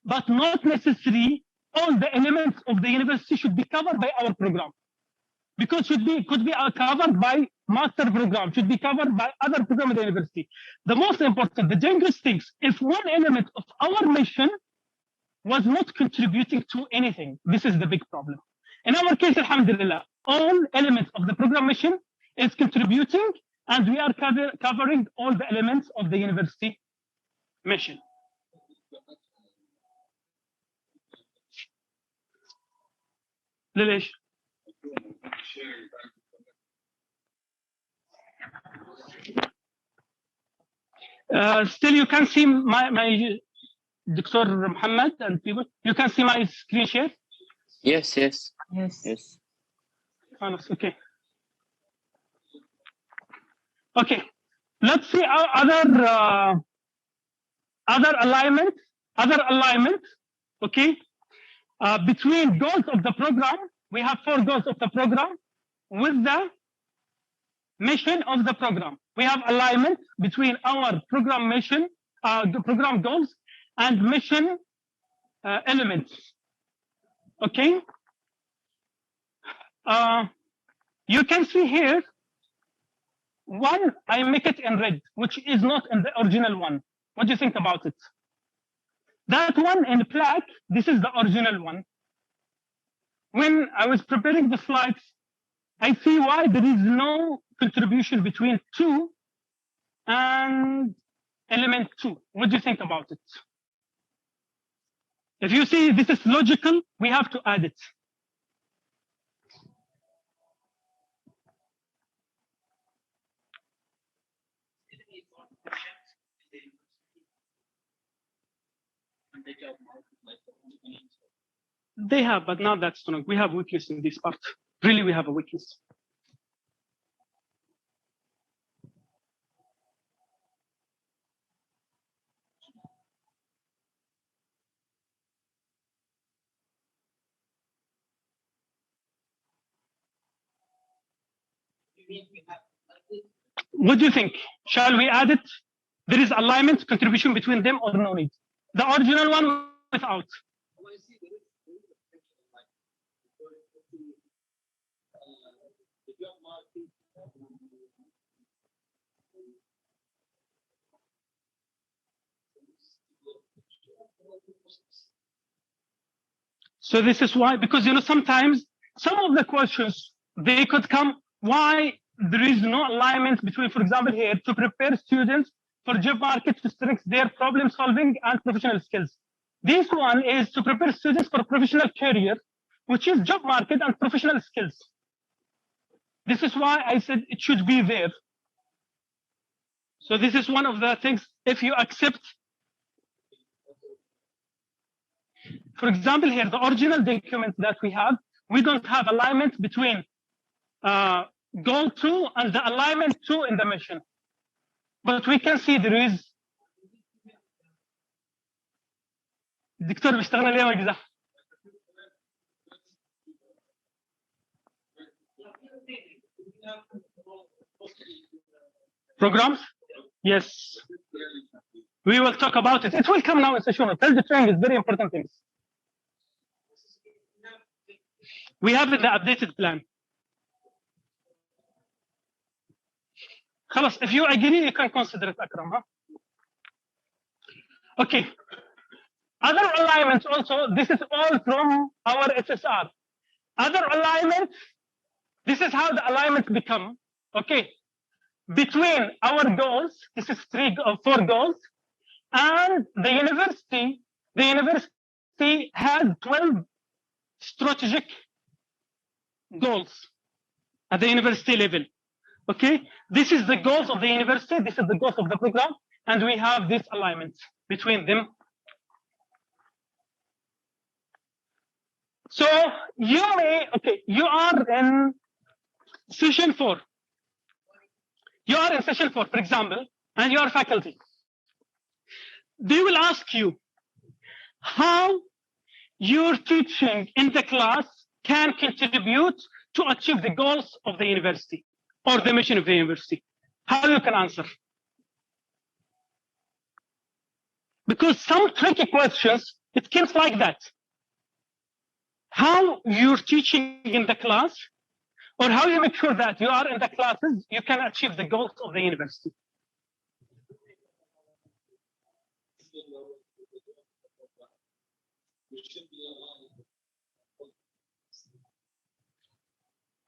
but not necessarily all the elements of the university should be covered by our program, because could be covered by master program, should be covered by other program of the university. The most important, the dangerous things, if one element of our mission was not contributing to anything, this is the big problem. In our case, alhamdulillah, all elements of the program mission is contributing, and we are covering all the elements of the university mission. ليش؟ Still, you can see my Dr. Mohammed and people. You can see my screen share. Yes. Okay. Okay. Let's see our other alignment. Okay. Between goals of the program, we have 4 goals of the program with the mission of the program. We have alignment between our program mission, the program goals, and mission elements. Okay. You can see here, one, I make it in red, which is not in the original one. What do you think about it? That one in black, this is the original one. When I was preparing the slides, I see why there is no contribution between 2 and element 2. What do you think about it? If you see this is logical, we have to add it. They have, but not that strong. We have weakness in this part. Really, we have a weakness. What do you think? Shall we add it? There is alignment, contribution between them, or no need? The original one without. So this is why, because sometimes some of the questions, they could come, why there is no alignment between, for example, here, to prepare students for job market to strengthen their problem solving and professional skills. This one is to prepare students for professional career, which is job market and professional skills. This is why I said it should be there. So this is one of the things, if you accept, for example, here, the original document that we have, we don't have alignment between goal 2 and the alignment 2 in the mission. But we can see there is الدكتور بيشتغل اليوم اجزاء. Programs? Yes. We will talk about it. It will come now in session. Tell the training is very important things. We have the updated plan. خلاص, if you agree, you can consider it, Akram. Huh? Okay. Other alignments also, this is all from our SSR. Other alignments, this is how the alignments become. Okay. Between our goals, this is 4 goals, and the university has 12 strategic goals at the university level. Okay, this is the goals of the university, this is the goals of the program, and we have this alignment between them. So you are in session 4. You are in session 4, for example, and you are faculty. They will ask you how your teaching in the class can contribute to achieve the goals of the university or the mission of the university. How you can answer? Because some tricky questions, it comes like that. How you're teaching in the class, or how you make sure that you are in the classes, you can achieve the goals of the university.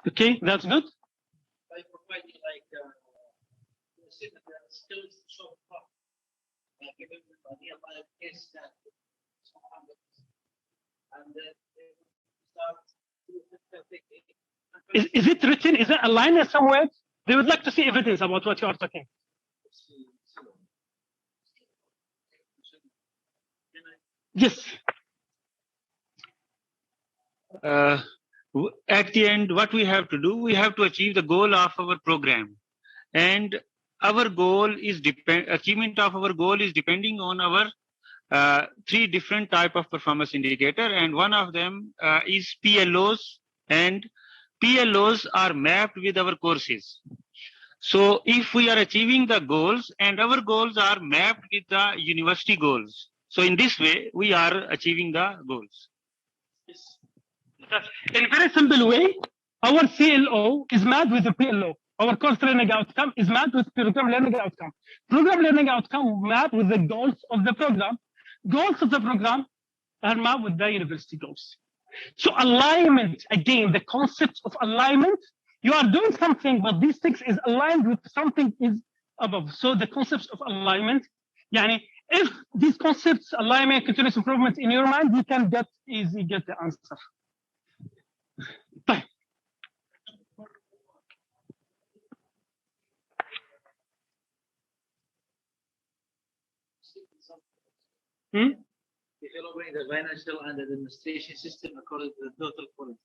Okay, that's good. By providing skills to solve problems, giving them a real life case that and then start. Is it written? Is it aligned somewhere? They would like to see evidence about what you are talking. Yes. At the end, what we have to do, we have to achieve the goal of our program, and our goal is achievement of our goal is depending on our 3 different type of performance indicator, and one of them is PLOs, and PLOs are mapped with our courses. So if we are achieving the goals, and our goals are mapped with the university goals, so in this way we are achieving the goals. In a very simple way, Our CLO is mapped with the PLO. Our course learning outcome is mapped with program learning outcome. Program learning outcome mapped with the goals of the program. Goals of the program are mapped with the university goals. So alignment, again, the concept of alignment, you are doing something, but these things is aligned with something is above. So the concepts of alignment, yani, if these concepts, alignment, continuous improvement in your mind, you can get the answer. Bye. Developing the financial and administration system according to the total quality.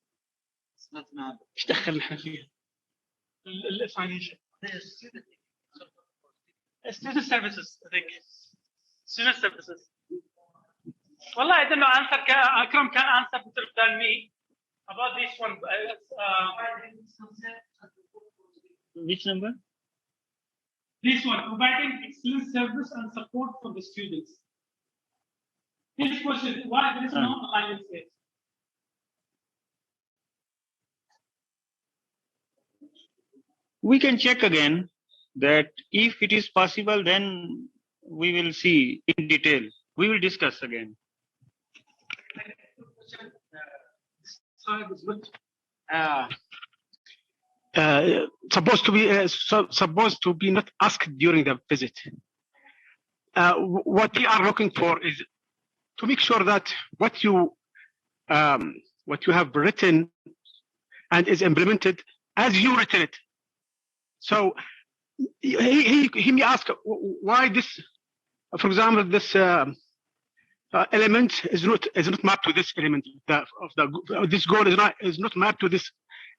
It's not map. ايش دخلنا احنا فيها؟ الفاينانشال. Student services, I think. Student services. والله I don't know answer. Akram can answer better than me about this one. Which number? This one, providing excellent service and support for the students. This question, why there is no alignment here? We can check again that if it is possible, then we will see in detail. We will discuss again. Supposed to be not asked during the visit. What we are looking for is to make sure that what you have written and is implemented as you written it. So he may ask why this, for example, this element is not mapped to this element this goal is not mapped to this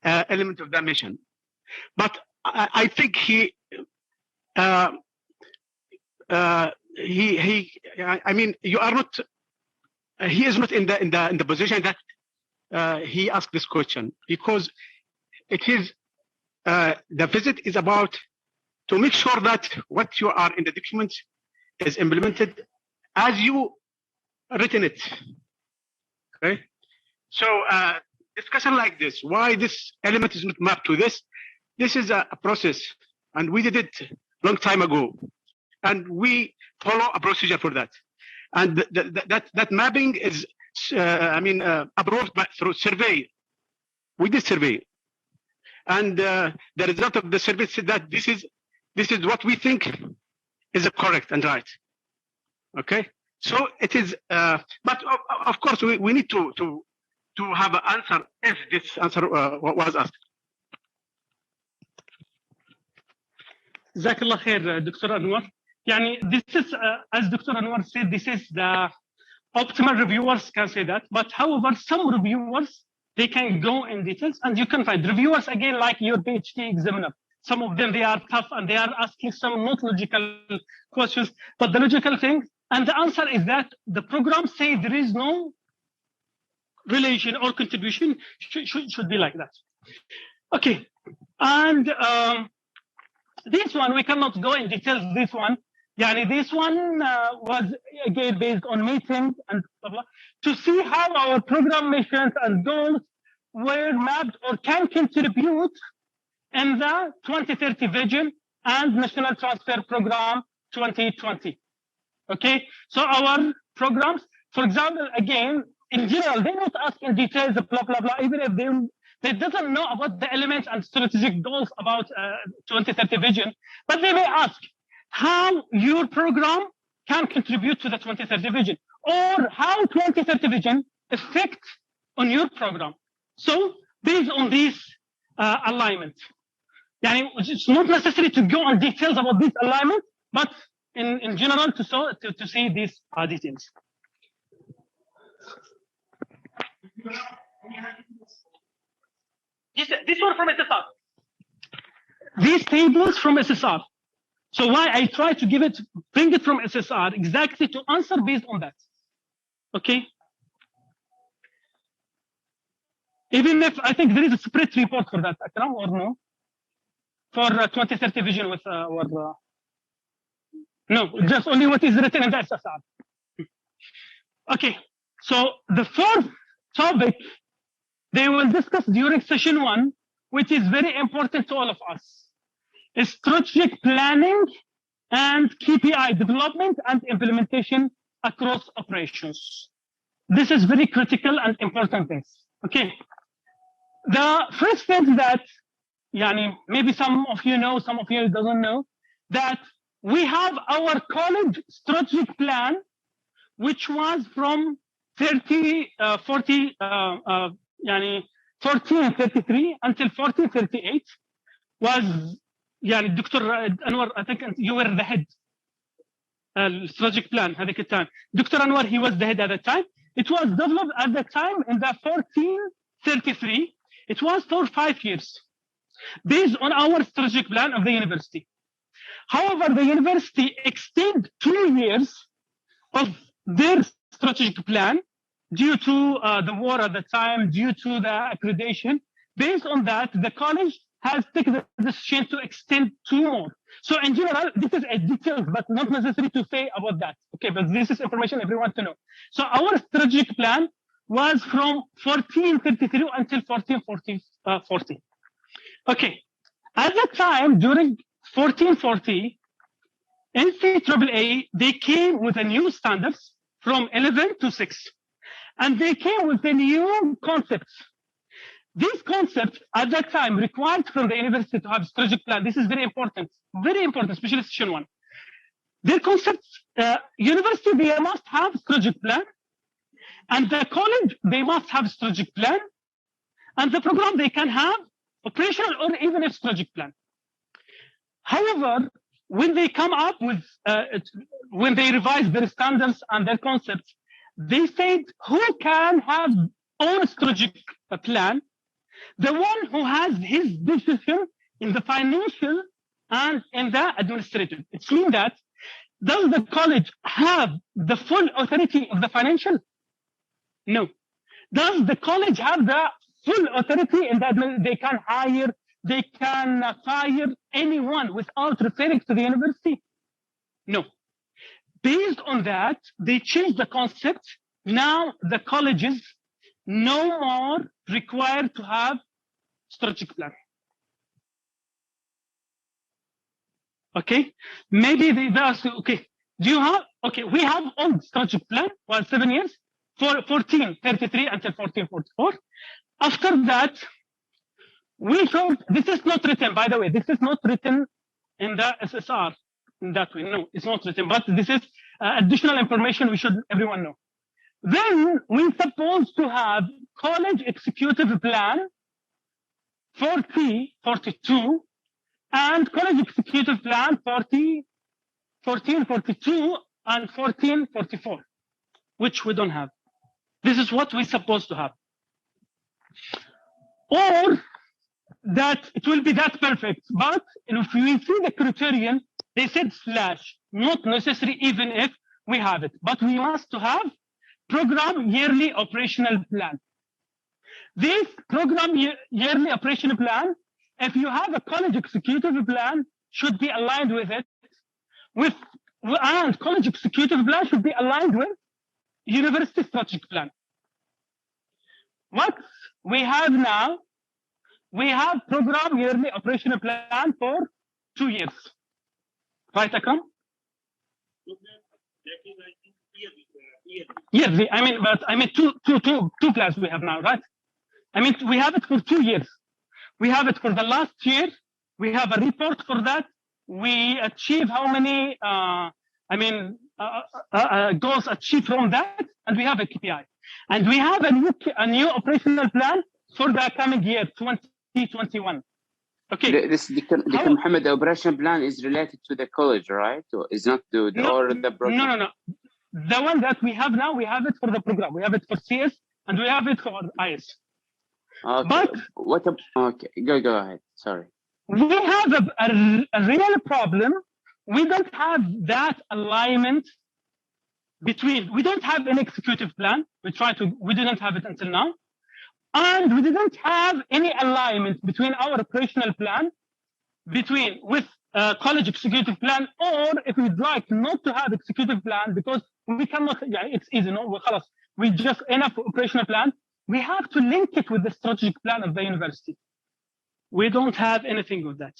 element of the mission. But I think he you are not. He is not in the position that he asked this question, because it is the visit is about to make sure that what you are in the document is implemented as you written it. Okay, so discussion like this, why this element is not mapped to this. This is a process, and we did it long time ago, and we follow a procedure for that. And that mapping is, approved through survey. We did survey, and the result of the survey said that this is what we think is correct and right. Okay, so it is. But of course, we need to have an answer if this answer was asked. جزاك الله خير دكتور أنور. يعني this is as Dr. Anwar said, this is the optimal reviewers can say that, but however some reviewers they can go in details, and you can find reviewers again like your PhD examiner. Some of them they are tough and they are asking some not logical questions, but the logical thing, and the answer is that the program say there is no relation or contribution should be like that. Okay, and this one we cannot go in details. This one. Yani this one was again based on meetings and blah, blah, to see how our program missions and goals were mapped or can contribute in the 2030 vision and National Transfer Program 2020. Okay, so our programs, for example, again, in general, they don't ask in details, blah, blah, blah, even if they doesn't know about the elements and strategic goals about 2030 vision, but they may ask, how your program can contribute to the 2030 vision, or how 2030 vision affects on your program. So based on this alignment, it's not necessary to go on details about this alignment, but in general to see these details. This one from SSR. These tables from SSR. So why I try to bring it from SSR exactly to answer based on that. Okay. Even if I think there is a separate report for that, Akram, or no? For 2030 vision with no, just only what is written in the SSR. Okay. So the fourth topic they will discuss during session 1 which is very important to all of us, is strategic planning and KPI development and implementation across operations. This is very critical and important things. Okay. The first thing that maybe some of you know, some of you doesn't know, that we have our college strategic plan, which was from 1433 until 1438, was Dr. Anwar, I think you were the head strategic plan هذيك التايم. Dr. Anwar, he was the head at the time. It was developed at the time in the 1433. It was for 5 years, based on our strategic plan of the university. However, the university extended 2 years of their strategic plan due to the war at the time, due to the accreditation. Based on that, the college has taken the decision to extend 2 more. So in general, this is a detail, but not necessary to say about that. Okay, but this is information everyone to know. So our strategic plan was from 1433 until 1440. Okay, at that time, during 1440, NCAAA, they came with a new standards from 11 to 6. And they came with a new concepts. These concepts at that time required from the university to have strategic plan. This is very important, especially Session 1. Their concepts, university, they must have strategic plan. And the college, they must have strategic plan. And the program, they can have operational or even a strategic plan. However, when they come up with, when they revise their standards and their concepts, they said, who can have own strategic plan? The one who has his decision in the financial and in the administrative. It means that, does the college have the full authority of the financial? No. Does the college have the full authority in that they can hire, they can fire anyone without referring to the university? No. Based on that, they changed the concept. Now the colleges no more required to have strategic plan. Okay, maybe they ask, okay, do you have, okay, we have old strategic plan, well, 7 years, for 1433 until 1444. After that, we thought, this is not written, by the way, this is not written in the SSR in that way. No, it's not written, but this is additional information we should everyone know. Then we're supposed to have college executive plan 42 and college executive plan 1442 and 1444, which we don't have. This is what we're supposed to have. Or that it will be that perfect, but if we see the criterion, they said slash, not necessary even if we have it, but we must to have program yearly operational plan. This program yearly operational plan, if you have a college executive plan, should be aligned with it, and college executive plan should be aligned with university strategic plan. What we have now, we have program yearly operational plan for 2 years. Right, Akram? Yearly. I mean, but I mean two plans we have now, right? I mean, we have it for 2 years. We have it for the last year. We have a report for that. We achieve how many, goals achieved from that, and we have a KPI. And we have a new operational plan for the coming year, 2021. Okay. This Dr. Mohammed, the operational plan is related to the college, right? Or is not to the, or the program? No. The one that we have now, we have it for the program. We have it for CS, and we have it for IS. Okay. But okay, go ahead. Sorry. We have a real problem. We don't have that alignment between. We don't have an executive plan. We didn't have it until now, and we didn't have any alignment between our operational plan, with college executive plan, or if we'd like not to have executive plan because we cannot. Yeah, it's easy. No, we just enough operational plan. We have to link it with the strategic plan of the university. we don't have anything of that.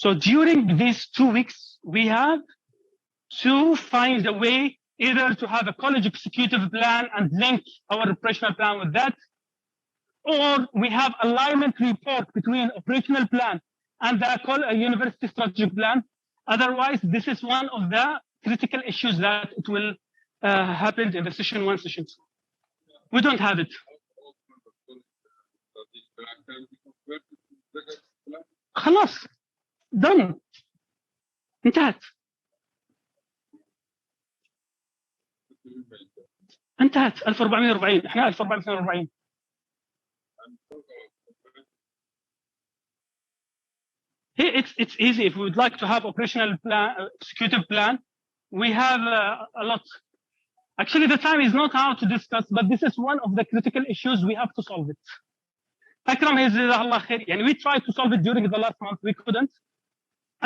So during these 2 weeks, we have to find a way either to have a college executive plan and link our operational plan with that, or we have alignment report between operational plan and the university strategic plan. Otherwise, this is one of the critical issues that it will happen in the session 1, session 2. We don't have it. خلاص done انتهت انتهت 1440 احنا 1440. It's easy. If we would like to have operational plan, executive plan, we have a lot. Actually, the time is not how to discuss, but this is one of the critical issues. We have to solve it. Akram, and we tried to solve it during the last month. We couldn't.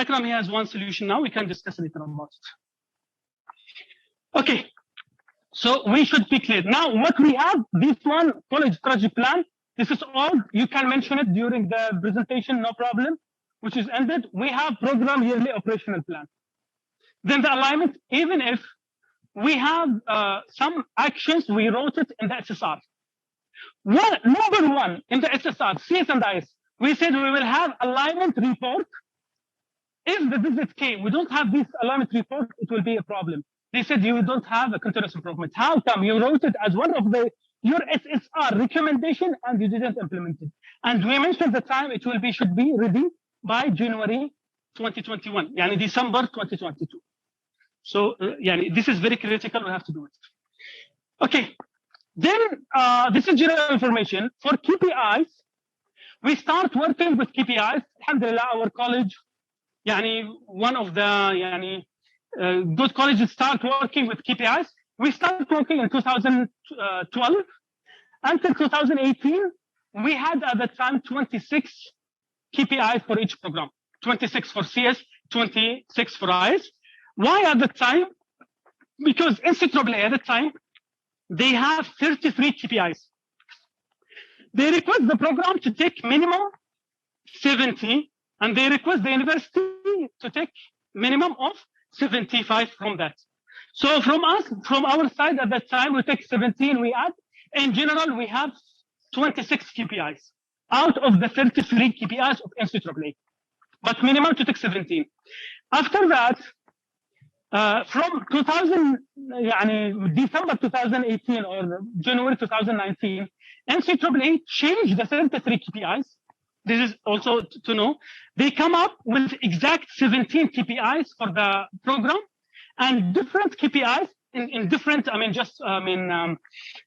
Akram, he has one solution now. We can discuss later about it. Okay. So we should be clear. Now, what we have, this one, college strategy plan, this is all. You can mention it during the presentation, no problem, which is ended. We have program yearly operational plan. Then the alignment, even if we have some actions, we wrote it in the SSR. Number one, in the SSR, CS and IS, we said we will have alignment report. If the visit came, we don't have this alignment report, it will be a problem. They said you don't have a continuous improvement. How come you wrote it as one of your SSR recommendation and you didn't implement it? And we mentioned the time it will be should be ready by January 2021, yani December 2022. So this is very critical. We have to do it. Okay. Then this is general information for KPIs. We start working with KPIs. Alhamdulillah, our college, one of the good colleges start working with KPIs. We started working in 2012 until 2018. We had at the time 26 KPIs for each program, 26 for CS, 26 for IS. Why at the time? Because NCAAA at the time, they have 33 KPIs. They request the program to take minimum 70, and they request the university to take minimum of 75 from that. So from our side at that time, we take 17, we add. In general, we have 26 KPIs out of the 33 KPIs of NCAAA, but minimum to take 17. After that, from December 2018 or January 2019, NCAAA changed the 33 KPIs. This is also to know. They come up with exact 17 KPIs for the program and different KPIs in different,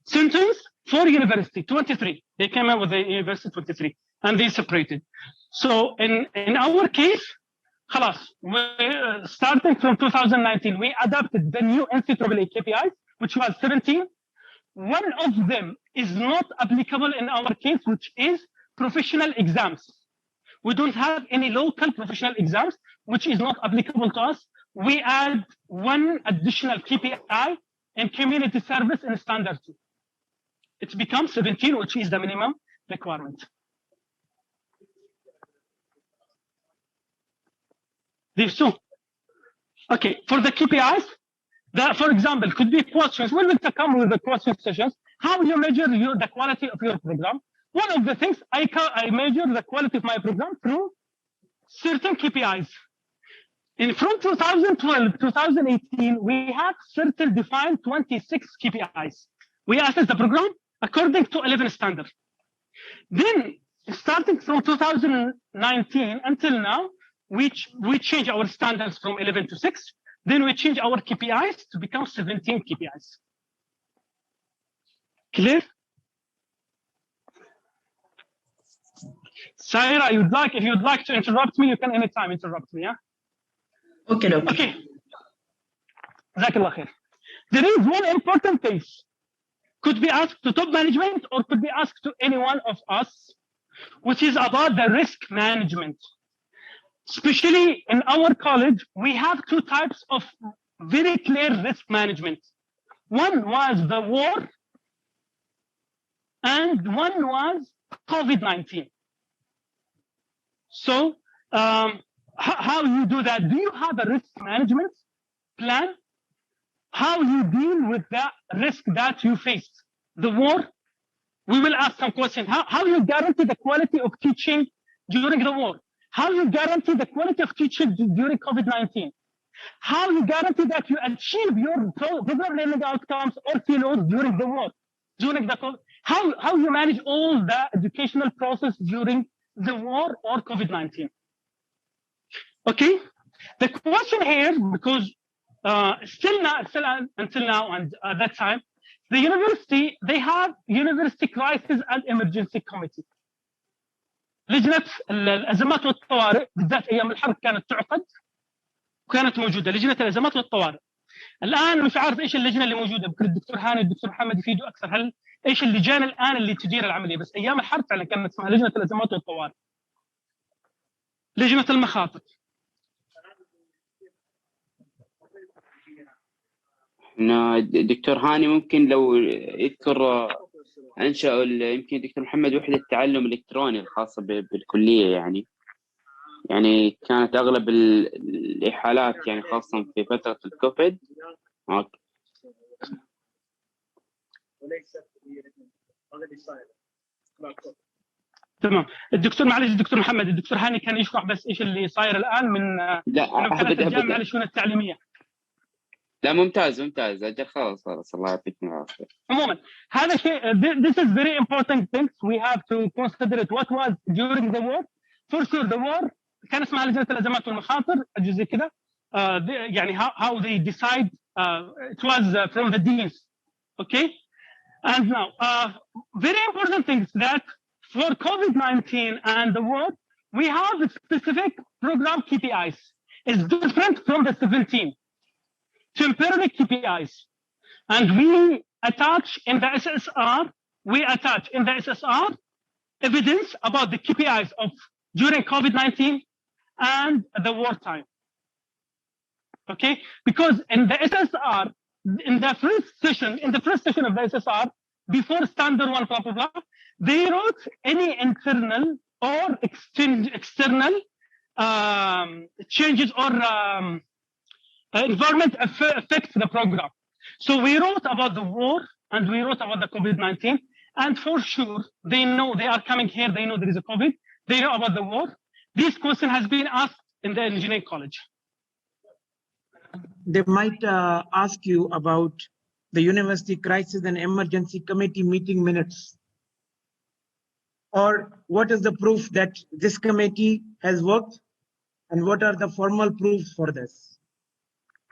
sentence for university, 23. They came up with the university 23 and they separated. So in our case, starting from 2019, we adopted the new NCAAA KPIs, which was 17. One of them is not applicable in our case, which is professional exams. We don't have any local professional exams, which is not applicable to us. We add one additional KPI in community service in standard 2. It becomes 17, which is the minimum requirement. These two. Okay, for the KPIs, for example, could be questions. We will come with the question sessions. How you measure the quality of your program? One of the things, I measure the quality of my program through certain KPIs. From 2012 to 2018, we have certain defined 26 KPIs. We assess the program according to 11 standards. Then, starting from 2019 until now, we change our standards from 11 to 6. Then we change our KPIs to become 17 KPIs. Clear? Saira, if you'd like to interrupt me, you can anytime interrupt me, yeah? Okay, Doctor. Okay. Jazakallah khair. There is one important case. Could be asked to top management or could be asked to any one of us, which is about the risk management. Especially in our college, we have two types of very clear risk management. One was the war, and one was COVID-19. So how you do that? Do you have a risk management plan? How you deal with the risk that you face? The war, we will ask some questions. How you guarantee the quality of teaching during the war? How you guarantee the quality of teaching during COVID-19? How you guarantee that you achieve your program learning outcomes or PLOs during the war? During the how you manage all the educational process during the war or COVID-19? Okay, the question here, because still until now and at that time, the university, they have University Crisis and Emergency Committee. لجنة الأزمات والطوارئ بالذات أيام الحرب كانت تعقد وكانت موجودة لجنة الأزمات والطوارئ. الآن مش عارف إيش اللجنة اللي موجودة، بكرة الدكتور هاني والدكتور محمد يفيدوا أكثر. هل إيش اللجان الآن اللي تدير العملية؟ بس أيام الحرب فعلا كانت اسمها لجنة الأزمات والطوارئ. لجنة المخاطر. دكتور هاني ممكن لو يذكر أنشأوا يمكن دكتور محمد وحدة التعلم الإلكتروني الخاصة بالكلية، يعني كانت أغلب الإحالات يعني خاصة في فترة الكوفيد. تمام. الدكتور معلش الدكتور محمد، الدكتور هاني كان يشرح بس إيش اللي صاير الآن من الجامعة للشؤون التعليمية. لا ممتاز أجل خلاص الله يعطيكم العافية. عموما هذا شيء this is very important things we have to consider it. What was during the war? For sure the war كان اسمها لجنة الأزمات والمخاطر أجل زي كده. يعني how they decide it was from the deans. Okay, and now very important things that for COVID-19 and the war we have specific program KPIs. It's different from the 17 temporary KPIs, and we attach in the SSR evidence about the KPIs of during COVID-19 and the wartime. Okay, because in the SSR, in the first session of the SSR, before standard one, blah, blah, blah, they wrote any internal or external changes or environment affects the program. So we wrote about the war and we wrote about the COVID-19, and for sure they know they are coming here, they know there is a COVID, they know about the war. This question has been asked in the engineering college. They might ask you about the University Crisis and Emergency Committee meeting minutes, or what is the proof that this committee has worked, and what are the formal proofs for this?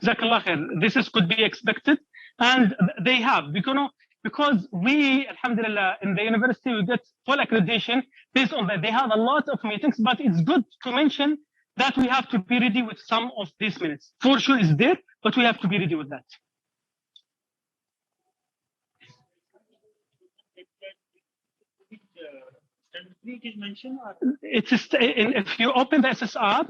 Jazakallah khair. This could be expected, and they have, because we, alhamdulillah, in the university we get full accreditation based on that. They have a lot of meetings, but it's good to mention that we have to be ready with some of these minutes. For sure it's there, but we have to be ready with that. If you open the SSR,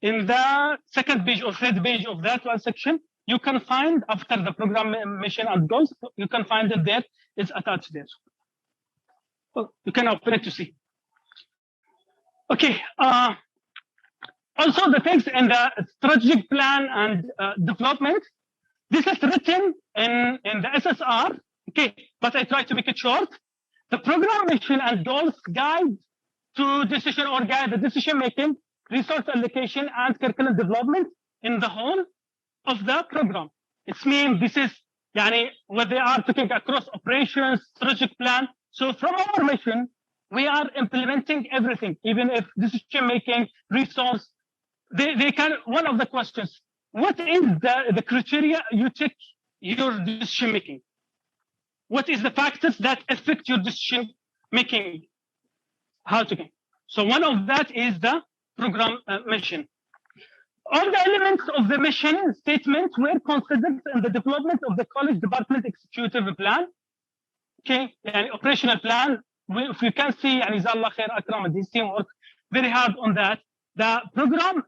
in the second page or third page of that one section, you can find after the program mission and goals, you can find it there. It's attached there. Well, you can open it to see. Okay. Also, the things in the strategic plan and development, this is written in the SSR. Okay, but I try to make it short. The program mission and goals guide to decision or guide the decision making, resource allocation, and curriculum development in the whole of the program. It's mean this is what they are taking across operations, strategic plan. So from our mission, we are implementing everything, even if decision making, resource. They can. One of the questions: what is the criteria you take your decision making? What is the factors that affect your decision making? How to get? So one of that is the program mission. All the elements of the mission statement were considered in the development of the college department executive plan. Okay, and operational plan. If you can see, Jazakallah khair, Akram, and his team work very hard on that. The program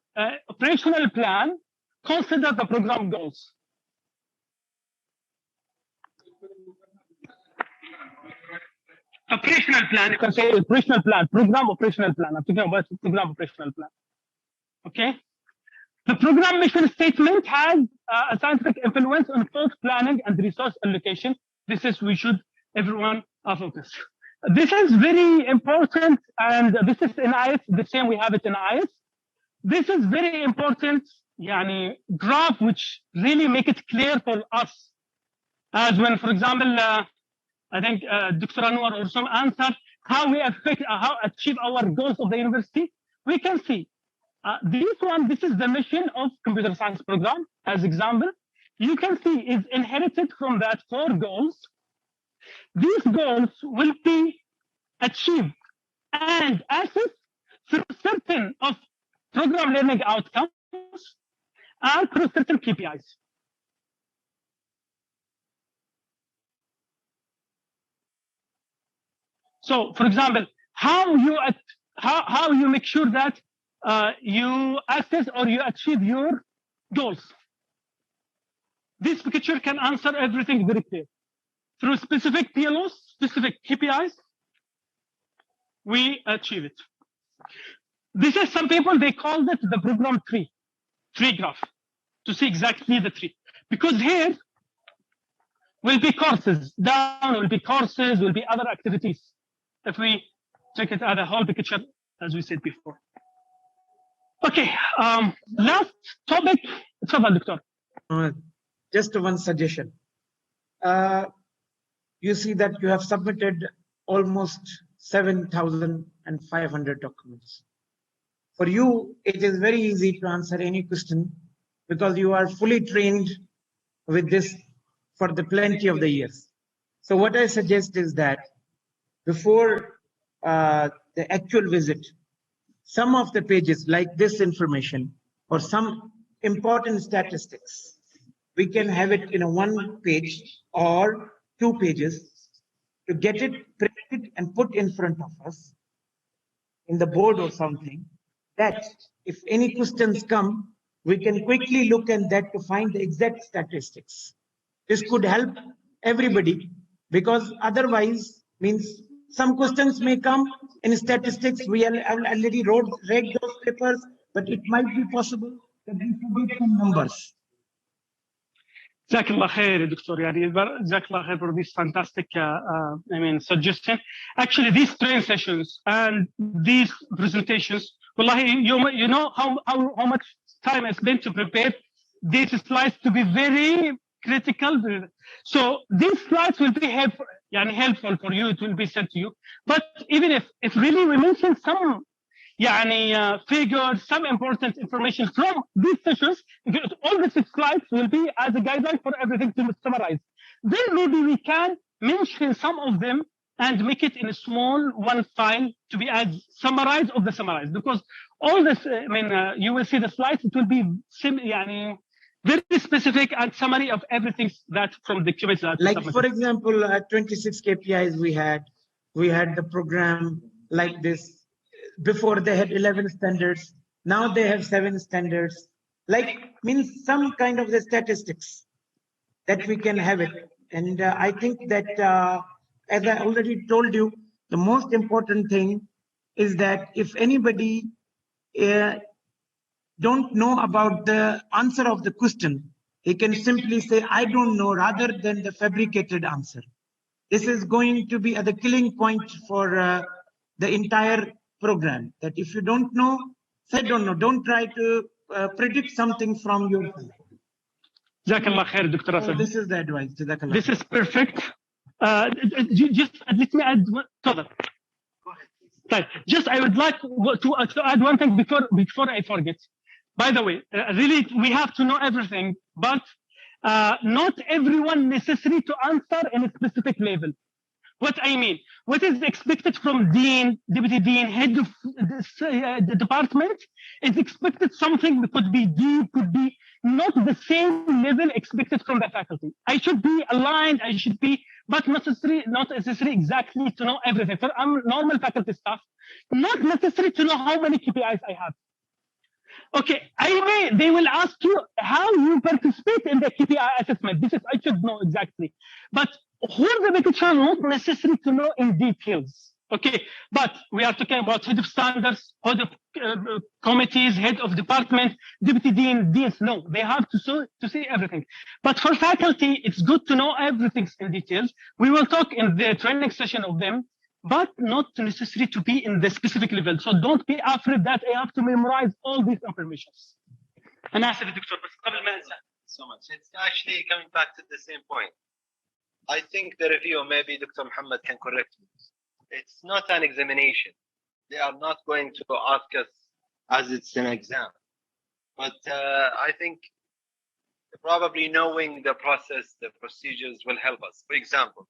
operational plan consider the program goals. operational plan. You can say operational plan, program operational plan. I'm talking about program operational plan. Okay. The program mission statement has a scientific influence on both planning and resource allocation. This is everyone focus. This is very important, and this is in IS, the same we have it in IS. This is very important, graph which really make it clear for us. As when, for example, I think Dr. Anwar or some answered how we achieve our goals of the university. We can see this is the mission of computer science program as example. You can see is inherited from that 4 goals. These goals will be achieved and assessed through certain of program learning outcomes and through certain KPIs. So, for example, how you make sure that you assess or you achieve your goals. This picture can answer everything very clear. Through specific PLOs, specific KPIs, we achieve it. This is some people, they call it the program tree graph, to see exactly the tree. Because here will be courses, down will be courses, will be other activities. If we check it at a whole picture, as we said before. Okay, last topic, Doctor. Just one suggestion. You see that you have submitted almost 7,500 documents. For you, it is very easy to answer any question because you are fully trained with this for the plenty of the years. So what I suggest is that before the actual visit, some of the pages like this information or some important statistics, we can have it in a 1 page or 2 pages to get it printed and put in front of us in the board or something, that if any questions come, we can quickly look at that to find the exact statistics. This could help everybody because otherwise means some questions may come in statistics. We already read those papers, but it might be possible that we forget some numbers. Jazakallah khair, Dr. Jazakallah khair for this fantastic suggestion. Actually, these training sessions and these presentations, wallahi, you know how much time I spent to prepare these slides to be very critical. So these slides will be helpful for you. It will be sent to you. But even if really we mention some figures, some important information from these sessions, all the 6 slides will be as a guideline for everything to summarize. Then maybe we can mention some of them and make it in a small one file to be as summarized of the summarized. Because all this, you will see the slides, it will be very specific and summary of everything that from the QA. Like for example, 26 KPIs we had the program like this. Before they had 11 standards, now they have 7 standards. Like means some kind of the statistics that we can have it. And I think that as I already told you, the most important thing is that if anybody don't know about the answer of the question, he can simply say, I don't know, rather than the fabricated answer. This is going to be the killing point for the entire program. That if you don't know, say don't know. Don't try to predict something from your side. Jazakallah khair, Dr. Asad. This is the advice. This is perfect. Just let me add one. Go ahead. Just I would like to add one thing before I forget. By the way, really we have to know everything, but not everyone necessary to answer in a specific level. What I mean, what is expected from dean, deputy dean, head of the department is expected something that could be deep, could be not the same level expected from the faculty. I should be aligned, but not necessary exactly to know everything. For normal faculty staff, not necessary to know how many KPIs I have. Okay, they will ask you how you participate in the KPI assessment. I should know exactly. But who are the people not necessary to know in details. Okay, but we are talking about head of standards, head of committees, head of department, deputy dean, deans. No, they have to see everything. But for faculty, it's good to know everything in details. We will talk in the training session of them, but not necessary to be in the specific level. So don't be afraid that I have to memorize all these informations. أنا آسف دكتور بس قبل ما أنسى. So much. It's actually coming back to the same point. I think the review, maybe Dr. Mohammed can correct me. It's not an examination. They are not going to ask us as it's an exam. But I think probably knowing the process, the procedures will help us. For example,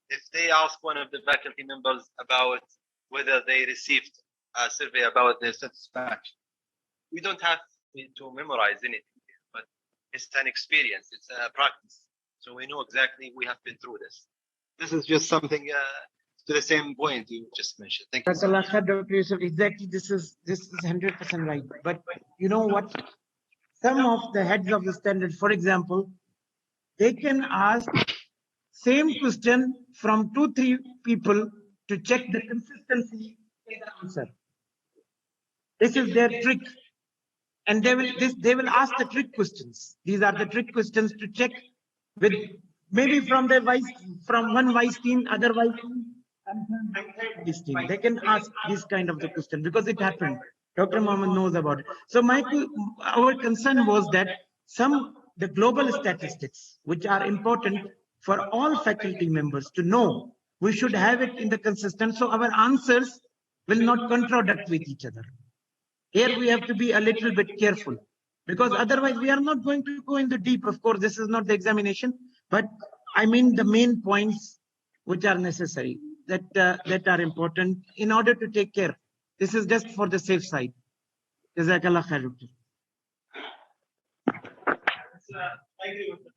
if they ask one of the faculty members about whether they received a survey about their satisfaction, we don't have to memorize anything, but it's an experience, it's a practice. So we know exactly we have been through this. This is just something to the same point you just mentioned. Thank you. Dr. Yusuf, exactly, this is 100% right. But you know what? Some of the heads of the standard, for example, they can ask same question from 2-3 people to check the consistency in the answer. This is their trick. And they will ask the trick questions. These are the trick questions to check with maybe from one vice dean, other vice dean, and vice dean. They can ask this kind of the question because it happened. Dr. Mohammed knows about it. So our concern was that the global statistics, which are important for all faculty members to know, we should have it in the consistent, so our answers will not contradict with each other. Here we have to be a little bit careful, because otherwise we are not going to go in the deep. Of course, this is not the examination, but I mean the main points which are necessary, that are important in order to take care. This is just for the safe side. Jazakallah khair. I agree with the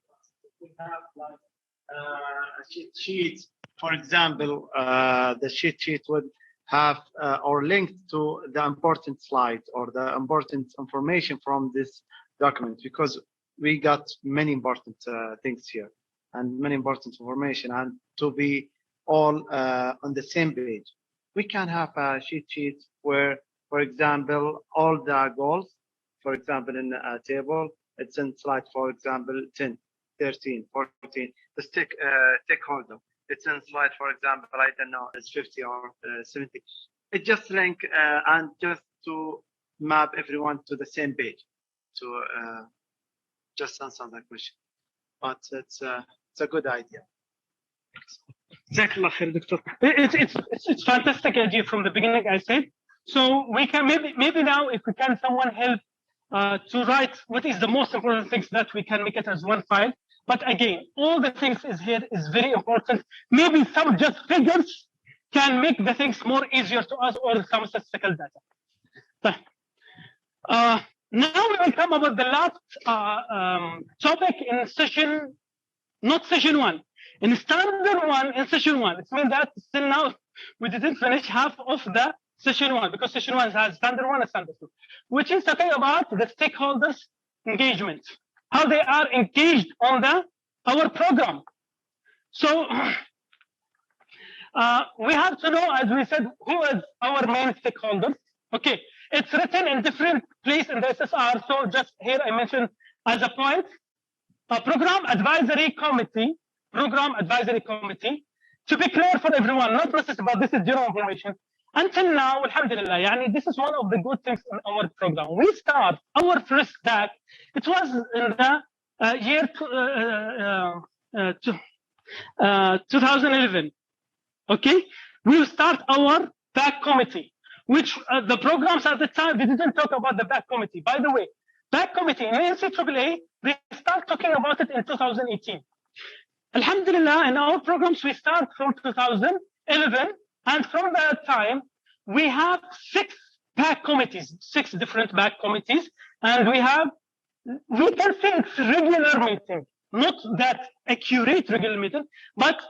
we have like a cheat sheet. For example, the cheat sheet would have or linked to the important slide or the important information from this document, because we got many important things here and many important information, and to be all on the same page. We can have a cheat sheet where, for example, all the goals, for example, in a table, it's in slide, for example, 10, 13, 14, the stakeholder. It's in slide, for example, I don't know, it's 50 or 70. It just link and just to map everyone to the same page to just answer that question. But it's a good idea. It's fantastic idea from the beginning, I said. So we can maybe now, if we can, someone help to write what is the most important things that we can make it as one file. But again, all the things is here is very important. Maybe some just figures can make the things more easier to us, or some statistical data. Now we will come about the last topic in session, not session 1. In standard 1, in session 1, it means that still now we didn't finish half of the session 1, because session 1 has standard 1 and standard 2, which is talking about the stakeholders' engagement, how they are engaged on our program. So we have to know, as we said, who is our main stakeholders. Okay, it's written in different places in the SSR. So just here I mentioned as a point, a program advisory committee. Program advisory committee. To be clear for everyone, not necessarily, but this is general information. Until now, alhamdulillah, yani this is one of the good things in our program. We start our first DAC. It was in the year 2011. Okay, we start our back committee, which the programs at the time, they didn't talk about the back committee. By the way, back committee in NCAAA, they start talking about it in 2018. Alhamdulillah, in our programs, we start from 2011, and from that time, we have 6 back committees, 6 different back committees, and we can say it's regular meeting, not that accurate regular meeting, but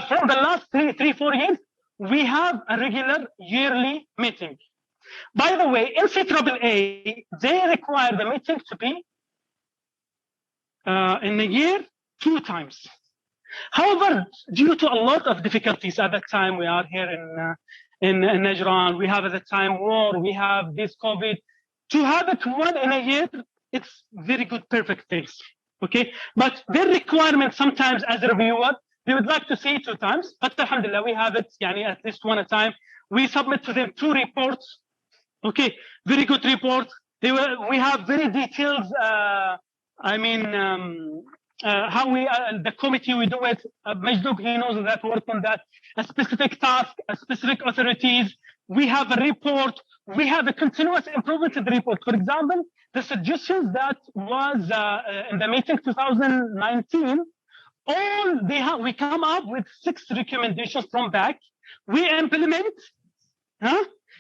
from the last 3-4 years, we have a regular yearly meeting. By the way, NCAAA, they require the meeting to be in a year 2 times. However, due to a lot of difficulties at that time, we are here in Najran, we have at the time war, we have this COVID. To have it one in a year, it's very good, perfect things. Okay, but their requirement sometimes as a reviewer, they would like to see 2 times, but alhamdulillah, we have it at least 1 a time. We submit to them 2 reports. Okay, very good reports. We have very detailed, how we, the committee, we do it. Majdouk, he knows that, work on that. A specific task, a specific authorities. We have a report. We have a continuous improvement in the report. For example, the suggestions that was in the meeting 2019, we come up with 6 recommendations from back. We implement,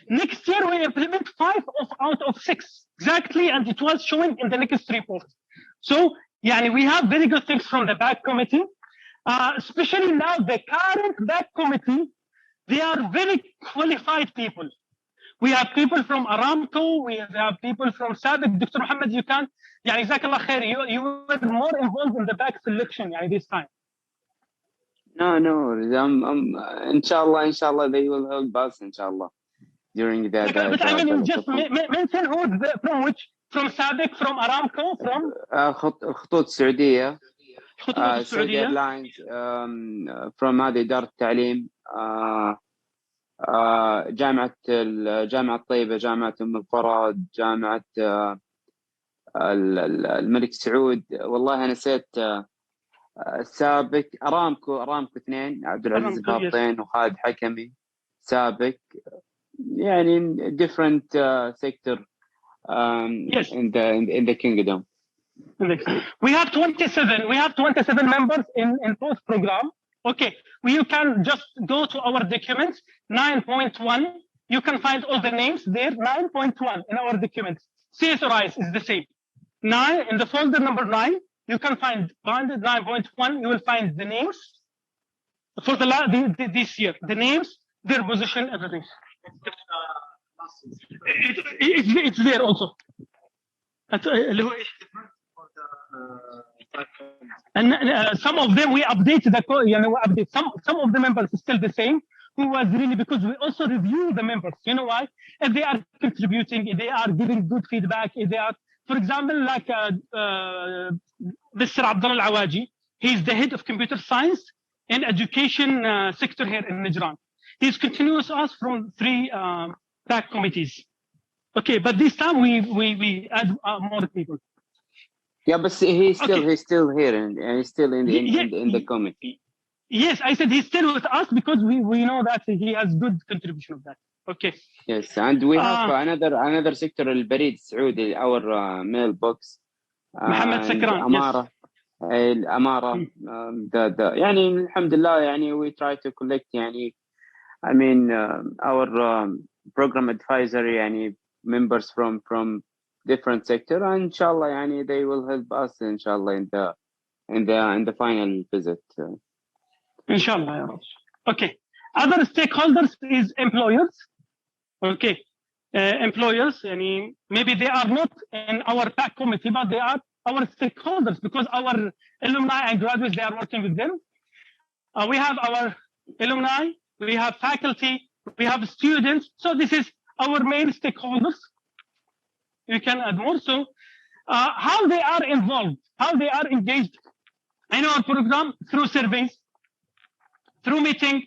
next year we implement 5 out of 6 exactly, and it was showing in the next report. So, we have very good things from the back committee, especially now the current back committee. They are very qualified people. We have people from Aramco, we have people from SABIC. Dr. Mohammed, you can, Jazakallah khair, you were more involved in the back selection this time. No, inshallah, they will help us, inshallah, during that. But I mean, just mention from which, from SABIC, from Aramco, from خطوط السعودية, Saudi Airlines, from هذه إدارة التعليم, جامعة الطيبة, جامعة أم القرى, جامعة الملك سعود. والله أنا نسيت سابق. أرامكو 2 عبد العزيز باطين وخالد حكمي. سابق different sector yes. in the kingdom. We have 27 members in both program. Okay, you can just go to our documents 9.1. You can find all the names there. 9.1 in our documents. CSRIs is the same. 9 in the folder number 9. You can find 9.1. You will find the names for this year. The names, their position, everything. It's there also. And some of them we update some of the members is still the same, who was really, because we also review the members. You know why? If they are contributing, if they are giving good feedback, if they are, for example, like Mr. Abdullah Al-Awaji, he's the head of computer science and education sector here in Najran. He's continuous us from 3 back committees. Okay, but this time we add more people. Yeah, but he's still here and he's still in the committee. Yes, I said he's still with us because we know that he has good contribution of that. Okay. Yes, and we have another sector, البريد السعودي, our mailbox. Mohammed Sakran. Amara. الأمارة. الحمد we try to collect our program advisory members from different sector, and inshallah they will help us inshallah in the final visit. Inshallah. Okay. Other stakeholders is employers. Okay. Employers, maybe they are not in our back committee, but they are our stakeholders because our alumni and graduates, they are working with them. We have our alumni, we have faculty, we have students. So this is our main stakeholders. You can add more. So how they are involved, how they are engaged in our program through surveys, through meeting.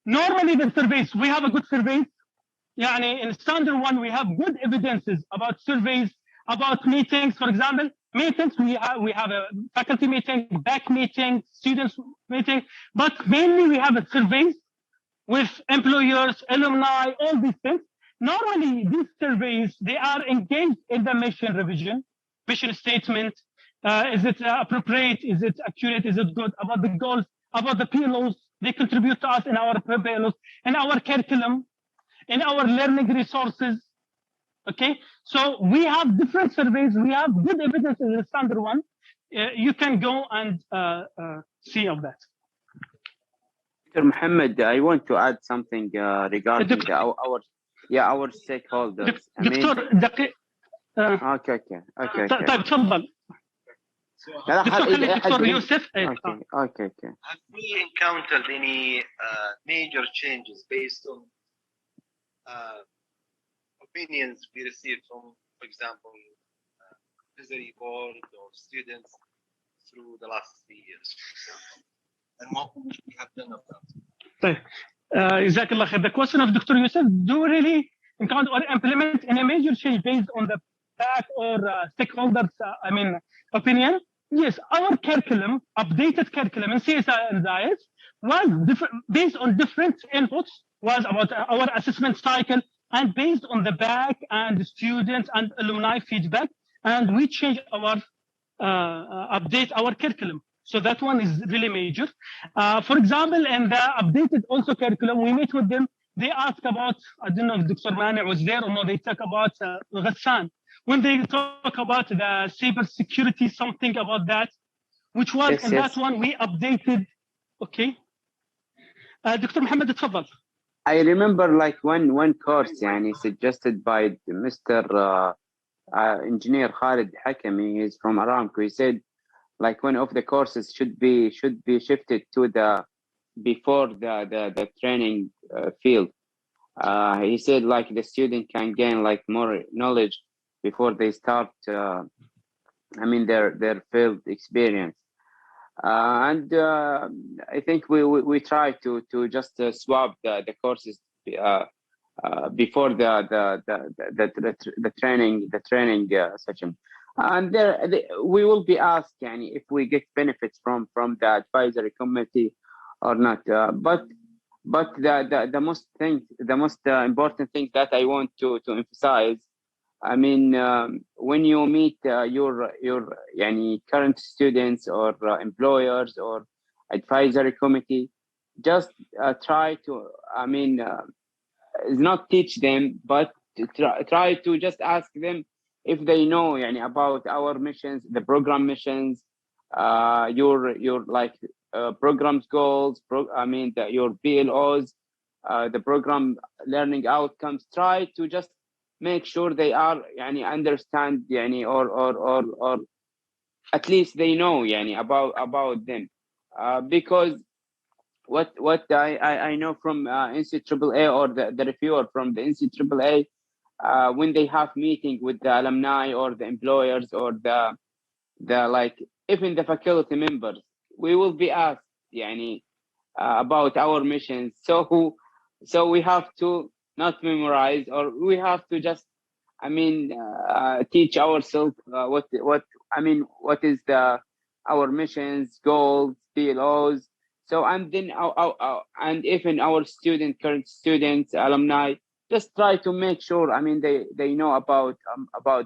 Normally the surveys, we have a good surveys. In standard 1, we have good evidences about surveys, about meetings. For example, meetings, we have a faculty meeting, back meeting, students meeting, but mainly we have a surveys with employers, alumni, all these things. Normally, these surveys, they are engaged in the mission revision, mission statement. Is it appropriate? Is it accurate? Is it good? About the goals, about the PLOs. They contribute to us in our PLOs, in our curriculum, in our learning resources. Okay, so we have different surveys. We have good evidence in the standard 1. You can go and see of that. Dr. Mohammed, I want to add something regarding our stakeholders. دكتور يوسف. Okay. Have we encountered any major changes based on opinions we received from, for example, advisory board or students through the last 3 years, for example, and what we have done about it? طيب جزاك الله خير. The question of Dr. Yusuf, do you really encounter or implement any major change based on the back or stakeholders opinion? Yes, our curriculum, updated curriculum in CSI and DIS was different, based on different inputs, was about our assessment cycle and based on the back and the students and alumni feedback, and we change our update our curriculum. So that one is really major. For example, in the updated also curriculum, we meet with them. They ask about, I don't know if Dr. Mani was there or no, they talk about Ghassan. When they talk about the cyber security, something about that, which was in that one, we updated. Okay. Dr. Mohammed, تفضل. I remember like one course suggested by Mr. Engineer Khalid Hakami. He's from Aramco. He said like one of the courses should be shifted to the before the training field. He said like the student can gain like more knowledge before they start their field experience. And I think we try to just swap the courses before the training session. And we will be asked if we get benefits from the advisory committee or not. But the most important thing that I want to emphasize, when you meet your current students or employers or advisory committee, just try to not teach them, but try to just ask them if they know about our missions, the program missions, your program's goals, your PLOs, the program learning outcomes. Try to just make sure they are understand or at least they know about them, because what I know from NCAAA or the reviewer from the NCAAA, when they have meeting with the alumni or the employers or the even the faculty members, we will be asked about our missions. So we have to not memorize, or we have to just teach ourselves what is our missions, goals, PLOs. So and then and even our current students, alumni, just try to make sure they know about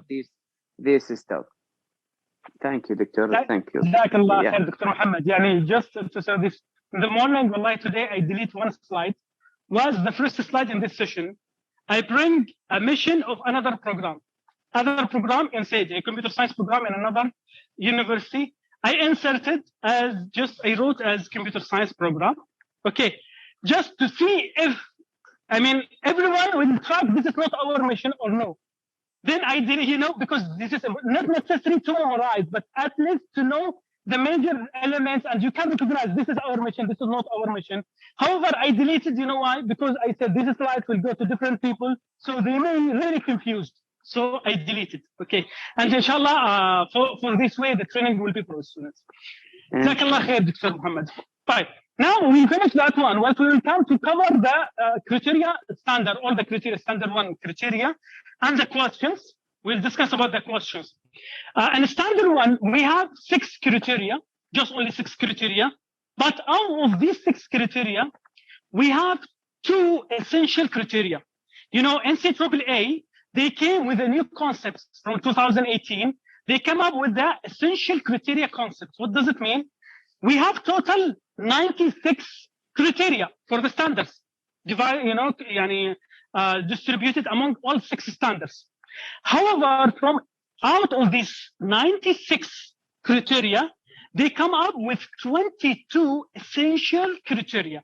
this stuff. Thank you, Doctor. Thank you. جزاك الله خير Dr. Mohammed. Just to say this, in the morning, wallahi, today I delete one slide. Was the first slide in this session. I bring a mission of another program in SAGE, a computer science program in another university. I inserted I wrote as computer science program. Okay, just to see if everyone will track this is not our mission or no. Then I did, because this is not necessary to memorize, but at least to know the major elements, and you can recognize this is our mission, this is not our mission. However, I deleted, you know why? Because I said this slide will go to different people, so they may be really confused. So I deleted, okay? And inshallah, for this way, the training will be for students. Jazakallah khair, Dr. Mohammed. Right. Now we finish that one. What we will come to cover the criteria standard, all the criteria, standard 1 criteria, and the questions. We'll discuss about the questions. And standard 1, we have 6 criteria, just only 6 criteria. But out of these 6 criteria, we have 2 essential criteria. NCAAA, they came with a new concept from 2018. They came up with the essential criteria concept. What does it mean? We have total 96 criteria for the standards, distributed among all 6 standards. However, from out of these 96 criteria, they come up with 22 essential criteria.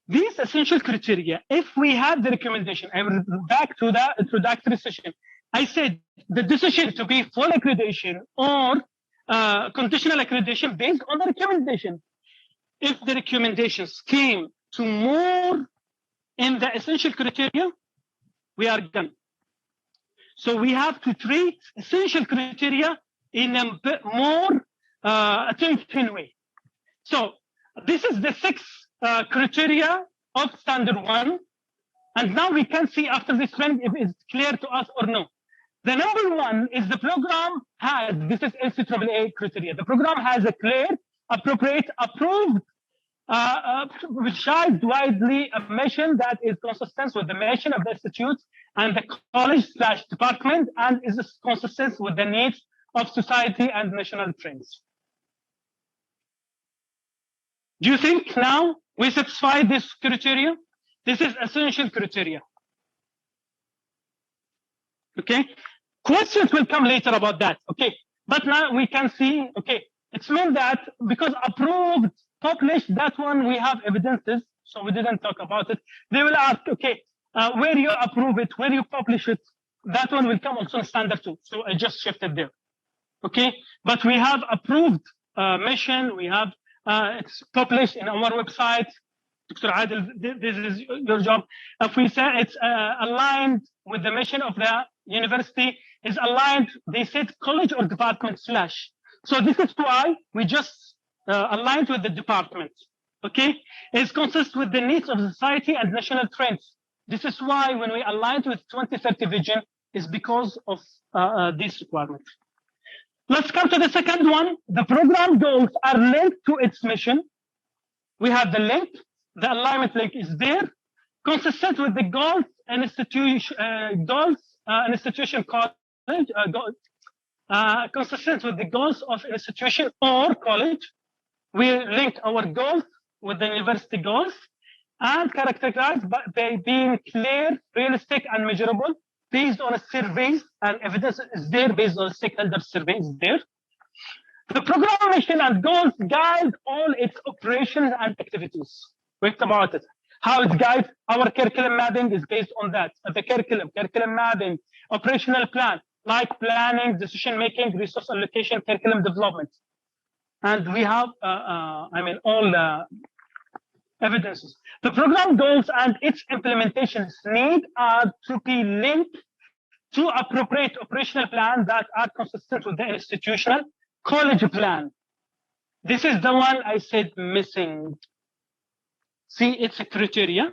These essential criteria, if we have the recommendation, I will back to the introductory session. I said the decision to be full accreditation or conditional accreditation based on the recommendation. If the recommendations came to more in the essential criteria, we are done. So we have to treat essential criteria in a bit more attention way. So this is the 6 criteria of standard 1. And now we can see after this trend if it's clear to us or no. The number 1 is the program has, this is NCAAA criteria. The program has a clear, appropriate, approved, which is widely a mission that is consistent with the mission of the institute and the college/department and is consistent with the needs of society and national trends. Do you think now we satisfy this criteria? This is essential criteria. Okay. Questions will come later about that. Okay. But now we can see, okay, it's meant that because approved, published, that one we have evidences, so we didn't talk about it. They will ask, okay, where you approve it, where you publish it, that one will come also in standard 2. So I just shifted there. Okay. But we have approved mission, we have it's published in our website. Dr. Adil, this is your job. If we say it's aligned with the mission of the university, is aligned, they said college or department /. So this is why we just aligned with the department. Okay, it consists with the needs of society and national trends. This is why when we aligned with 2030 vision is because of this requirement. Let's come to the second one. The program goals are linked to its mission. We have the link. The alignment link is there, consistent with the goals and institution college, consistent with the goals of an institution or college. We link our goals with the university goals and characterized by being clear, realistic, and measurable based on a surveys and evidence is there based on stakeholder surveys there. The program mission and goals guide all its operations and activities. Wait about it. How it guides our curriculum mapping is based on that. The curriculum mapping, operational plan, like planning, decision making, resource allocation, curriculum development. And we have, all the evidences. The program goals and its implementations need to be linked to appropriate operational plans that are consistent with the institutional college plan. This is the one I said missing. See, it's a criteria.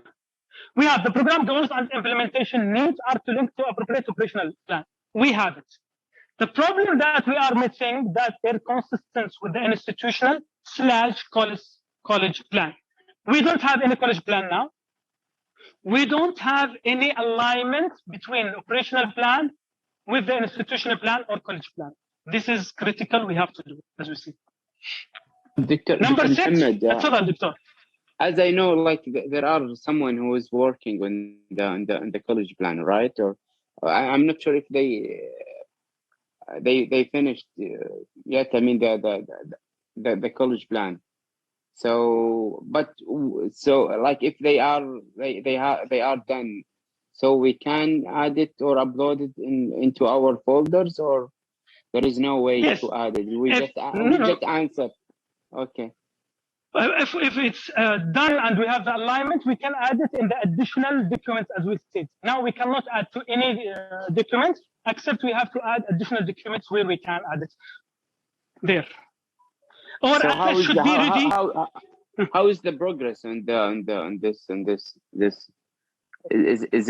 We have the program goals and implementation needs are to link to appropriate operational plan. We have it. The problem that we are missing that they're consistent with the institutional / college plan. We don't have any college plan now. We don't have any alignment between operational plan with the institutional plan or college plan. This is critical. We have to do, as we see. Number 6. Doctor. As I know, like there are someone who is working on the college plan, right? Or I'm not sure if they finished yet. I mean the college plan. So like if they are done, so we can add it or upload it into our folders, or there is no way to add it. We just answer. Okay. If it's done and we have the alignment, we can add it in the additional documents as we said. Now we cannot add to any documents, except we have to add additional documents where we can add it there. Or so it should be ready. How is the progress on this? Is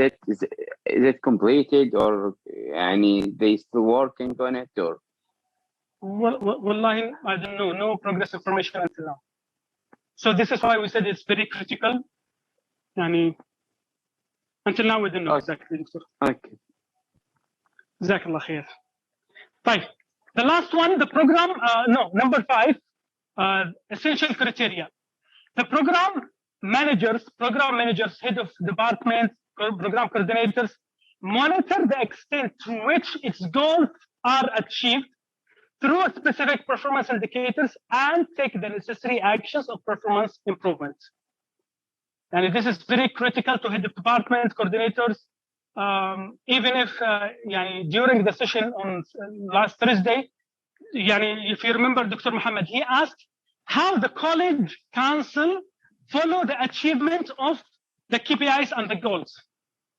it completed, or they still working on it, or? Wallahi, I don't know. No progress information until now. So this is why we said it's very critical. Until now we don't know exactly. Okay. Jazakallah khair. Fine. The last one, the program. Number 5. Essential criteria. The program managers, head of departments, program coordinators, monitor the extent to which its goals are achieved through specific performance indicators and take the necessary actions of performance improvement. And this is very critical to head of department coordinators. Even if during the session on last Thursday, if you remember Dr. Mohammed, he asked how the college council follow the achievement of the KPIs and the goals,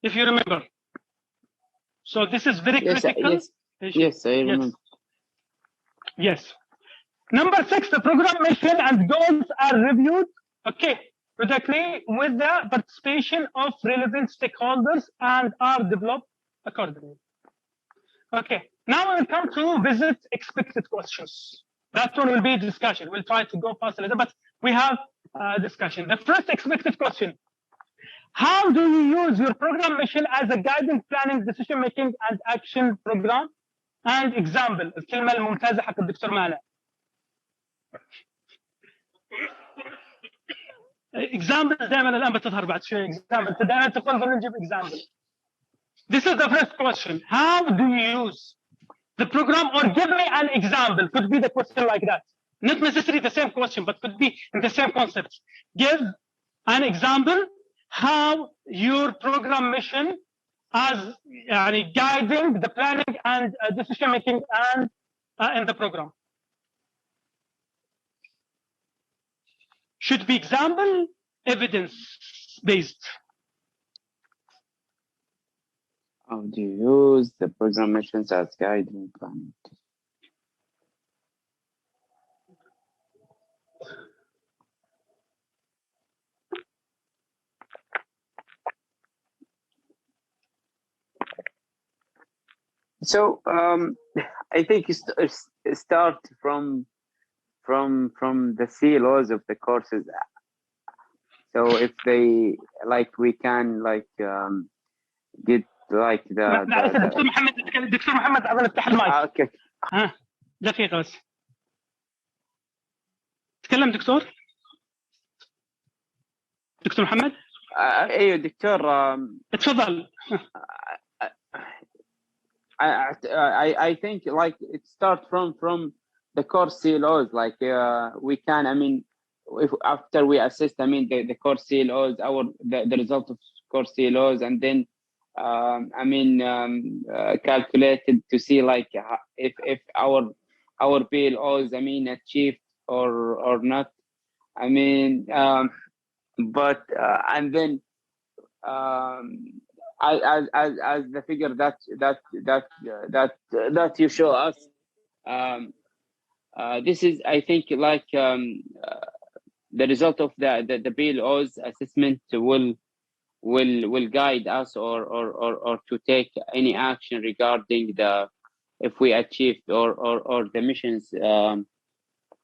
if you remember. So this is very critical. Yes, I remember. Yes. Number 6, the program mission and goals are reviewed, periodically with the participation of relevant stakeholders and are developed accordingly. Okay, now we will come to visit expected questions. That one will be discussion. We'll try to go fast a little, but we have discussion. The first expected question: how do you use your program mission as a guidance, planning, decision making, and action program? And example, الكلمة الممتازة حق الدكتور مانا. Example دائما الآن بتظهر بعد شوي. Example دائما تقول نجيب example. This is the first question. How do you use the program, or give me an example? Could be the question like that. Not necessarily the same question, but could be in the same concept. Give an example how your program mission as guiding the planning and decision making and in the program. Should be example, evidence based. How do you use the program missions as guiding planning? So I think start from the CLOs of the courses. So if they we can get the دكتور محمد أبغى نفتح المايك. اوكي. دقيقة بس. تكلم دكتور محمد. ايوه دكتور. اتفضل. I think it starts from the course CLOs. We can, if after we assess, the course CLOs, the result of course CLOs, and then calculated to see if our PLOs achieved or not. But and then as the figure that you show us, this is, I think, the result of the PLO's assessment will guide us or to take any action regarding if we achieved or the missions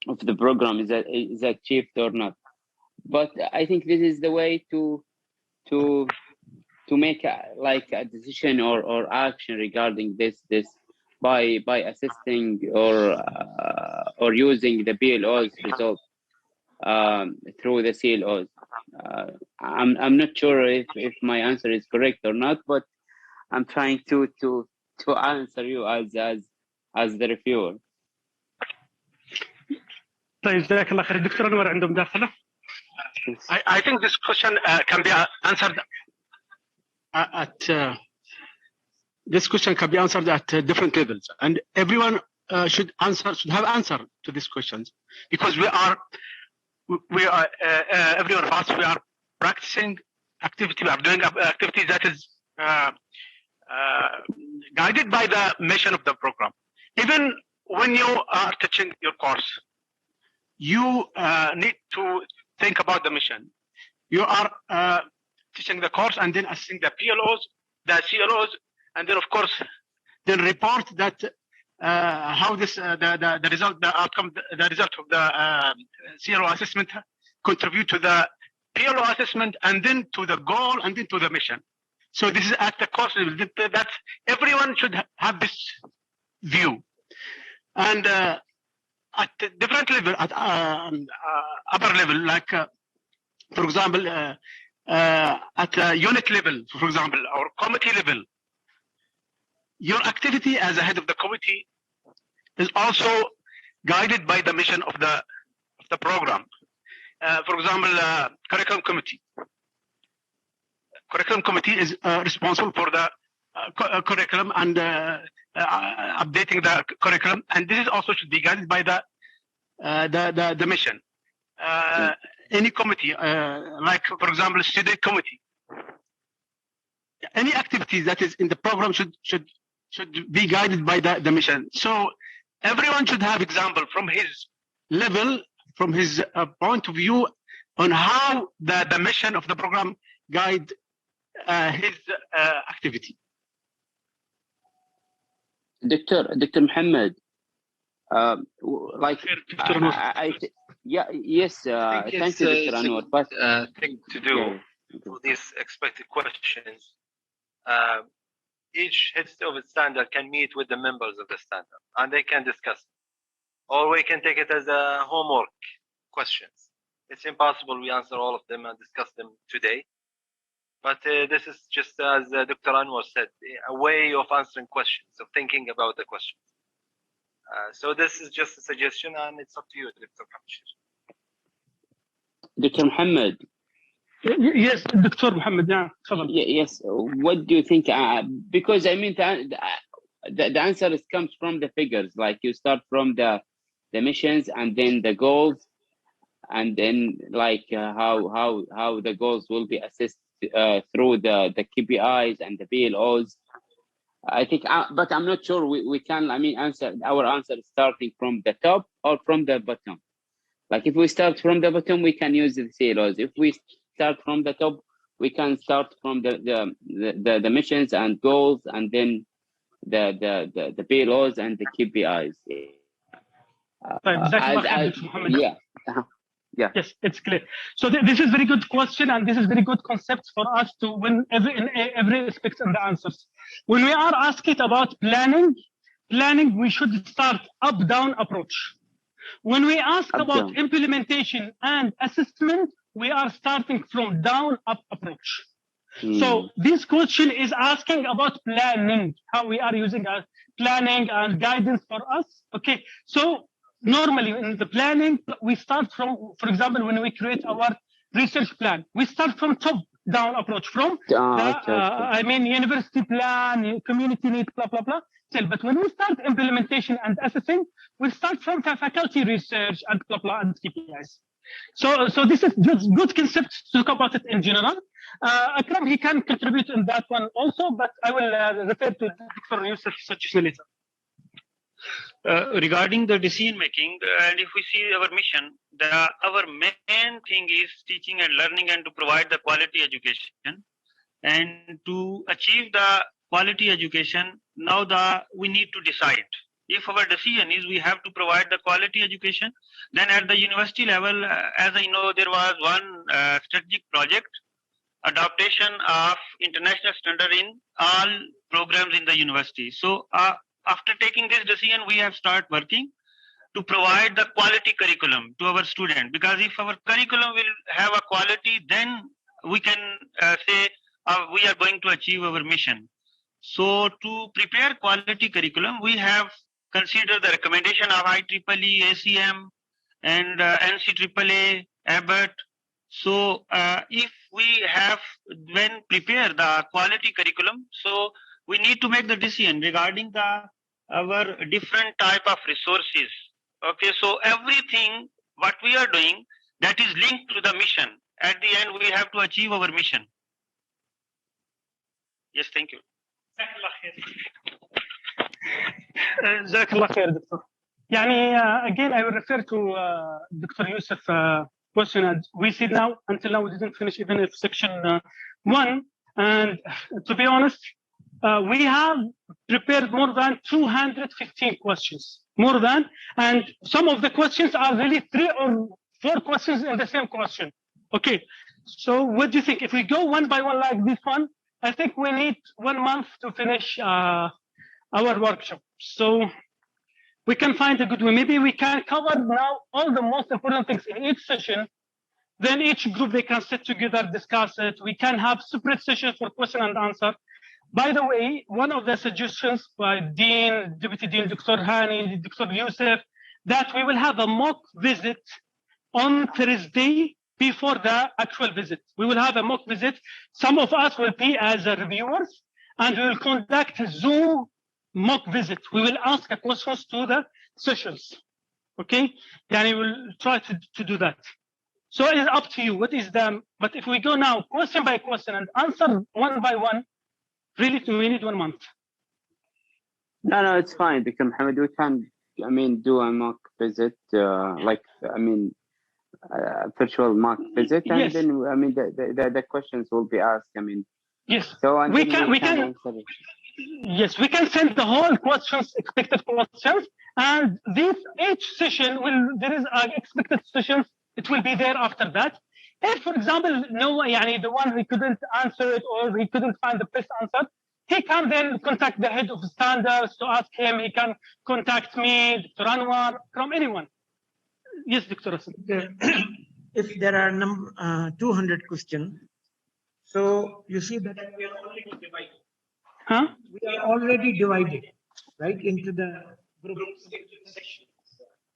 of the program is achieved or not. But I think this is the way to make a decision or action regarding this by assisting or using the PLO's result through the CLOs. I'm not sure if my answer is correct or not, but I'm trying to answer you as the reviewer. طيب جزاك الله خير. الدكتور أنور عنده مداخلة. I think this question can be answered at different levels, and everyone should have answer to these questions, because we are everyone of us, we are practicing activity, we are doing activity that is guided by the mission of the program. Even when you are teaching your course, you need to think about the mission. You are teaching the course and then assessing the PLOs, the CLOs, and then of course then report that how this the result, the outcome, the result of the CLO assessment contribute to the PLO assessment, and then to the goal, and then to the mission. So this is at the course level. That everyone should have this view, and at different level, at upper level, like for example, at unit level, for example, or committee level, your activity as a head of the committee is also guided by the mission of the program. For example, curriculum committee. Curriculum committee is responsible for the curriculum and updating the curriculum, and this is also should be guided by the mission. Any committee, like for example, student committee, any activities that is in the program should be guided by the mission. So everyone should have example from his level, from his point of view, on how the mission of the program guide his activity. Dr. Mohammed, like yes, thank you, Dr. Anwar. But thing to do for these expected questions. Each head of its standard can meet with the members of the standard, and they can discuss it. Or we can take it as a homework questions. It's impossible we answer all of them and discuss them today. But this is just, as Dr. Anwar said, a way of answering questions, of thinking about the questions. So this is just a suggestion, and it's up to you, Dr. Dr. Mohammed. Yes, Dr. Mohammed. Yeah. Yes. What do you think? Because I mean, the answer comes from the figures. Like you start from the missions and then the goals, and then like how the goals will be assessed through the KPIs and the PLOs. I think, but I'm not sure we can. I mean, our answer is starting from the top or from the bottom. Like if we start from the bottom, we can use the CLOs. If we start from the top, we can start from the missions and goals, and then the PLOs and the KPIs. Yeah. Yes, it's clear. So this is very good question, and this is very good concept for us to win every aspect in the answers. When we are asking about planning, we should start up-down approach. When we ask about implementation and assessment, we are starting from down-up approach. So this question is asking about planning, how we are using our planning and guidance for us. Okay, so normally in the planning, we start from, for example, when we create our research plan, we start from top-down approach, from I mean, university plan, community need, blah, blah, blah. But when we start implementation and assessing, we start from faculty research and blah, blah, and KPIs. So this is just good concept to talk about it in general. Akram, he can contribute in that one also, but I will refer to Dr. Yusuf suggestion later. Regarding the decision making, and if we see our mission, our main thing is teaching and learning and to provide the quality education. And to achieve the quality education, now we need to decide. If our decision is we have to provide the quality education, then at the university level, as I know, there was one strategic project, adaptation of international standard in all programs in the university. So after taking this decision, we have started working to provide the quality curriculum to our students. Because if our curriculum will have a quality, then we can say we are going to achieve our mission. So to prepare quality curriculum, we have considered the recommendation of IEEE, ACM, and NCAAA, Abbott. So if we have when prepare the quality curriculum, so we need to make the decision regarding our different type of resources. Okay, so everything what we are doing that is linked to the mission. At the end, we have to achieve our mission. Yes, thank you. جزاك الله خير دكتور. يعني again I will refer to Dr. Yusuf question, and we see now until now we didn't finish even if section 1, and to be honest we have prepared more than 215 questions, and some of the questions are really 3 or 4 questions in the same question. Okay, so what do you think if we go one by one like this one? I think we need 1 month to finish our workshop. So we can find a good way. Maybe we can cover now all the most important things in each session. Then each group, they can sit together, discuss it. We can have separate sessions for question and answer. By the way, one of the suggestions by Dean, Deputy Dean, Dr. Hani, Dr. Yusuf, that we will have a mock visit on Thursday before the actual visit. We will have a mock visit. Some of us will be as reviewers, and we will conduct a Zoom mock visit. We will ask questions to the sessions. Okay, and we will try to do that. So it is up to you. What is the? But if we go now question by question and answer one by one, really, we need 1 month. No, it's fine, Dr. Mohammed. We can, I mean, do a mock visit, virtual mock visit, and yes. then I mean the questions will be asked. I mean, yes. So we can. answer it. Yes, we can send the whole questions, expected questions, and each session there is expected sessions. It will be there after that. If, for example, the one he couldn't answer it or he couldn't find the best answer, he can then contact the head of standards to ask him. He can contact me, Dr. Anwar, from anyone. Yes, Dr. Rasul. If there are 200 questions, so you see that we are already divided. Huh? We are already divided, right, into the groups, sections.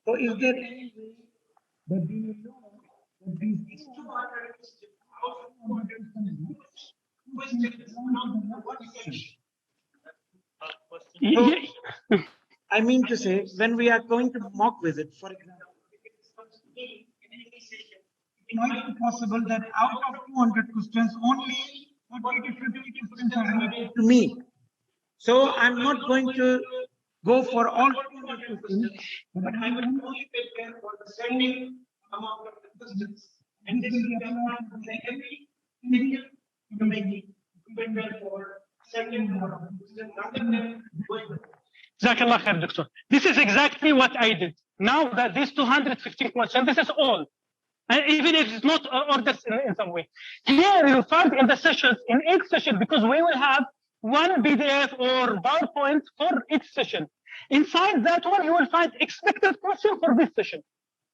So is there any way that we know that these 200 questions belong to what section? So, I mean to say, when we are going to mock visit, for example, it might be possible that out of 200 questions, only 40 to 50 questions are related to me. So I'm not going to go for all 200 questions, but I will only take care for the sending amount of the questions. And this will be applied for every individual to make it better for sending more questions. Jazakallah khair, Doctor. This is exactly what I did. Now that these 215 questions, this is all. And even if it's not ordered in some way. Here you find in the sessions, in each session, because we will have one PDF or PowerPoint for each session. Inside that one, you will find expected question for this session.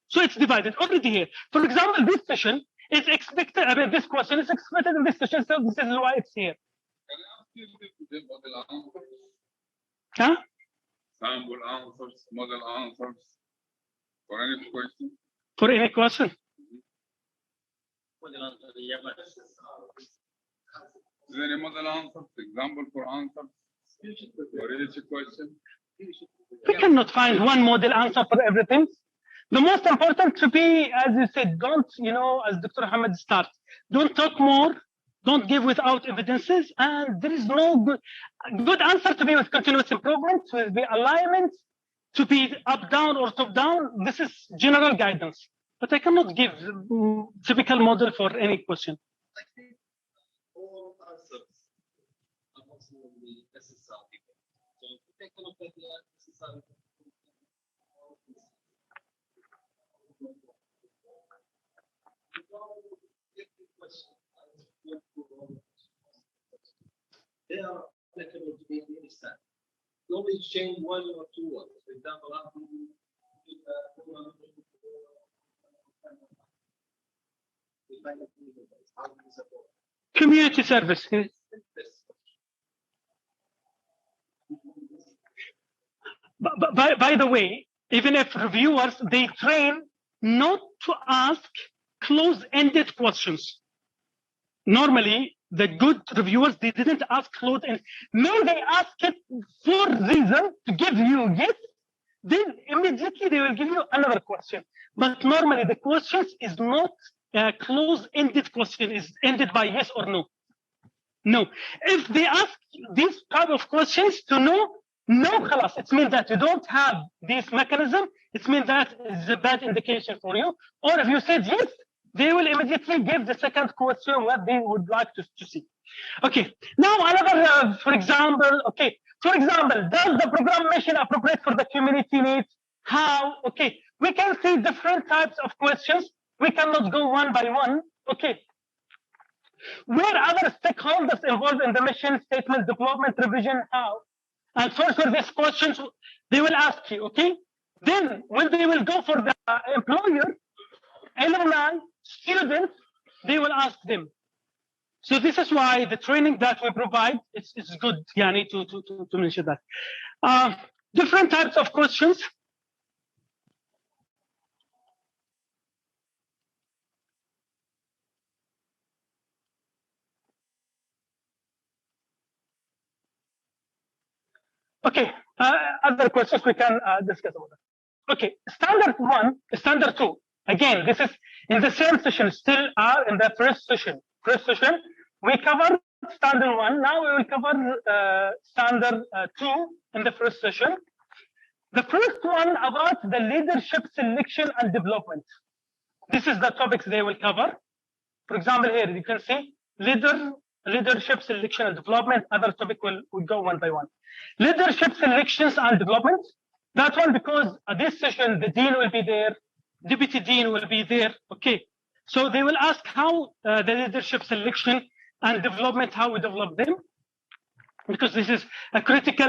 So it's divided already here. For example, this session is expected, this question is expected in this session, so this is why it's here. Huh? Sample answers, model answers, for any question. For any question? Is there any model answers, example for answers for each question? We cannot find one model answer for everything. The most important to be, as you said, don't, as Dr. Mohammed starts, don't talk more, don't give without evidences, and there is no good answer to be with continuous improvement, to be alignment, to be up, down, or top down. This is general guidance. But I cannot give typical model for any question. I think all answers are absolutely necessary. So if you take a look at the necessary, they are applicable to be in any stand. You only change one or two words. For example, community service. By the way, even if reviewers, they train not to ask close-ended questions. Normally, the good reviewers, they didn't ask close-ended. May they ask it for reason to give you yes, then immediately they will give you another question. But normally the questions is not a close-ended question, is ended by yes or no. No. If they ask these type of questions to know, no, khalas, it means that you don't have this mechanism. It means that it's a bad indication for you. Or if you said yes, they will immediately give the second question what they would like to see. Okay. Now another, for example, does the program mission appropriate for the community needs? How? Okay. We can see different types of questions. We cannot go one by one. Okay. Where other stakeholders involved in the mission statement development revision? How? And for these questions, they will ask you, okay? Then when they will go for the employer, alumni, students, they will ask them. So this is why the training that we provide is good, Yani, to mention that. Different types of questions. Okay, other questions we can discuss about that. Okay, standard 2. Again, this is in the same session, still are in the first session. We covered standard 1. Now we will cover standard 2 in the first session. The first one about the leadership selection and development. This is the topics they will cover. For example, here you can see leadership selection and development. Other topic will go one by one. Leadership selections and development. That one because this session the dean will be there, deputy dean will be there. Okay, so they will ask how the leadership selection and development, how we develop them, because this is a critical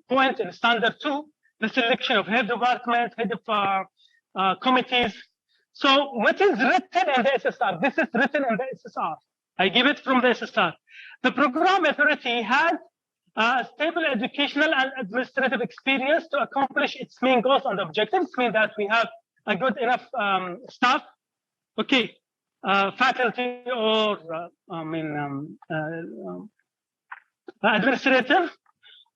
point in standard 2, the selection of head department, head of committees. So what is written in the SSR? This is written in the SSR. I give it from the SSR. The program authority has a stable educational and administrative experience to accomplish its main goals and objectives, mean that we have a good enough staff, okay, faculty or administrative.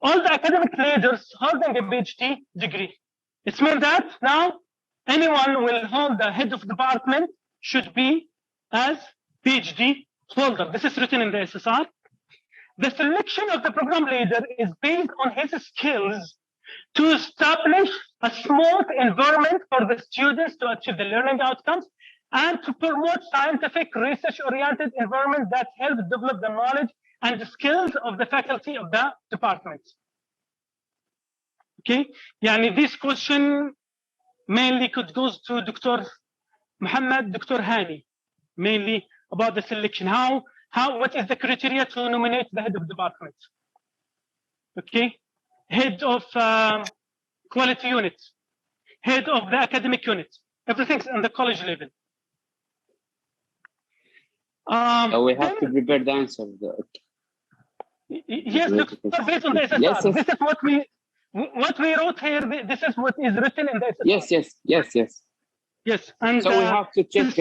All the academic leaders holding a PhD degree. It means that now anyone will hold the head of department should be as PhD holder. This is written in the SSR. The selection of the program leader is based on his skills to establish a smooth environment for the students to achieve the learning outcomes and to promote scientific research-oriented environment that helps develop the knowledge and the skills of the faculty of the department. Okay, this question mainly could go to Dr. Mohammed, Dr. Hani, mainly about the selection. What is the criteria to nominate the head of department? Okay, head of quality unit, head of the academic unit, everything's on the college level. We have to prepare the answer. Yes, Dr. Based on the SSR. Yes. This is what we wrote here. This is what is written in the SSR. Yes. And so we have to check.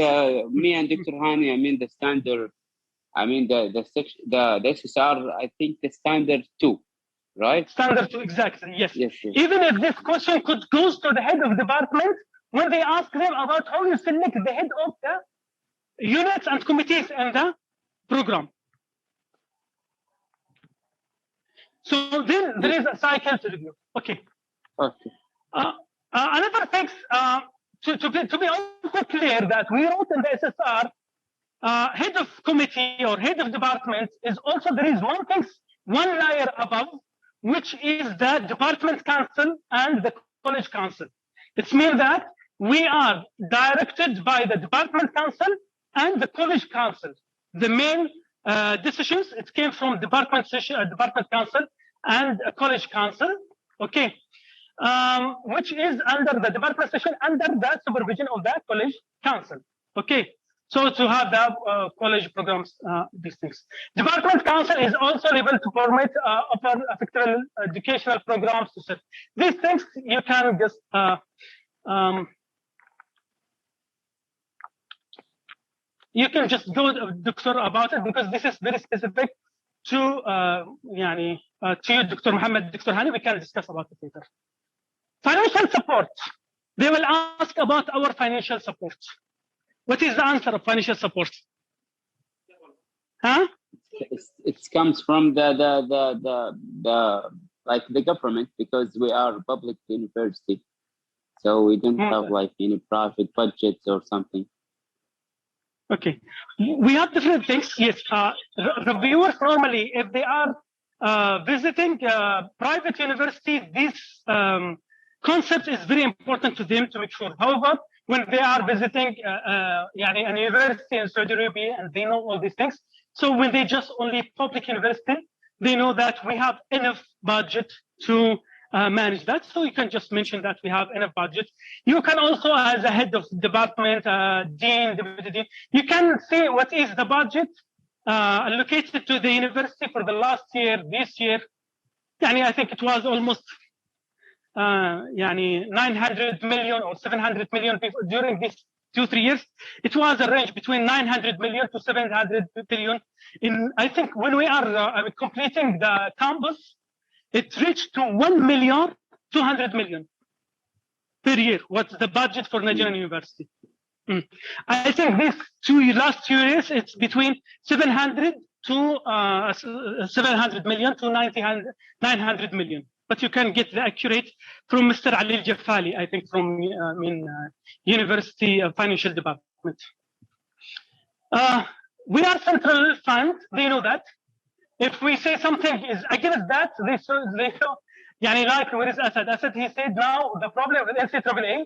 Me and Dr. Hani. I mean the standard. I mean the SSR. I think the standard 2, right? Standard 2, exactly. Yes. Even if this question could goes to the head of department when they ask them about how you select the head of the units and committees in the program. So then there is a cycle to review. Okay. Another thing, to be also clear that we wrote in the SSR, head of committee or head of department is also, there is one layer above, which is the department council and the college council. It means that we are directed by the department council and the college council. The main decisions, it came from department council and a college council, okay, which is under the department session under the supervision of the college council, okay. So to have the college programs, these things. Department council is also able to permit offer effective educational programs to serve. These things you can just you can just go Dr. about it because this is very specific to you, Dr. Mohammed, Dr. Hani. We can discuss about it later. Financial support. They will ask about our financial support. What is the answer of financial support? Huh? It comes from the government because we are a public university, so we don't have like any private budgets or something. Okay, we have different things. Yes, reviewers normally, if they are visiting private university, this concept is very important to them to make sure. However, when they are visiting a university in Saudi Arabia and they know all these things, so when they just only public university, they know that we have enough budget to manage that. So you can just mention that we have enough budget. You can also, as a head of department, dean, deputy dean, you can say what is the budget allocated to the university for the last year, this year. I think it was almost 900 million or 700 million people during these 2-3 years. It was a range between 900 million to 700 billion. I think when we are completing the campus, it reached to 1,200,000,000 per year. What's the budget for Najran University? I think this last 2 years, it's between 700 million to 900 million. But you can get the accurate from Mr. Ali Al-Jafali, I think, from University Financial Department. We are central fund. They know that. If we say something is against that, they show. Like where is Asad? Asad, he said now the problem with NCAAA,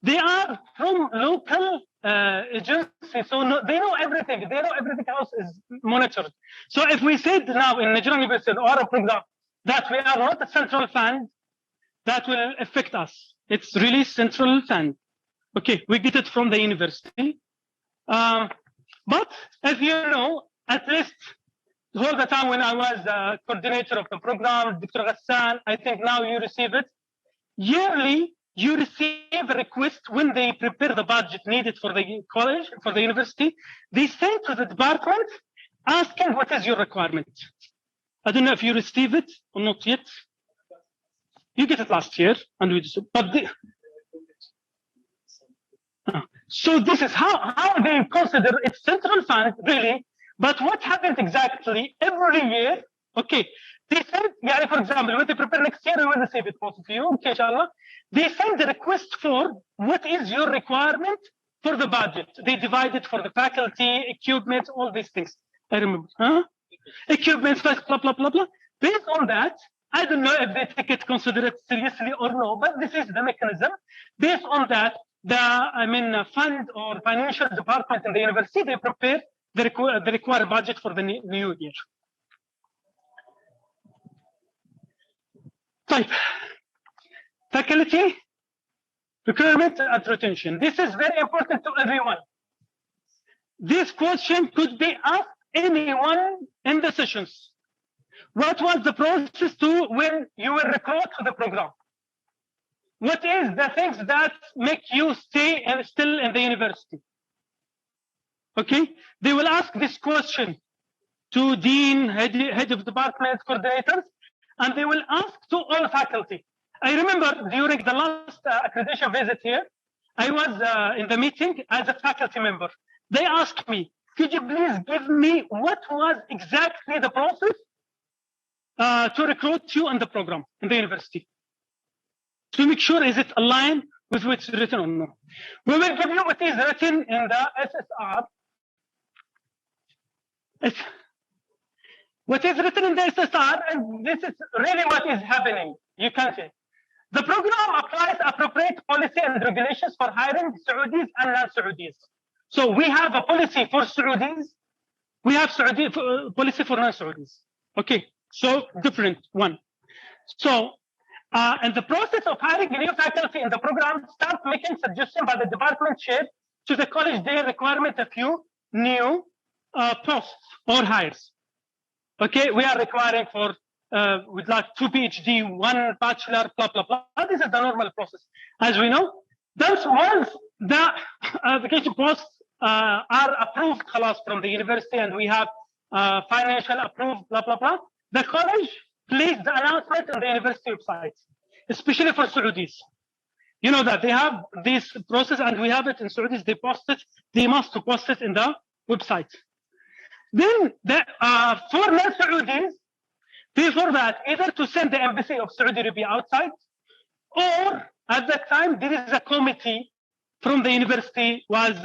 they are from local agencies, so they know everything. They know everything else is monitored. So if we said now in Najran University or a program that we are not a central fund, that will affect us. It's really central fund. Okay, we get it from the university. But as you know, at least all the time when I was coordinator of the program, Dr. Ghassan, I think now you receive it. Yearly, you receive a request when they prepare the budget needed for the college, for the university. They send to the department asking what is your requirement. I don't know if you receive it or not yet. You get it last year, and we just, so this is how they consider it central fund, really. But what happens exactly every year? Okay, they send, for example, when they prepare next year, we will receive it both of you, okay, inshallah. They send the request for what is your requirement for the budget. They divide it for the faculty, equipment, all these things. I remember, equipment, blah, blah, blah, blah. Based on that, I don't know if they take it, consider it seriously or no, but this is the mechanism. Based on that, the fund or financial department in the university, they prepare the required budget for the new year. Type. Faculty, recruitment and retention. This is very important to everyone. This question could be asked anyone in the sessions. What was the process to when you were recruited to the program? What is the things that make you stay and still in the university? Okay, they will ask this question to dean, head of department, coordinators, and they will ask to all faculty. I remember during the last accreditation visit here, I was in the meeting as a faculty member. They asked me, could you please give me what was exactly the process to recruit you in the program, in the university? To make sure is it aligned with what's written or no. We will give you what is written in the SSR. What is written in the SSR, and this is really what is happening. You can see. The program applies appropriate policy and regulations for hiring Saudis and non-Saudis. So we have a policy for Saudis. We have Saudi policy for non-Saudis. Okay, so different one. So in the process of hiring new faculty in the program, start making suggestions by the department chair to the college their requirement a few new posts or hires. Okay, we are requiring for with like 2 PhD, 1 bachelor, blah, blah, blah. This is the normal process. As we know, thus once the application posts are approved from the university and we have financial approved, blah, blah, blah, the college placed the announcement on the university website, especially for Saudis. You know that they have this process and we have it in Saudis, they post it, they must post it in the website. Then for non-Saudis, before that, either to send the embassy of Saudi Arabia outside, or at that time, there is a committee from the university, was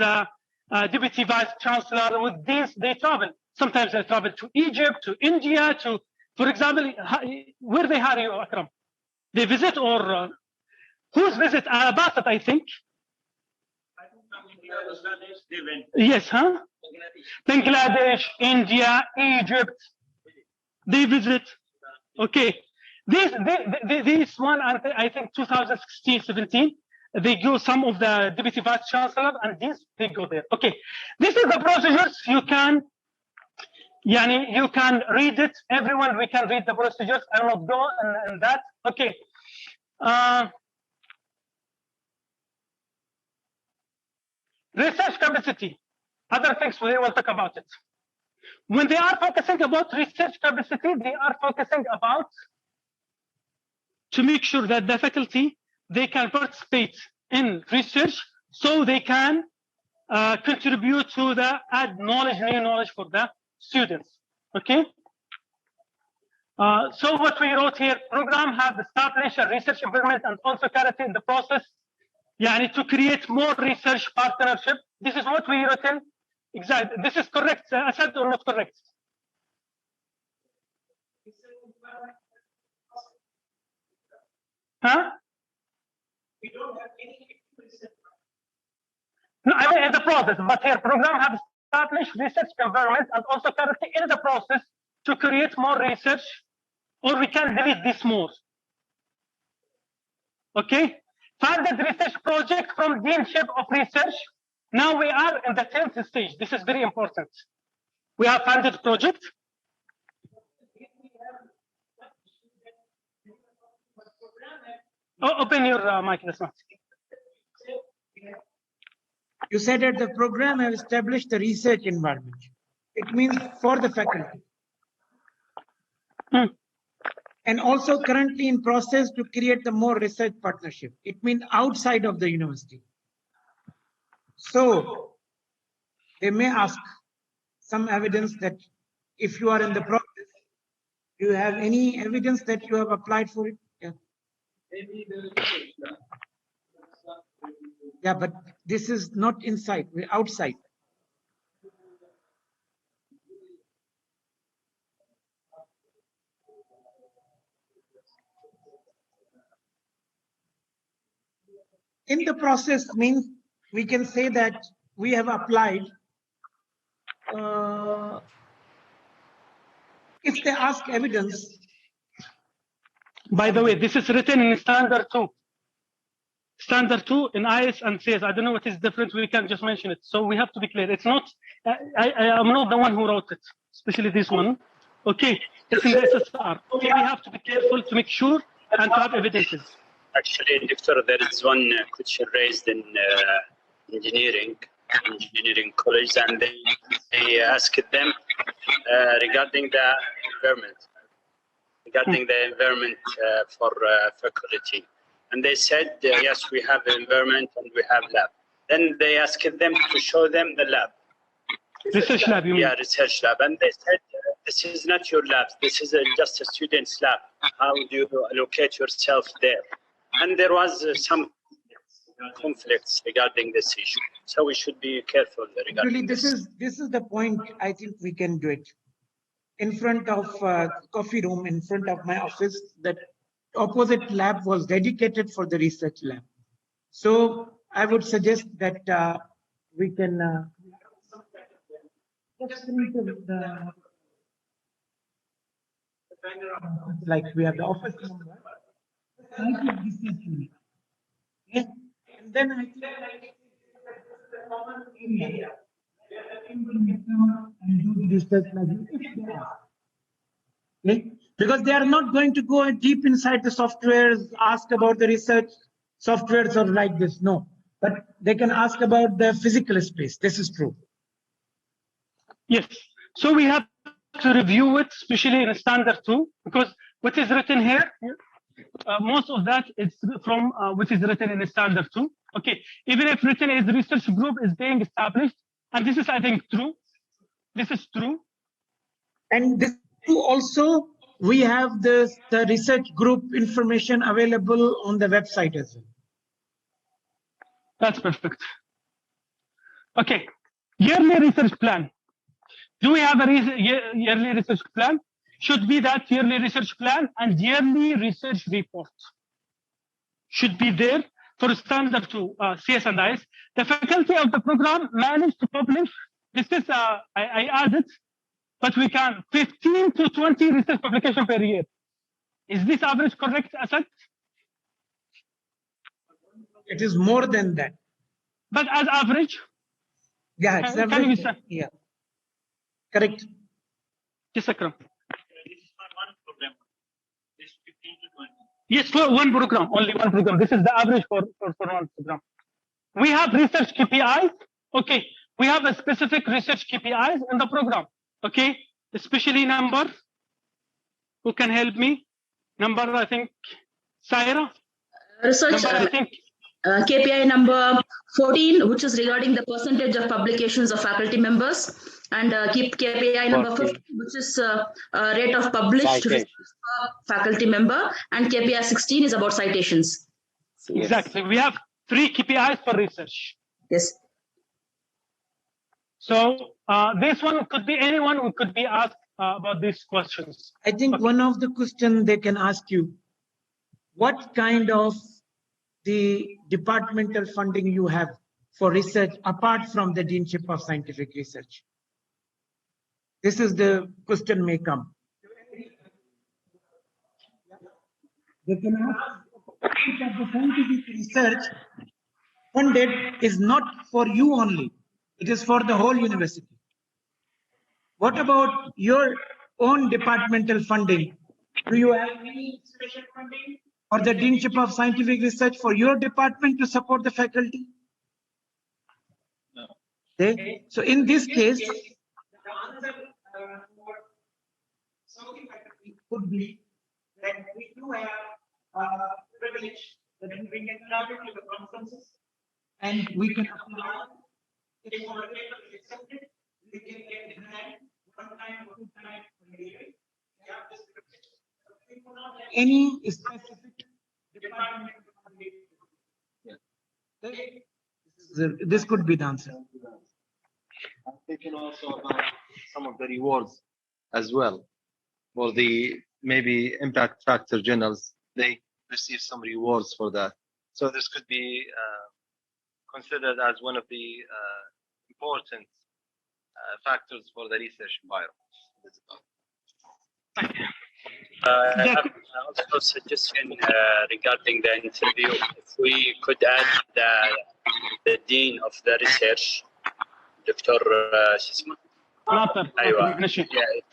deputy vice chancellor. With this, they travel. Sometimes they travel to Egypt, to India, to, for example, where they hire you, Akram? They visit or whose visit? Bassett, I think. Yes, huh? Bangladesh, India, Egypt. They visit. Okay. This one, I think 2016, 17, they go some of the deputy vice chancellor and this, they go there. Okay. This is the procedures. You can read it. Everyone, we can read the procedures. I will not go in that. Okay. Research capacity. Other things we will talk about it. When they are focusing about research capacity, they are focusing about to make sure that the faculty, they can participate in research so they can contribute to the add knowledge, new knowledge for the students. Okay. So what we wrote here, program have established a research environment and also character in the process, yani to create more research partnership. This is what we written. Exactly. This is correct, Asad, or not correct? Huh? We don't have any. No, I mean in the process, but here program have established research environment and also character in the process to create more research, or we can delete this more. Okay. Funded research project from Deanship of Research. Now we are in the 10th stage. This is very important. We have funded project. Oh, open your mic, that's not. You said that the program have established the research environment. It means for the faculty. And also currently in process to create the more research partnership. It means outside of the university. So they may ask some evidence that if you are in the process, do you have any evidence that you have applied for it? Yeah. Yeah, but this is not inside, we're outside. In the process means we can say that we have applied. If they ask evidence. By the way, this is written in standard 2. Standard 2 in IS and CS. I don't know what is different. We can just mention it. So we have to be clear. It's not, I am not the one who wrote it, especially this one. Okay, it's in the SSR. Okay, we have to be careful to make sure and to have evidences. Actually, Doctor, there is one question raised in engineering college, and they asked them regarding the environment, for faculty. And they said, yes, we have environment and we have lab. Then they asked them to show them the lab. Research lab, you mean? Yeah, research lab. And they said, this is not your lab. This is just a student's lab. How do you locate yourself there? And there was some conflicts regarding this issue. So we should be careful regarding really, this is the point. I think we can do it. In front of coffee room, in front of my office, that opposite lab was dedicated for the research lab. So I would suggest that we can like we have the office number. Yes. And then I think the common area and do the research like okay? Because they are not going to go deep inside the softwares, ask about the research softwares or like this, no. But they can ask about the physical space. This is true. Yes. So we have to review it, especially in standard 2, because what is written here, most of that is from what is written in standard 2. Okay. Even if written as research group is being established, and this is, I think, true. This is true. And this also, we have the research group information available on the website as well. That's perfect. Okay. Yearly research plan. Do we have a yearly research plan? Should be that yearly research plan and yearly research report. Should be there for standard 2 CS and IS. The faculty of the program managed to publish. This is, I added, but we can 15 to 20 research publications per year. Is this average correct, Asad? It is more than that. But as average? Yeah, it's average. Yeah. Correct. Yes, Akram. Yes, for one program, only one program. This is the average for one program. We have research KPIs. Okay, we have a specific research KPIs in the program. Okay, especially number. Who can help me? Number, I think, Saira? Research, Number, I think. KPI number 14, which is regarding the percentage of publications of faculty members, and keep KPI number 15, which is rate of published faculty member, and KPI 16 is about citations. Exactly. We have 3 KPIs for research. Yes. So this one could be anyone who could be asked about these questions. I think one of the questions they can ask you, what kind of the departmental funding you have for research apart from the Deanship of Scientific Research? This is the question may come. They can ask, the scientific research funded is not for you only, it is for the whole university. What about your own departmental funding? Do you have any special funding or the Deanship of Scientific Research for your department to support the faculty? No. Okay. So in this case, the answer for something faculty could be that we do have privilege that we can travel to the conferences and we can apply. If our paper is accepted, we can get a grant 1 time or 2 times per year. Any specific department? This could be the answer. I'm thinking also about some of the rewards as well for the maybe impact factor journals. They receive some rewards for that. So this could be considered as one of the important factors for the research environment. I have also a suggestion regarding the interview. If we could add the Dean of the Research, Dr.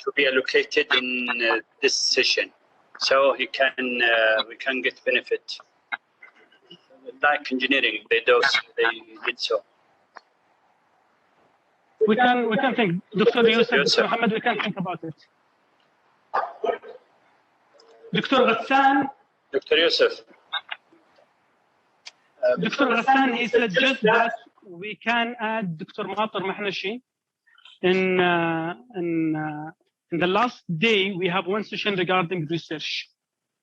to be allocated in this session, so he can we can get benefit. Like engineering, they did so. We can think, Dr. Yusuf, Dr. Mohammed, we can think about it. Dr. Ghassan. Dr. Yusuf. Dr. Ghassan, he suggests that we can add Dr. Matar Mahnashi in the last day. We have 1 session regarding research,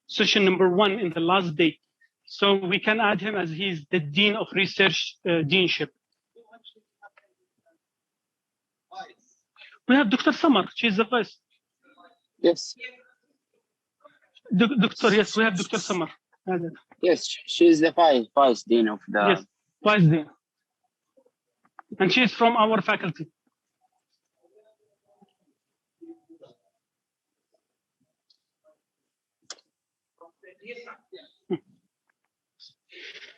session number 1 in the last day. So we can add him as he's the Dean of Research Deanship. We have Dr. Samar, she's the first. Yes. Doctor, yes, we have Dr. Samar. Yes, she's the vice dean of the... Yes, vice dean. And she's from our faculty.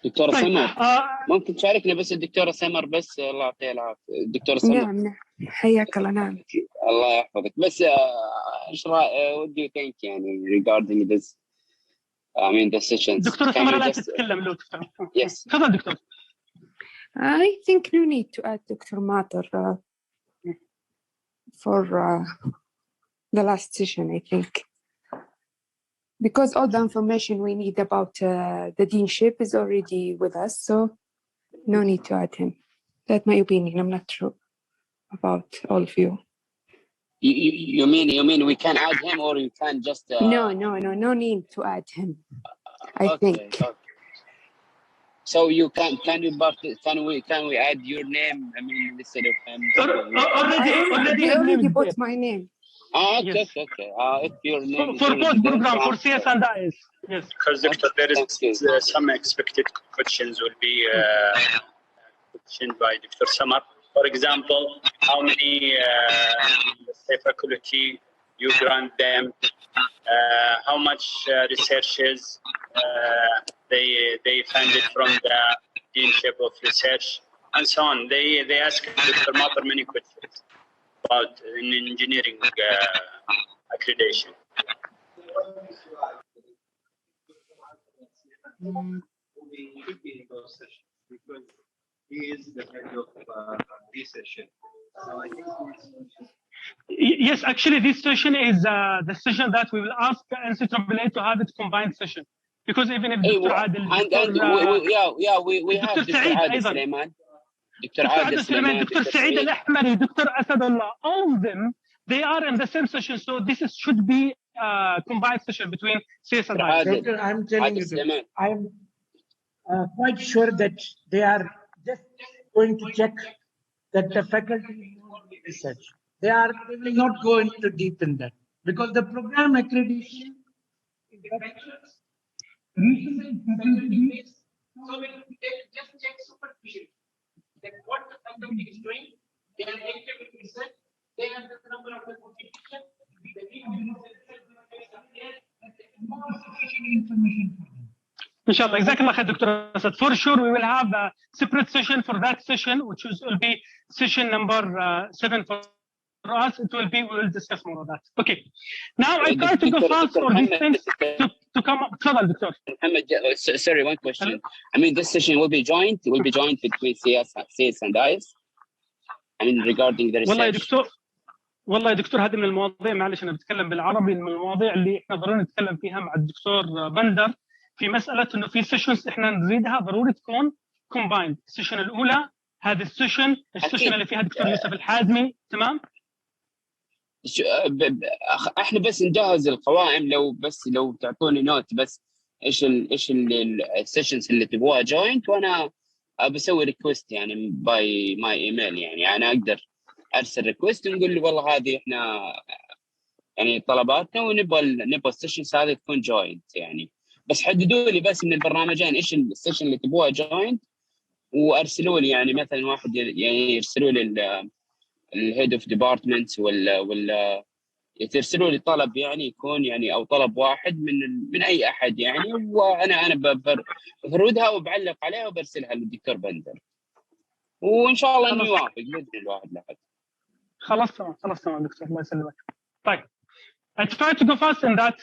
دكتورة سمر ممكن تشاركنا بس الدكتورة سمر بس الله يعطيها العافية دكتورة سمر. نعم حياك الله. نعم الله يحفظك بس ايش what do you think يعني regarding this the sessions. دكتورة سمر لا تتكلم لو تفتح. Yes. تفضل دكتور. I think no need to add Dr. Matar for the last session, I think. Because all the information we need about the deanship is already with us, so no need to add him. That's my opinion. I'm not sure about all of you. You mean we can add him, or you can just? No need to add him. I think. Okay. So you can we add your name? Instead of him. already put my name. Okay. Yes. Okay. If your name for both program for CS and IS. Yes. Because Doctor, there is some expected questions will be questioned by Dr. Samar. For example, how many faculty you grant them, how much researches they funded from the Deanship of Research, and so on. They ask Dr. Matar many questions about engineering accreditation. Because he is the head of research. So I think yes, actually, this session is the session that we will ask NCAAA to have its combined session. because even if Dr. Adel, we have Dr. Adel Sulaiman, Dr. Adel Sulaiman, Dr. Saeed Al-Ahmari, Dr. Asadullah, all of them, they are in the same session. So this should be a combined session between CS and IS. Doctor, I'm telling you, I'm quite sure that they are just going to check that the faculty research. They will not go into deep in that, because the program accreditation is so we just check superficially that what the company is doing. They are active in research. They have the number of the competition. Inshallah, exactly like Dr. Asad. For sure, we will have a separate session for that session, which will be session number 7 for us. It will be, we will discuss more of that. Okay. Now I try to go fast for these things to come up. Doctor. Sorry, one question. I mean, this session will be joint. It will be joint between CS and IS. I mean, regarding the research. والله يا دكتور هذه من المواضيع، معلش انا بتكلم بالعربي، من المواضيع اللي احنا ضروري نتكلم فيها مع الدكتور بندر في مساله انه في سيشنز احنا نريدها ضروري تكون كومبايند. السيشن الاولى هذه السيشن اللي فيها الدكتور يوسف الحازمي، تمام؟ احنا بس نجهز القوائم، لو تعطوني نوت بس ايش السيشنز اللي تبغوها جوينت، وانا بسوي ريكوست يعني باي ماي ايميل، يعني انا اقدر ارسل ريكوست ونقول له والله هذه احنا يعني طلباتنا ونبغى السيشنز هذه تكون جوينت يعني. بس حددوا لي بس من البرنامجين ايش السيشن اللي تبغوها جوينت، وارسلوا لي يعني مثلا واحد يعني يرسلوا لي الهيد اوف ديبارتمنت ولا يرسلوا لي طلب يعني يكون يعني او طلب واحد من اي احد يعني، وانا بفردها وبعلق عليها وبرسلها للدكتور بندر، وان شاء الله انه يوافق باذن الواحد لحد. خلاص تمام دكتور، الله يسلمك. طيب I try to go fast in that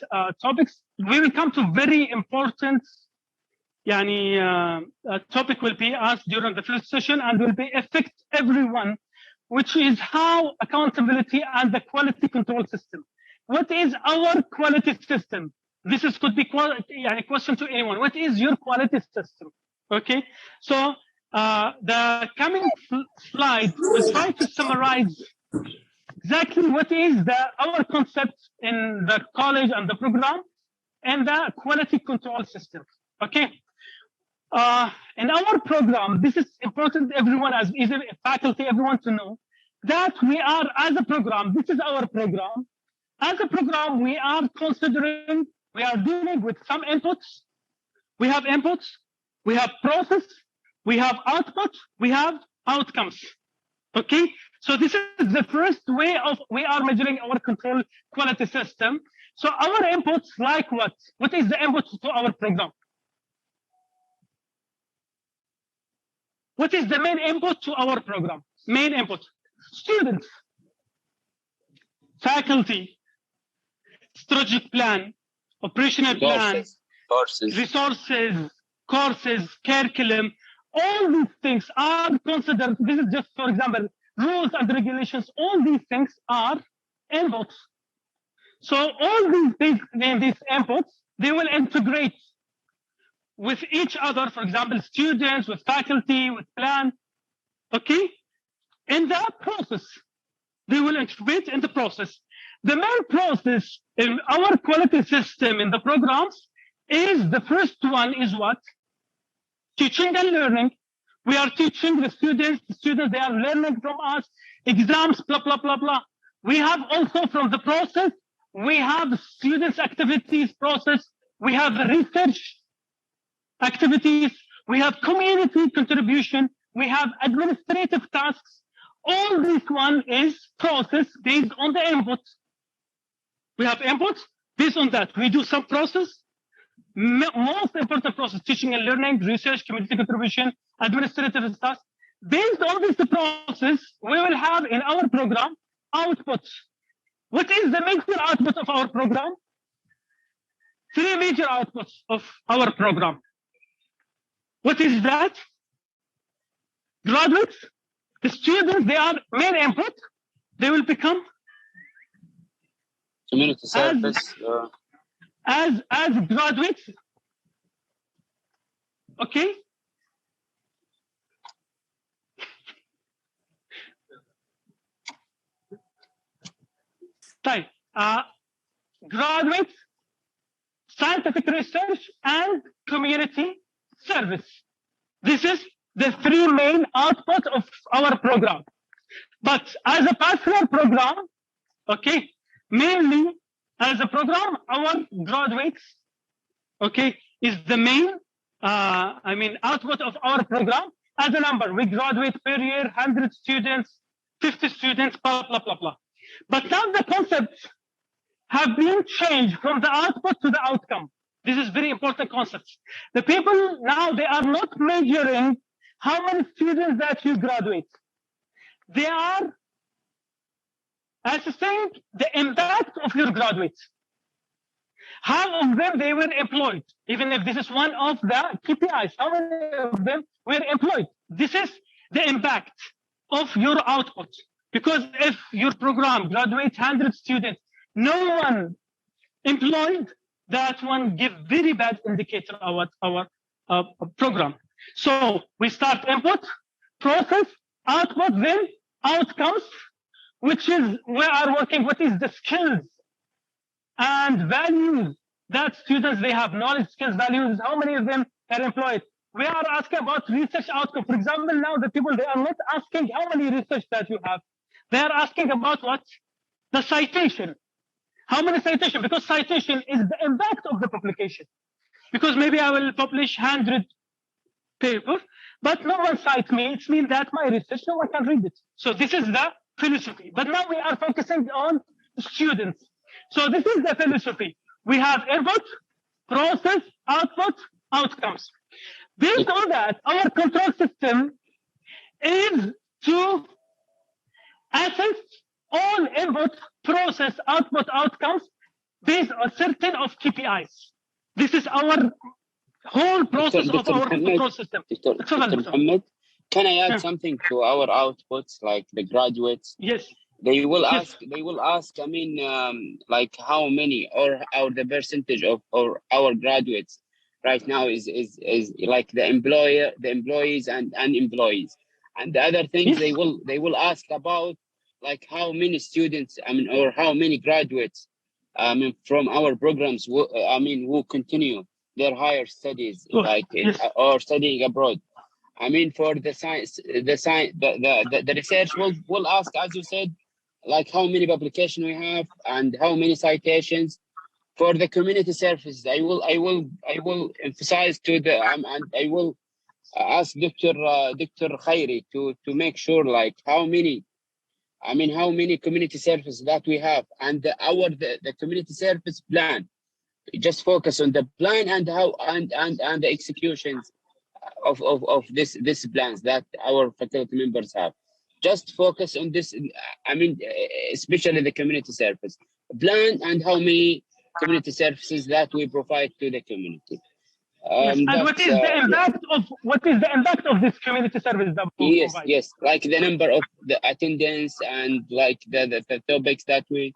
topics. We will come to very important يعني topic will be asked during the first session and will be affect everyone, which is how accountability and the quality control system. What is our quality system? This could be يعني question to anyone. What is your quality system? Okay, so the coming slide will try to summarize exactly what is our concept in the college and the program and the quality control system. Okay. In our program, this is important, everyone, as either faculty, everyone to know that we are, as a program, this is our program. As a program, we are dealing with some inputs. We have inputs, we have process, we have output, we have outcomes. Okay, so this is the first way of we are measuring our control quality system. So our inputs, like what? What is the input to our program? What is the main input to our program? Main input: students, faculty, strategic plan, operational plan, resources, courses, curriculum. All these things are considered. This is just, for example, rules and regulations. All these things are inputs. So all these things, these inputs, they will integrate with each other. For example, students, with faculty, with plan. Okay, in that process, they will integrate in the process. The main process in our quality system in the programs is the first one is what? Teaching and learning. We are teaching the students, they are learning from us, exams, blah, blah, blah, blah. We have also from the process, we have students' activities process, we have research activities, we have community contribution, we have administrative tasks. All this one is process based on the input. We have inputs based on that. We do some process. Most important process: teaching and learning, research, community contribution, administrative stuff. Based on this process, we will have in our program outputs. What is the major output of our program? 3 major outputs of our program. What is that? Graduates, the students, they are main input. They will become community service. As graduates, Okay. Type graduates, scientific research, and community service. This is the three main outputs of our program. But as a bachelor program, okay, mainly as a program, our graduates, okay, is the main, output of our program. As a number, we graduate per year, 100 students, 50 students, blah, blah, blah, blah. But now the concepts have been changed from the output to the outcome. This is very important concepts. The people now, they are not measuring how many students that you graduate. They are assessing the impact of your graduates. How of them they were employed, even if this is one of the KPIs, how many of them were employed? This is the impact of your output. Because if your program graduates 100 students, no one employed, that one give very bad indicator of our program. So we start input, process, output, then outcomes, which is we are working, what is the skills and values that students, they have knowledge, skills, values, how many of them are employed. We are asking about research outcome. For example, now the people, they are not asking how many research that you have. They are asking about what? The citation. How many citation? Because citation is the impact of the publication. Because maybe I will publish 100 papers, but no one cites me. It means that my research, no one can read it. So this is the philosophy. But now we are focusing on students. So this is the philosophy. We have input, process, output, outcomes. Based on that, our control system is to assess all input, process, output, outcomes based on certain of KPIs. This is our whole process of our control system. Dr. Mohammed, can I add something to our outputs, like the graduates? Yes. They will ask. They will ask. I mean, like how many or the percentage of our graduates right now is like the employees and employees. And the other things they will ask about, like how many students, I mean, or how many graduates, I mean, from our programs, who continue their higher studies, or studying abroad. I mean, for the science, the research will ask, as you said, like how many publications we have and how many citations. For the community services, I will emphasize to the and I will ask Dr. Khairi to make sure, like how many community services that we have, and the community service plan. Just focus on the plan and how and the executions of this plans that our faculty members have. Just focus on this. I mean, especially the community service plan and how many community services that we provide to the community. And what is the impact of this community service that we provide? Yes, like the number of the attendance and like the topics that we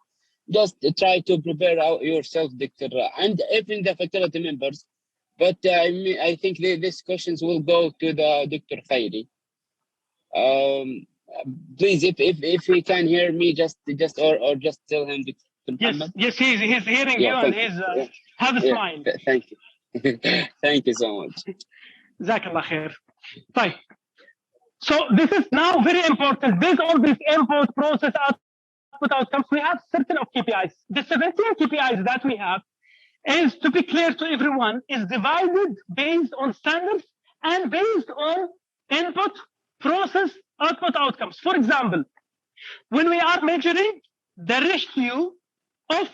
just try to prepare yourself, Dr. and even the faculty members. But I think these questions will go to the Dr. Khairi. Please, if he can hear me, just tell him. Yes, he's hearing you, and he's have a smile. Thank you. Thank you so much. Jazakallah khair. Fine. So this is now very important. Based on this input, process, output, outcomes, we have certain of KPIs. The 17 KPIs that we have is, to be clear to everyone, is divided based on standards and based on input, process, output, outcomes. For example, when we are measuring the ratio of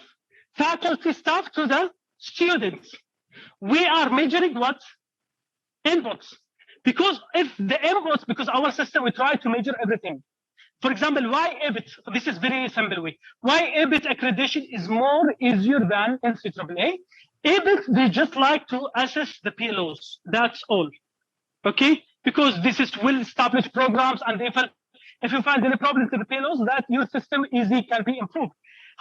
faculty staff to the students, we are measuring what? Inputs. Because if the inputs, because our system, we try to measure everything. For example, why EBIT? This is very simple way. Why EBIT accreditation is more easier than NCAAA? EBIT, they just like to assess the PLOs. That's all. Okay? Because this is well-established programs, and if you find any problems to the PLOs, that your system easily can be improved.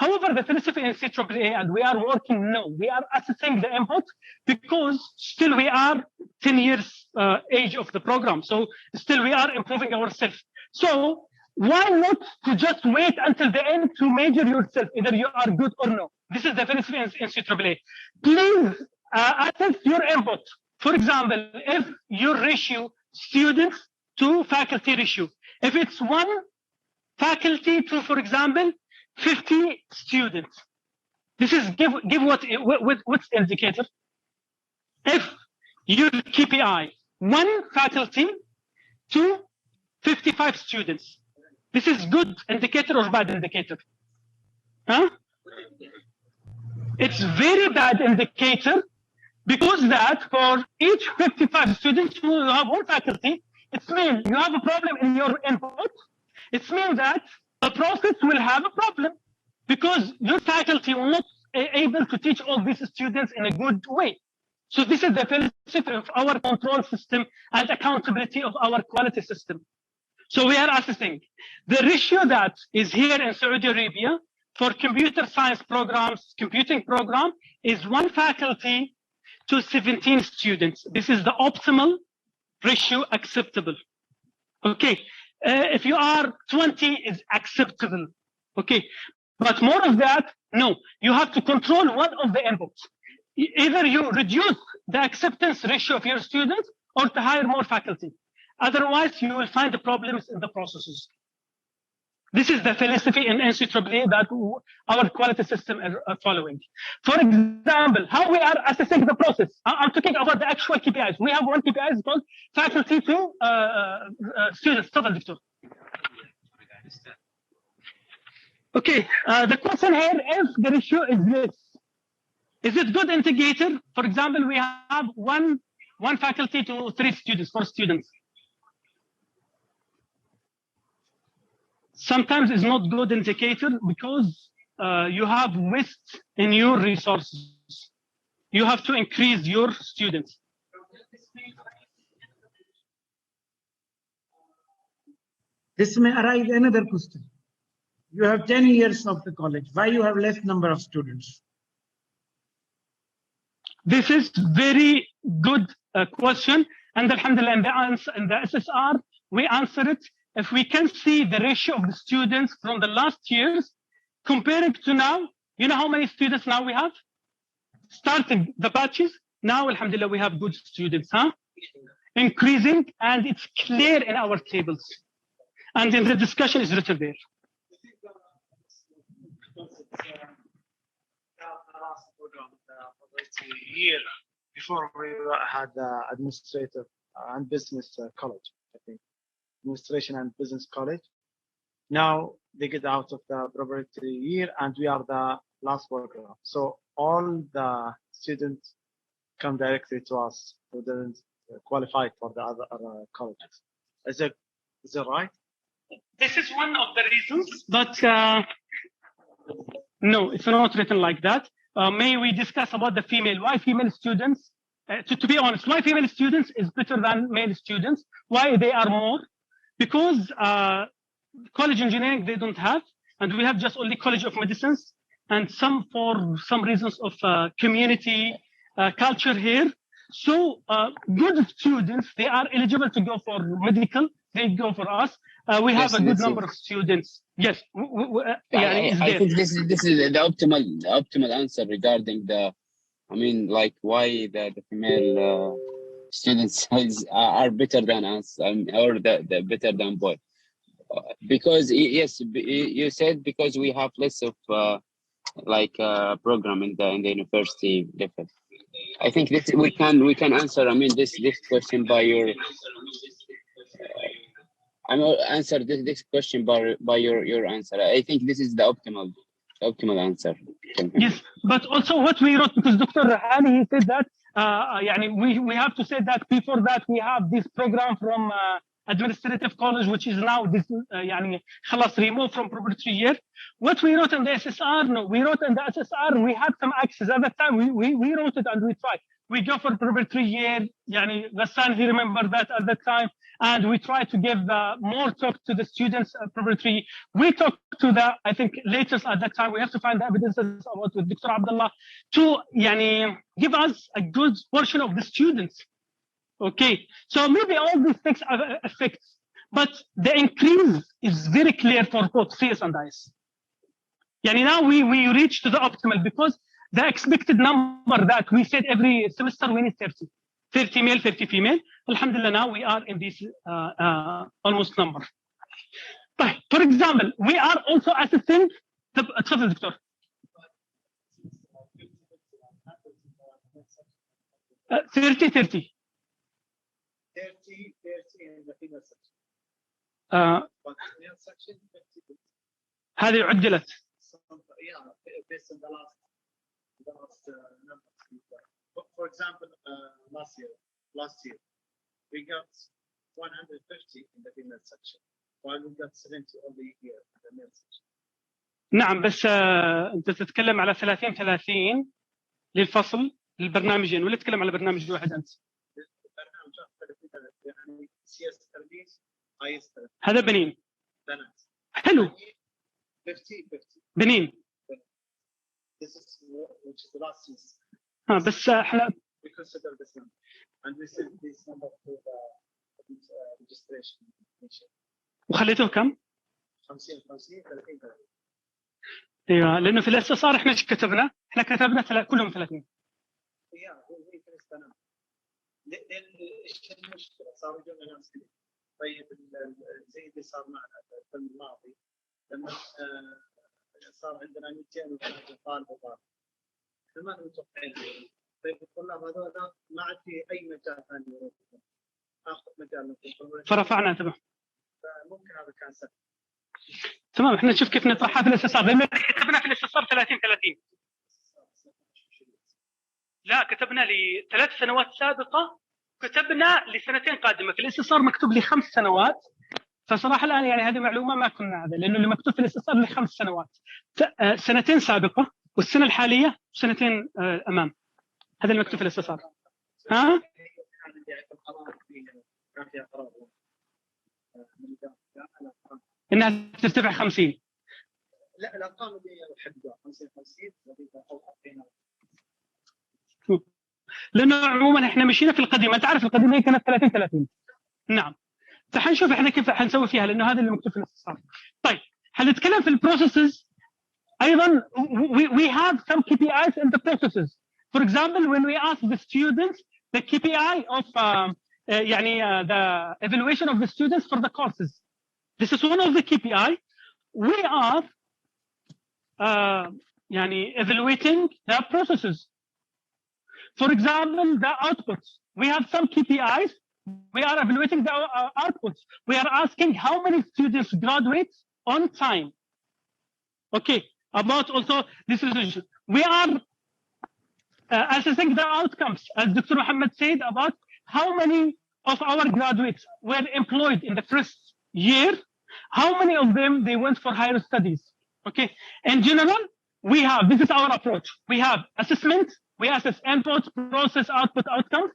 However, the philosophy in NCAAA, and we are working now, we are assessing the input because still we are 10 years age of the program. So still we are improving ourselves. So why not to just wait until the end to measure yourself, either you are good or no? This is the philosophy in NCAAA. Please assess your input. For example, if your ratio students to faculty ratio, if it's 1 faculty to, for example, 50 students, this is give what's the indicator? If your KPI 1 faculty to 55 students, this is good indicator or bad indicator? Huh? It's very bad indicator, because that for each 55 students who have 1 faculty, it means you have a problem in your input. It means that the process will have a problem because your faculty will not be able to teach all these students in a good way. So this is the philosophy of our control system and accountability of our quality system. So we are assessing the ratio that is here in Saudi Arabia for computer science programs, computing program, is 1 faculty to 17 students. This is the optimal ratio acceptable. Okay. If you are 20 is acceptable. Okay. But more of that, no. You have to control one of the inputs. Either you reduce the acceptance ratio of your students or to hire more faculty. Otherwise, you will find the problems in the processes. This is the philosophy in NCAAA that our quality system is following. For example, how we are assessing the process. I'm talking about the actual KPIs. We have 1 KPI called faculty to students. Okay, the question here is the ratio is this. Is it good indicator? For example, we have one faculty to 3 students, 4 students. Sometimes it's not good indicator because you have waste in your resources. You have to increase your students. This may arise another question. You have 10 years of the college. Why you have less number of students? This is very good question. And alhamdulillah, in the SSR, we answer it. If we can see the ratio of the students from the last years, comparing to now, you know how many students now we have? Starting the batches, now alhamdulillah, we have good students, huh? Increasing, and it's clear in our tables. And in the discussion is written there. Year before we had administrative and business college, I think, administration and business college. Now they get out of the preparatory year, and we are the last program. So all the students come directly to us who didn't qualify for the other colleges. Is it right? This is one of the reasons, but no, it's not written like that. May we discuss about the female? Why female students? To be honest, why female students is better than male students? Why they are more? Because college engineering they don't have, and we have just only College of Medicines, and some for some reasons of community culture here. So good students, they are eligible to go for medical. They go for us. We have a good number of students. Yes, I think this is the optimal answer regarding the, I mean, like why the female students are better than us, or the better than boys. Because yes, you said because we have less of program in the university level. I think this we can answer. I mean this question by your. I'm answer this question by your answer. I think this is the optimal answer. Yes, but also what we wrote, because Dr. Rahani, he said that we have to say that before that we have this program from administrative college, which is now this removed from preparatory year. What we wrote in the SSR, no, we wrote in the SSR, we had some access at that time. We wrote it and we tried. We go for preparatory year. Ghassan, he remember that at that time. and we try to give more talk to the students preparatory. We talk to the, I think, latest at that time. We have to find the evidences about with Dr. Abdullah to give us a good portion of the students. Okay, so maybe all these things have effects, but the increase is very clear for both CS and IS. Now we reach to the optimal because the expected number that we said every semester we need 30 male, 30 female. Alhamdulillah, now we are in this almost number. But for example, we are also assessing the doctor. 30 in the female section. But male section 50. هذه عدلت. Yeah, based on the last numbers. For example, last year we got 150 in the female section, while we got 70 only here in the male section. نعم بس انت تتكلم على 30 للفصل للبرنامجين ولا تتكلم على برنامج واحد انت؟ برنامج واحد يعني CS تربية IS تربية. هذا بنين. بنات. حلو. 50 بنين. This is which is the last season. بس احنا we consider this number and we send this number to the registration. وخليته كم؟ 50 30. ايوه لانه في الاس اس ار احنا ايش كتبنا؟ احنا كتبنا كلهم 30. لان ايش المشكله؟ صار يجونا ناس كثير. طيب زي اللي صار معنا الترم الماضي لما صار عندنا 200 طالب وطالب. ما متوقعين. طيب الطلاب هذول ما عاد في اي مجال ثاني يروحون. اخذ مجال فرفعنا انتبه. فممكن هذا كان سبب. تمام احنا نشوف كيف نطرحها في الاس اس ار لان كتبنا في الاس اس ار 30. لا كتبنا ل3 سنوات سابقه كتبنا لسنتين قادمه. في الاس اس ار مكتوب لي 5 سنوات فصراحه الان يعني هذه معلومه ما كنا هذا لانه اللي مكتوب في الاس اس ار ل5 سنوات. سنتين سابقه والسنه الحاليه سنتين امام. هذا المكتوب في الاس اس ار. ها؟ انها ترتفع 50. لا الارقام اللي حددوها 50 لانه عموما احنا مشينا في القديمه. تعرف القديمه هي كانت 30. نعم فحنشوف احنا كيف حنسوي فيها لانه هذا اللي مكتوب في الاختصار. طيب حنتكلم في البروسيسز ايضا. we have some KPIs in the processes. For example, when we ask the students the KPI of the evaluation of the students for the courses. This is one of the KPI. We are evaluating the processes. For example, the outputs. We have some KPIs. We are evaluating the outputs. We are asking how many students graduate on time. Okay, about also this resolution. We are assessing the outcomes, as Dr. Mohammed said, about how many of our graduates were employed in the first year, how many of them they went for higher studies. Okay, in general, we have, this is our approach. We have assessment, we assess input, process, output, outcomes.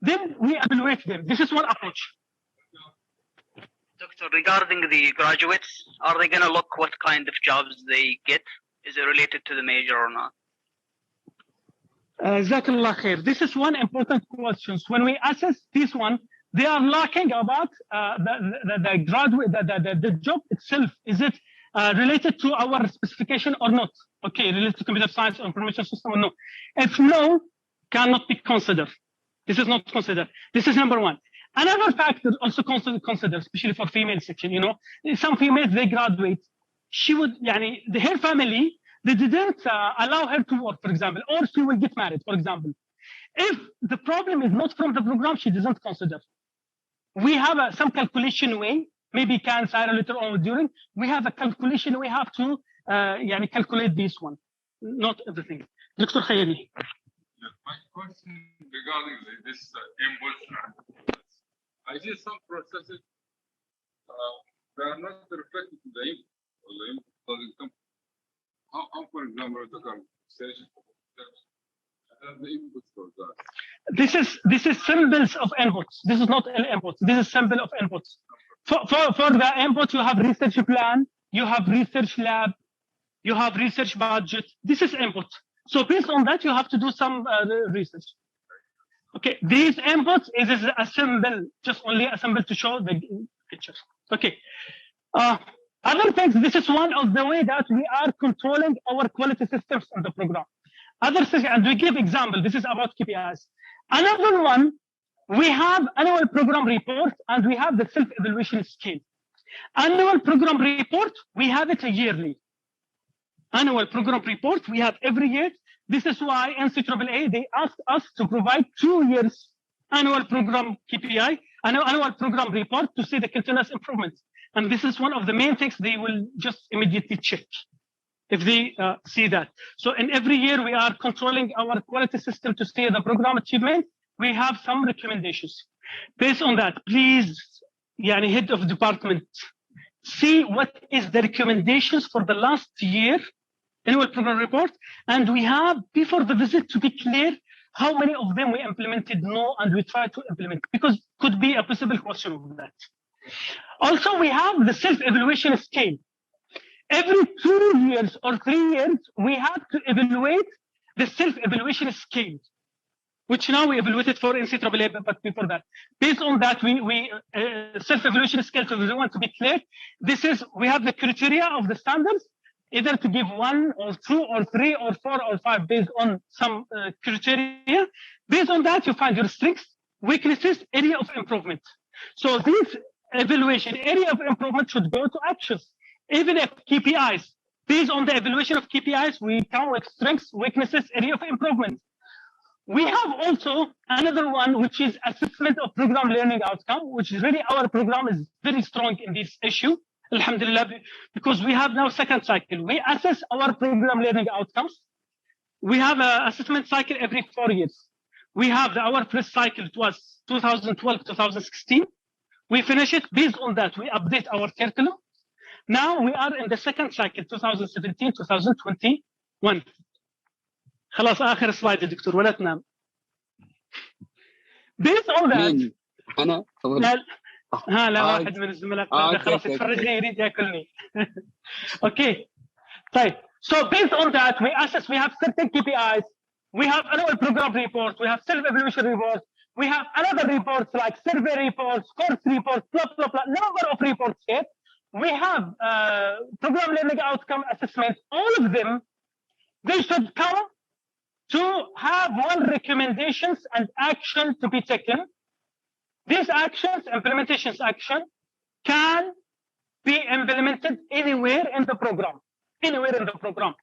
Then we evaluate them. This is one approach. Doctor, regarding the graduates, are they going to look what kind of jobs they get? Is it related to the major or not? Jazakallah khair. This is one important question. When we assess this one, they are lacking about the graduate, the job itself. Is it related to our specification or not? Okay, related to computer science or information system or no? If no, cannot be considered. This is not considered. This is number one. Another factor also considered, especially for female section. Some females they graduate. She would, her family they didn't allow her to work, for example, or she will get married, for example. If the problem is not from the program, she doesn't consider. We have some calculation way, maybe cancer later on during. We have a calculation we have to calculate this one, not everything. Dr. Khayri. My question regarding this input, I see some processes that are not reflected to the input, or the input doesn't come. How for example, the conversation, the input for that. This is symbols of inputs. This is not inputs. This is symbol of inputs. For the input, you have research plan, you have research lab, you have research budget. This is input. So based on that, you have to do some research. Okay, these inputs is a symbol, just only a symbol to show the picture. Okay. Other things, this is one of the way that we are controlling our quality systems in the program. Other things, and we give example, this is about KPIs. Another one, we have annual program report and we have the self-evaluation scale. Annual program report, we have it yearly. Annual program report, we have every year. This is why NCAAA, they asked us to provide 2 years annual program KPI, annual program report to see the continuous improvement. And this is one of the main things they will just immediately check if they see that. So in every year, we are controlling our quality system to see the program achievement. We have some recommendations. Based on that, please, yani head of department, see what is the recommendations for the last year annual program report. And we have, before the visit, to be clear, how many of them we implemented no, and we try to implement, because could be a possible question of that. Also, we have the self-evaluation scale. Every 2 years or 3 years, we have to evaluate the self-evaluation scale, which now we evaluated for NCAAA, but before that. Based on that, we self-evaluation scale, so we want to be clear. This is, we have the criteria of the standards, either to give 1 or 2 or 3 or 4 or 5 based on some criteria. Based on that, you find your strengths, weaknesses, area of improvement. So this evaluation area of improvement should go to actions, even if KPIs. Based on the evaluation of KPIs, we come with strengths, weaknesses, area of improvement. We have also another one, which is assessment of program learning outcome, which is really our program is very strong in this issue, alhamdulillah, because we have now second cycle. We assess our program learning outcomes. We have an assessment cycle every 4 years. We have our first cycle, it was 2012, 2016. We finish it. Based on that, we update our curriculum. Now we are in the second cycle, 2017, 2021. خلاص آخر سلايد يا دكتور ولا تنام. Based on that. أنا لا واحد من الزملاء خلاص يتفرجني يريد ياكلني. Okay. طيب. So based on that, we assess. We have certain KPIs. We have annual program report. We have self-evaluation report. We have another reports like survey reports, course reports, blah, blah, blah, number of reports here. We have program learning outcome assessment. All of them, they should come to have one recommendations and action to be taken. These actions, implementations action, can be implemented anywhere in the program,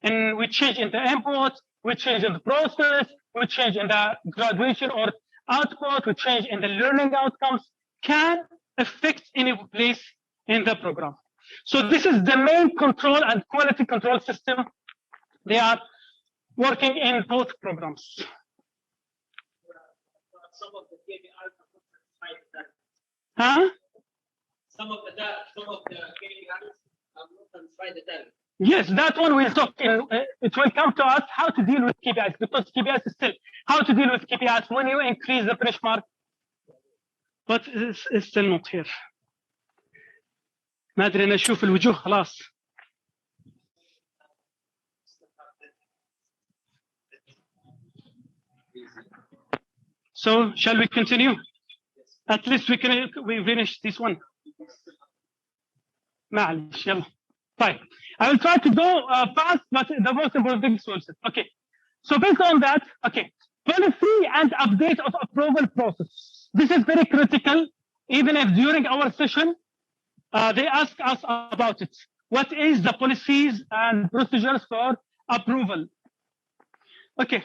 And we change in the input, we change in the process, we change in the graduation or output, we change in the learning outcomes, can affect any place in the program. So this is the main control and quality control system. They are working in both programs. Some of the KPIs are not satisfied with that. Huh? Some of the KPIs are not satisfied with that. Yes, that one we'll talk in. It will come to us how to deal with KPIs, because KPIs is still how to deal with KPIs when you increase the benchmark. But it's still not here. ما ادري انا اشوف الوجوه خلاص. So shall we continue? At least we finish this one. معلش يلا. طيب. I will try to go fast, but the most important thing is also. Okay. So based on that, okay, policy and update of approval process. This is very critical. Even if during our session, they ask us about it. What is the policies and procedures for approval? Okay.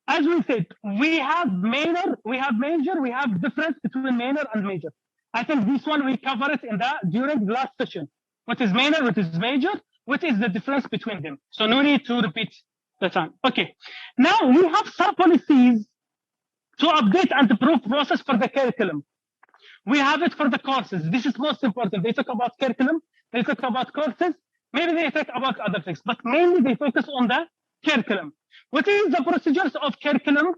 As we said, we have minor, we have major, we have difference between minor and major. I think this one we covered it during the last session. What is minor, what is major, what is the difference between them? So no need to repeat the time. Okay. Now we have some policies to update and approve process for the curriculum. We have it for the courses. This is most important. They talk about curriculum, they talk about courses, maybe they talk about other things, but mainly they focus on the curriculum. What is the procedures of curriculum?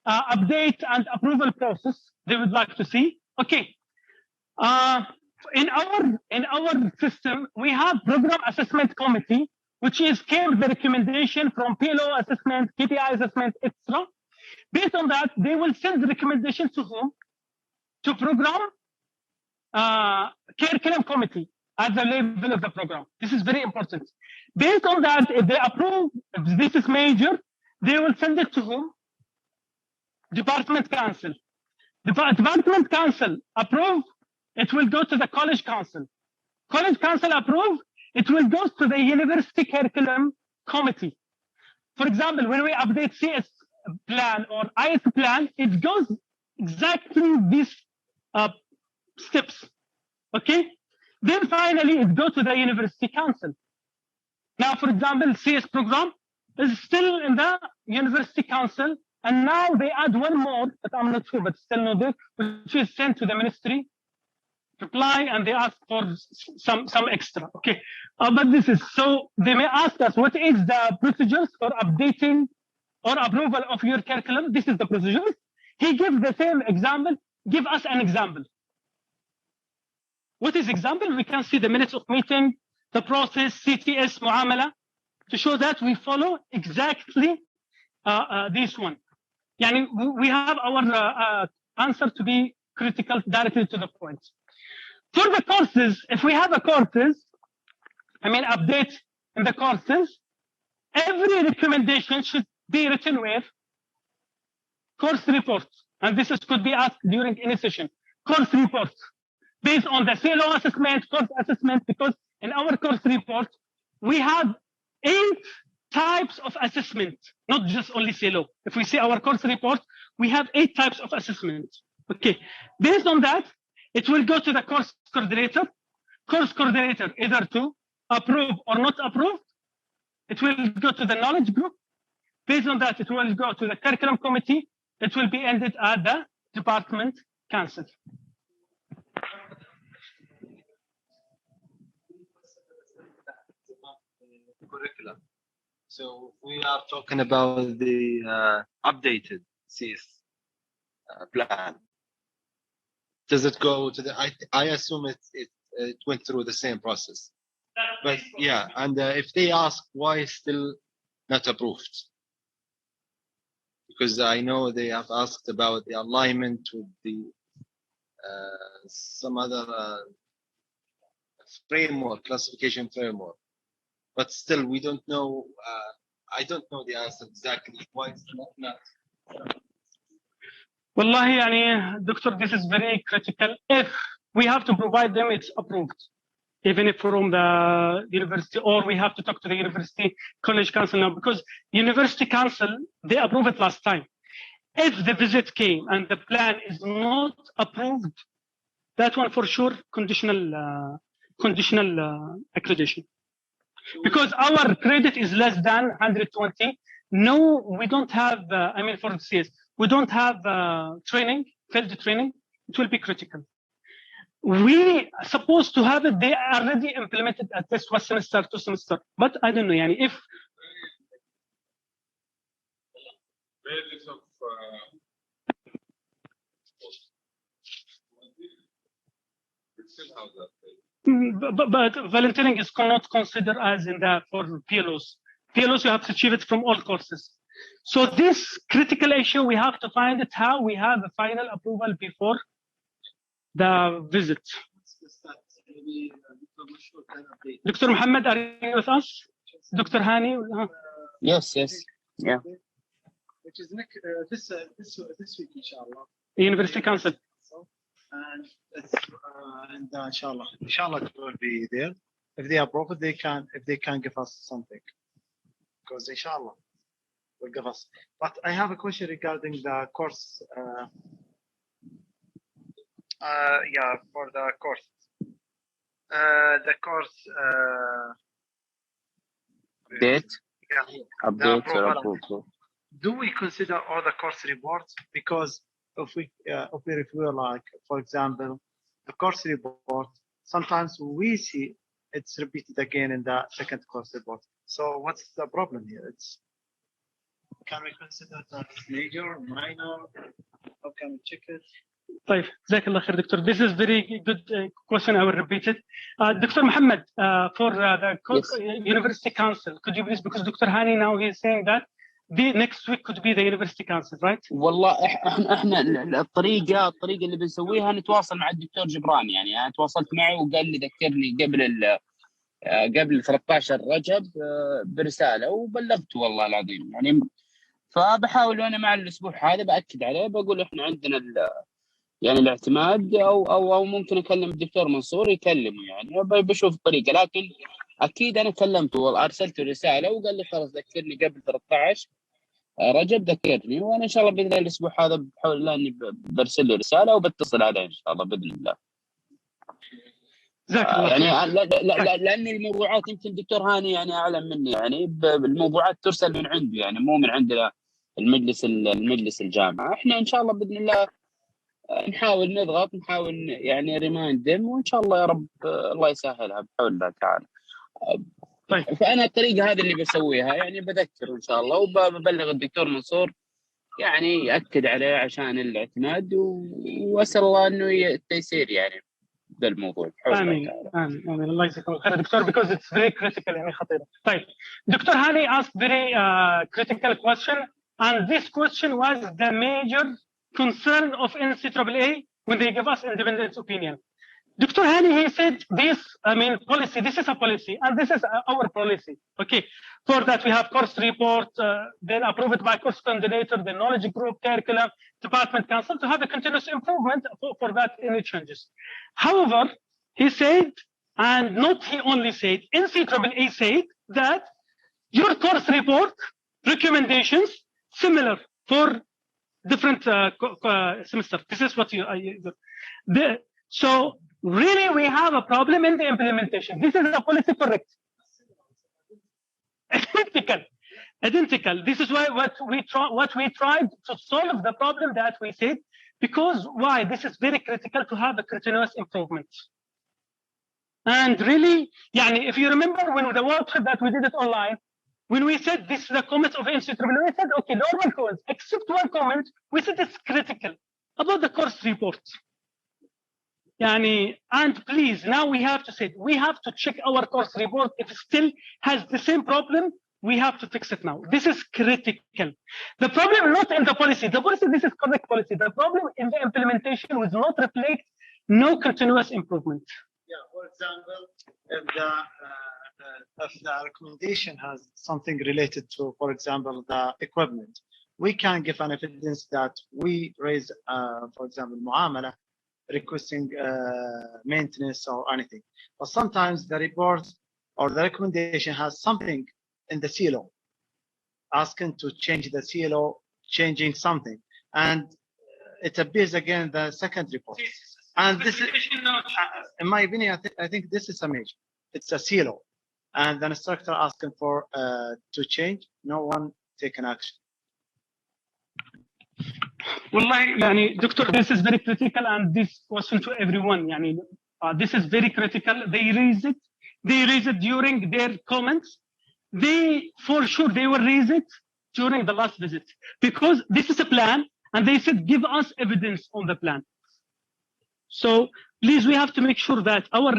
update and approval process they would like to see. Okay. In our system, we have program assessment committee, which is came the recommendation from PLO assessment, KPI assessment, etc. Based on that, they will send the recommendation to whom? To program curriculum committee at the level of the program. This is very important. Based on that, if they approve, if this is major, they will send it to whom? Department council. Department council approve, it will go to the college council. College council approve, it will go to the university curriculum committee. For example, when we update CS plan or IS plan, it goes exactly these steps. Okay? Then finally, it goes to the university council. Now, for example, CS program is still in the university council, and now they add one more, but I'm not sure, but still not there, which is sent to the ministry, reply, and they ask for some extra. Okay, but this is, so they may ask us, what is the procedures for updating or approval of your curriculum? This is the procedures. He gives the same example, give us an example. What is example? We can see the minutes of meeting, the process, CTS, muamala, to show that we follow exactly this one. Yani we have our answer to be critical, directly to the point. For the courses, if we have a courses, update in the courses, every recommendation should be written with course report. And this could be asked during any session. Course report, based on the CLO assessment, course assessment, because in our course report, we have 8 types of assessment, not just only CLO. If we see our course report, we have 8 types of assessment. Okay, based on that, it will go to the course coordinator. Course coordinator either to approve or not approve. It will go to the knowledge group. Based on that, it will go to the curriculum committee. It will be ended at the department council. Curriculum. So we are talking about the updated CS plan. Does it go to the? I assume it went through the same process. But yeah, and if they ask why it's still not approved, because I know they have asked about the alignment with the some other framework, classification framework, but still we don't know. I don't know the answer exactly why it's not. Wallahi, yani, Doctor, this is very critical. If we have to provide them, it's approved, even if from the university, or we have to talk to the university college council now, because university council, they approved it last time. If the visit came and the plan is not approved, that one for sure conditional accreditation. Because our credit is less than 120. No, we don't have, for CS, we don't have training, field training. It will be critical. We supposed to have it. They are already implemented at this 1 semester, 2 semester. But I don't know, yani, if. But volunteering is not considered as in the for PLOs. PLOs, you have to achieve it from all courses. So this critical issue, we have to find it how we have a final approval before the visit. Dr. Mohammed, are you with us? Dr. Hani? Yes. Yeah. Which is this week, inshallah. University Council. And it's inshallah it will be there. If they approve it, they can give us something, because inshallah will give us. But I have a question regarding the course. For the course. The course. Date. Yeah. Update or approval. Do we consider all the course reports? Because if we review, like, for example, the course report, sometimes we see it's repeated again in the second course report. So what's the problem here? can we consider that major, minor? How can we check it? طيب جزاك الله خير دكتور. This is very good question. I will repeat it. Dr. Mohammed, for the University Council, could you please, because Dr. Hani now he is saying that the next week could be the University Council, right? والله احنا الطريقه اللي بنسويها نتواصل مع الدكتور جبران. يعني انا تواصلت معه وقال لي ذكرني قبل 13 رجب برساله وبلغته والله العظيم. يعني فبحاول انا مع الاسبوع هذا باكد عليه، بقول احنا عندنا يعني الاعتماد او ممكن اكلم الدكتور منصور يكلمه، يعني بشوف الطريقه. لكن اكيد انا كلمته وارسلت رساله وقال لي خلاص ذكرني قبل 13 رجب ذكرني، وانا ان شاء الله باذن الله الاسبوع هذا بحاول الله اني برسل له رساله وبتصل عليه ان شاء الله باذن الله. يعني لان الموضوعات يمكن الدكتور هاني يعني اعلم مني، يعني الموضوعات ترسل من عنده، يعني مو من عندنا المجلس الجامعه. احنا ان شاء الله باذن الله نحاول نضغط، نحاول يعني ريمايندم، وان شاء الله يا رب الله يسهلها بحول الله تعالى. طيب. فانا الطريقه هذه اللي بسويها، يعني بذكر ان شاء الله وببلغ الدكتور منصور يعني ياكد عليه عشان الاعتماد، واسال الله انه التيسير يعني بالموضوع. امين امين الله يجزاك خير دكتور because it's very critical يعني خطيره. طيب دكتور هاني asked very critical question, and this question was the major concern of NCAA when they give us independent opinion. Dr. Hani, he said this, policy, this is a policy, and this is our policy. Okay, for that we have course report, then approved by course coordinator, the knowledge group, curriculum, department council to have a continuous improvement for that any changes. However, he said, and not he only said, NCAA said that your course report recommendations similar for different semester. This is what so really we have a problem in the implementation. This is a policy correct. Identical. This is why what we tried to solve the problem that we said, because why this is very critical to have a continuous improvement. And really, if you remember when the workshop that we did it online, when we said this is the comment of NCAA, we said okay, normal comments, except one comment, we said it's critical about the course report. And please, now we have to say, we have to check our course report. If it still has the same problem, we have to fix it now. This is critical. The problem not in the policy. The policy, this is correct policy. The problem in the implementation will not reflect no continuous improvement. Yeah, for example, if the recommendation has something related to, for example, the equipment, we can give an evidence that we raise, for example, muamala, requesting maintenance or anything. But sometimes the report or the recommendation has something in the CLO, asking to change the CLO, changing something. And it appears again in the second report. And this is, in my opinion, I think this is a major. It's a CLO. And the instructor asking for to change, no one taking action. Wallahi, Doctor, this is very critical, and this question to everyone. This is very critical. They raise it during their comments. For sure, they will raise it during the last visit, because this is a plan, and they said give us evidence on the plan. So please, we have to make sure that our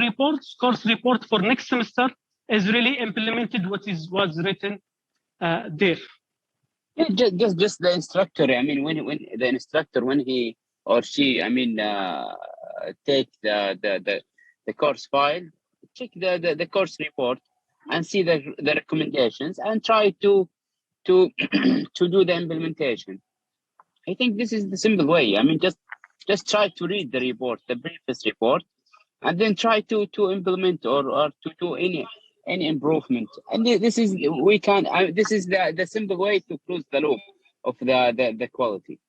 course report for next semester is really implemented what was written there. Just the instructor. When the instructor, when he or she, take the course file, check the course report, and see the recommendations, and try to do the implementation. I think this is the simple way. Just try to read the report, the previous report, and then try to implement or to do any improvement. And this is the simple way to close the loop of the quality.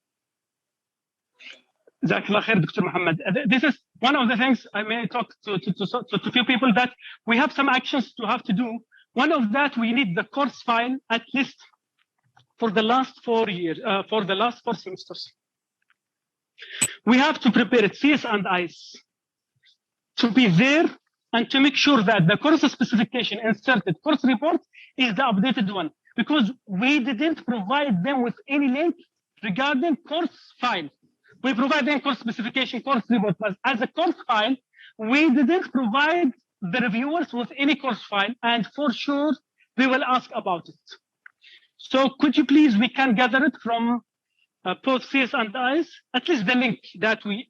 Jazakallah khair, Dr. Mohammed. This is one of the things I may talk to few people that we have some actions to have to do. One of that, we need the course file at least for the last 4 years, for the last 4 semesters. We have to prepare it, CS and ICE, to be there and to make sure that the course specification inserted course report is the updated one. because we didn't provide them with any link regarding course file. We provide them course specification, course report, but as a course file, we didn't provide the reviewers with any course file, and for sure, we will ask about it. So could you please, we can gather it from both CS and IS, at least the link that we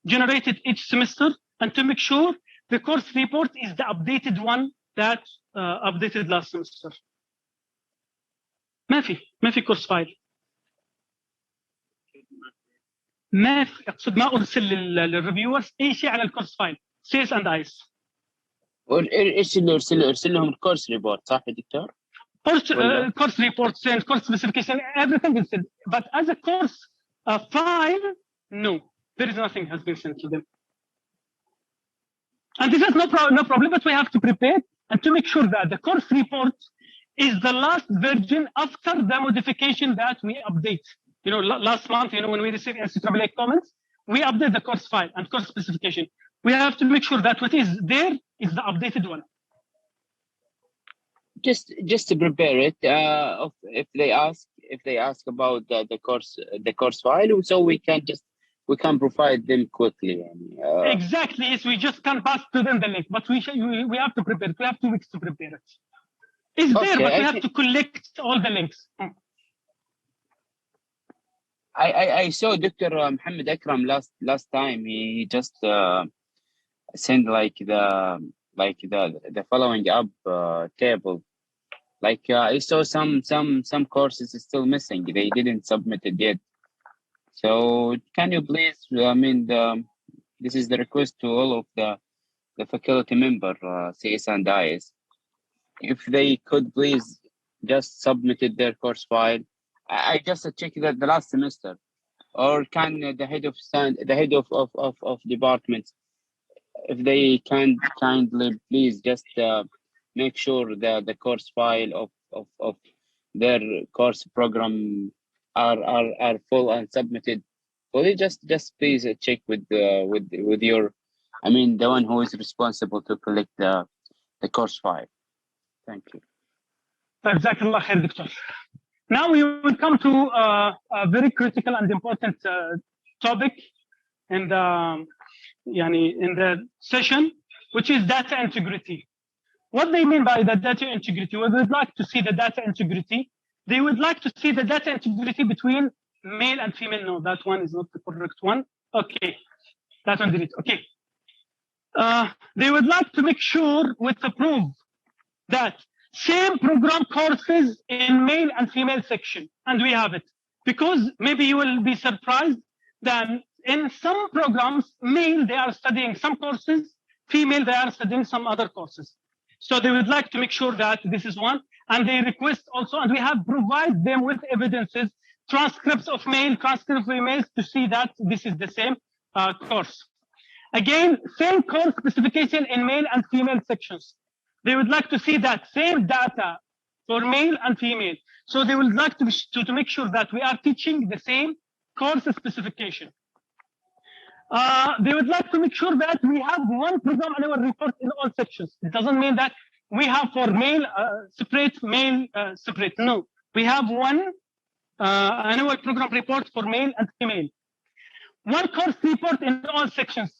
generated each semester, and to make sure the course report is the updated one that updated last semester. ما في course file. ما في، اقصد ما ارسل للريفيورز اي شيء على الكورس فايل CS and IS. ايش اللي ارسل لهم الكورس ريبورت صح يا دكتور؟ Course reports and course specification, everything is sent. But as a course file, no, there is nothing has been sent to them. And this is no problem, but we have to prepare and to make sure that the course report is the last version after the modification that we update. You know, last month, you know, when we received NCAAA comments, we update the course file and course specification. We have to make sure that what is there is the updated one. Just to prepare it, if they ask about the course file, so we can provide them quickly. Exactly, yes, we just can pass to them the link, but we have to prepare it. We have 2 weeks to prepare it. It's there, but we have to collect all the links. I saw Dr. Mohammed Akram last time. He just sent like the following up table. Like I saw some courses is still missing. They didn't submit it yet. So can you please? I mean, this is the request to all of the faculty member, CS and IS. If they could please just submitted their course file. I just checked that the last semester, or can the head of departments, if they can kindly please just make sure that the course file of their course program are full and submitted. Will you just please check with your, I mean, the one who is responsible to collect the course file. Thank you. Jazakallah khair, Doctor. Now we will come to a very critical and important topic in the session, which is data integrity. What they mean by the data integrity? We would like to see the data integrity. They would like to see the data integrity between male and female. No, that one is not the correct one. Okay, that one delete. Okay. They would like to make sure with the proof that same program courses in male and female section, and we have it. Because maybe you will be surprised that in some programs, male, they are studying some courses, female, they are studying some other courses. So they would like to make sure that this is one, and they request also, and we have provided them with evidences, transcripts of male, transcripts of females to see that this is the same course. Again, same course specification in male and female sections. They would like to see that same data for male and female. So they would like to make sure that we are teaching the same course specification. They would like to make sure that we have one program annual report in all sections. It doesn't mean that we have for male separate, male separate. No, we have one annual program report for male and female. One course report in all sections.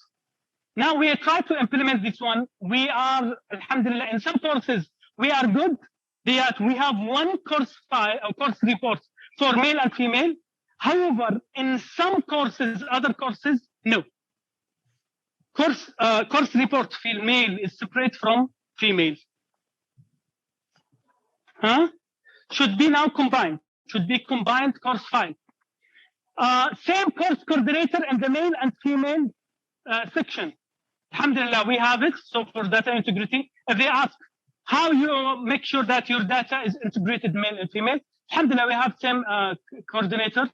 Now we try to implement this one. We are, alhamdulillah, in some courses, we are good. That we have one course file or course report for male and female. However, in some courses, other courses, no. Course report for male is separate from female. Should be now combined. Should be combined course file. Same course coordinator in the male and female section. Alhamdulillah, we have it. So for data integrity, if they ask how you make sure that your data is integrated male and female, alhamdulillah, we have same coordinator.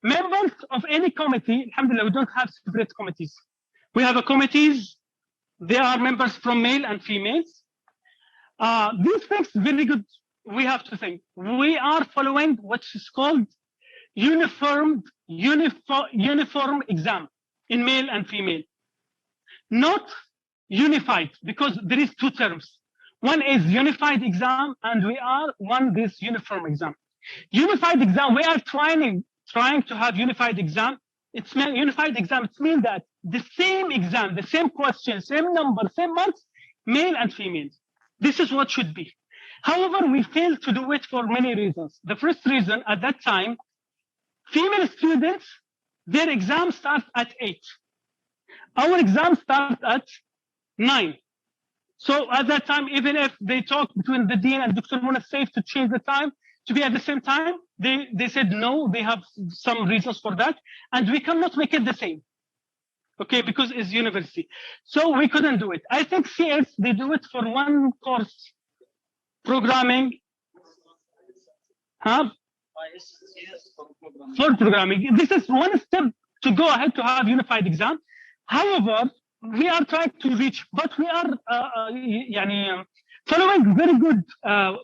Members of any committee, alhamdulillah, we don't have separate committees. We have a committees. They are members from male and females. These things very good. We have to think. We are following what is called uniform exam in male and female. Not unified, because there is 2 terms. One is unified exam, and we are this uniform exam. Unified exam, we are trying to have unified exam. It's unified exam. It means that the same exam, the same question, same number, same marks, male and female. This is what should be. However, we failed to do it for many reasons. The first reason, at that time, female students, their exam starts at 8. Our exam starts at 9. So at that time, even if they talk between the dean and Dr. Mona safe to change the time to be at the same time, they said no, they have some reasons for that, and we cannot make it the same. Okay, because it's university. So we couldn't do it. I think CS, they do it for one course, programming. Huh? For programming. This is one step to go ahead to have unified exam. However, we are trying to reach, but we are following very good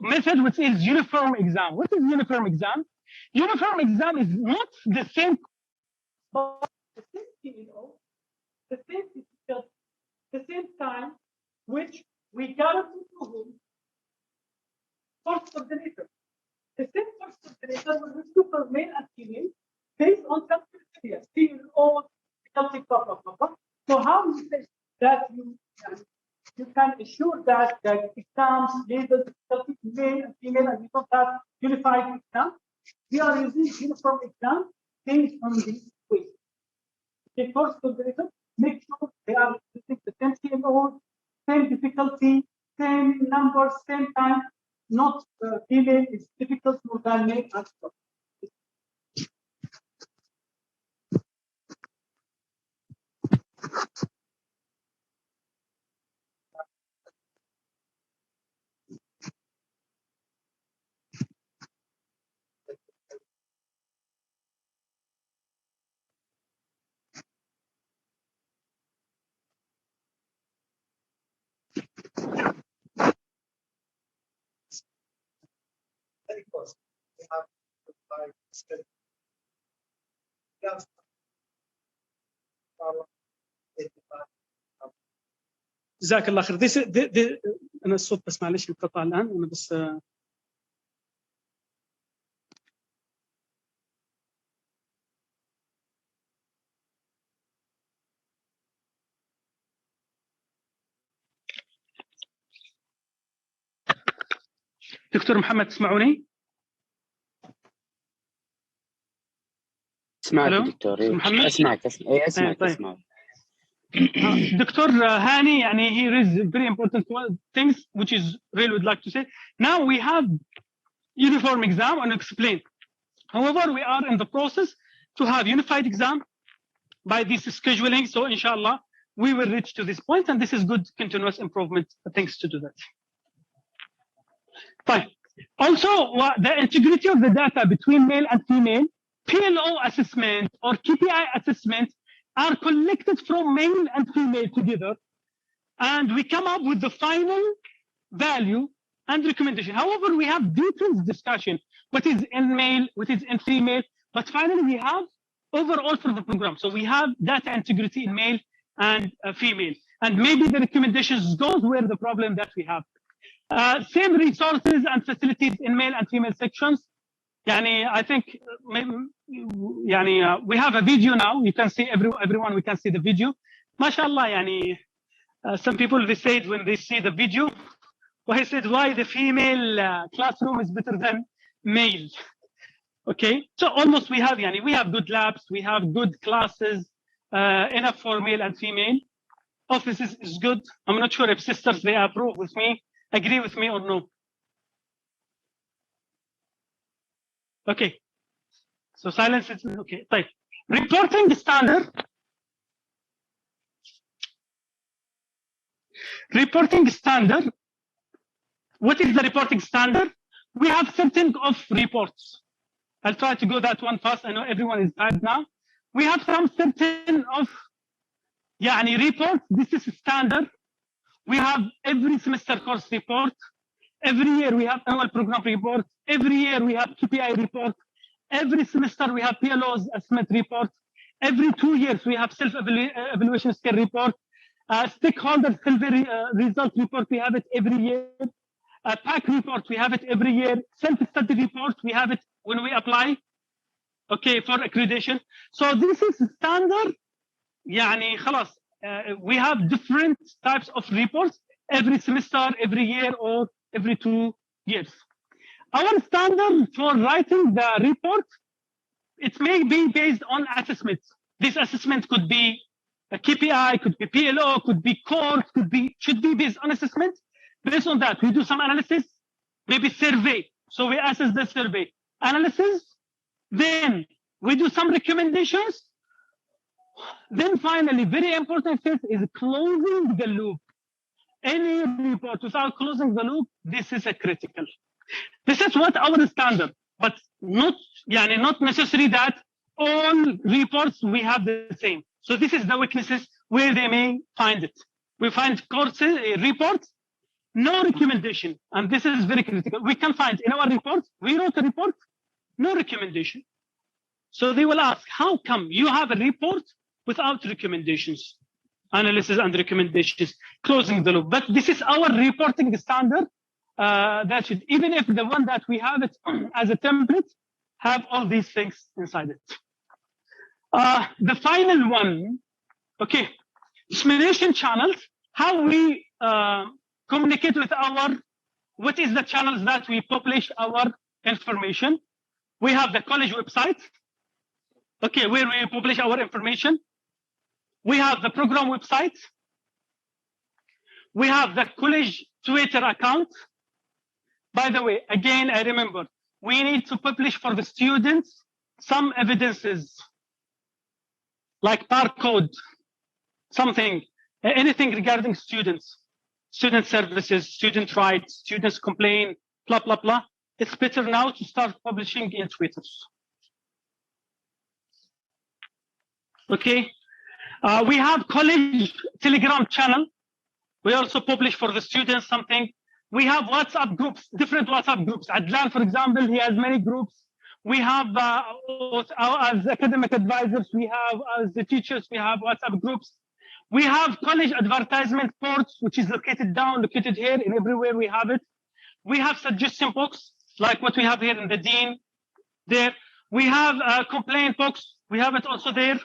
method, which is uniform exam. What is uniform exam? Uniform exam is not the same, but the same time, which we guarantee to him course coordinator. The same course coordinator will receive for male and female based on some criteria, CLO, Celtic, blah, blah, blah, blah. So how you say that you can assure that the exams labeled Celtic male and female, and we don't have unified exam? We are using uniform exam based on these ways. The course coordinator, make sure they are using the same CMO, same difficulty, same numbers, same time. Not female is difficult more than male as well. جزاك الله خير. أنا الصوت بس معلش انقطع الآن، أنا بس دكتور محمد تسمعوني؟ اسمعك دكتور محمد. اسمعك اسمعك. Dr. Hani, he raised very important things, which is really would like to say. Now we have uniform exam and explain. However, we are in the process to have unified exam by this scheduling. So inshallah, we will reach to this point, and this is good continuous improvement. Thanks to do that. Fine. Also, the integrity of the data between male and female, PLO assessment or KPI assessment are collected from male and female together, and we come up with the final value and recommendation. However, we have detailed discussion, what is in male, what is in female, but finally we have overall for the program. So we have data integrity in male and female, and maybe the recommendations goes where the problem that we have. Same resources and facilities in male and female sections. I think we have a video now. You can see everyone. We can see the video. MashaAllah. Some people they said when they see the video, I said why the female classroom is better than male. Okay, so almost we have good labs, we have good classes, enough for male and female. Offices is good. I'm not sure if sisters they approve with me, agree with me or no. Okay, so silence is okay. Type reporting standard. Reporting standard. What is the reporting standard? We have certain of reports. I'll try to go that one fast. I know everyone is tired now. We have some certain of reports. This is standard. We have every semester course report. Every year we have annual program report. Every year we have KPI report. Every semester we have PLO's assessment report. Every 2 years we have self-evaluation skill report. Stakeholder survey result report, we have it every year. PAC report, we have it every year. Self-study report, we have it when we apply, okay, for accreditation. So this is standard. يعني خلاص, we have different types of reports every semester, every year, or every 2 years. Our standard for writing the report, it may be based on assessments. This assessment could be a KPI, could be PLO, could be course, should be based on assessment. Based on that, we do some analysis, maybe survey. So we assess the survey analysis. Then we do some recommendations. Then finally, very important thing is closing the loop. Any report without closing the loop, this is a critical. This is what our standard, but not necessary that all reports we have the same. So this is the weaknesses where they may find it. We find courses, reports, no recommendation, and this is very critical. We can find in our report, we wrote a report, no recommendation. So they will ask, how come you have a report without recommendations, analysis and recommendations, closing the loop? But this is our reporting standard. That should, even if the one that we have it as a template, have all these things inside it. The final one, okay, dissemination channels, how we communicate with what is the channels that we publish our information. We have the college website, okay, where we publish our information. We have the program website. We have the college Twitter account. By the way, again, I remember, we need to publish for the students some evidences, like barcode, something, anything regarding students, student services, student rights, students complain, blah, blah, blah. It's better now to start publishing in Twitter. Okay. We have college Telegram channel. We also publish for the students something. We have WhatsApp groups, different WhatsApp groups. Adlan, for example, he has many groups. We have, as academic advisors, we have, as the teachers, we have WhatsApp groups. We have college advertisement ports, which is located here, and everywhere we have it. We have suggestion box, like what we have here in the Dean there. We have a complaint box. We have it also there.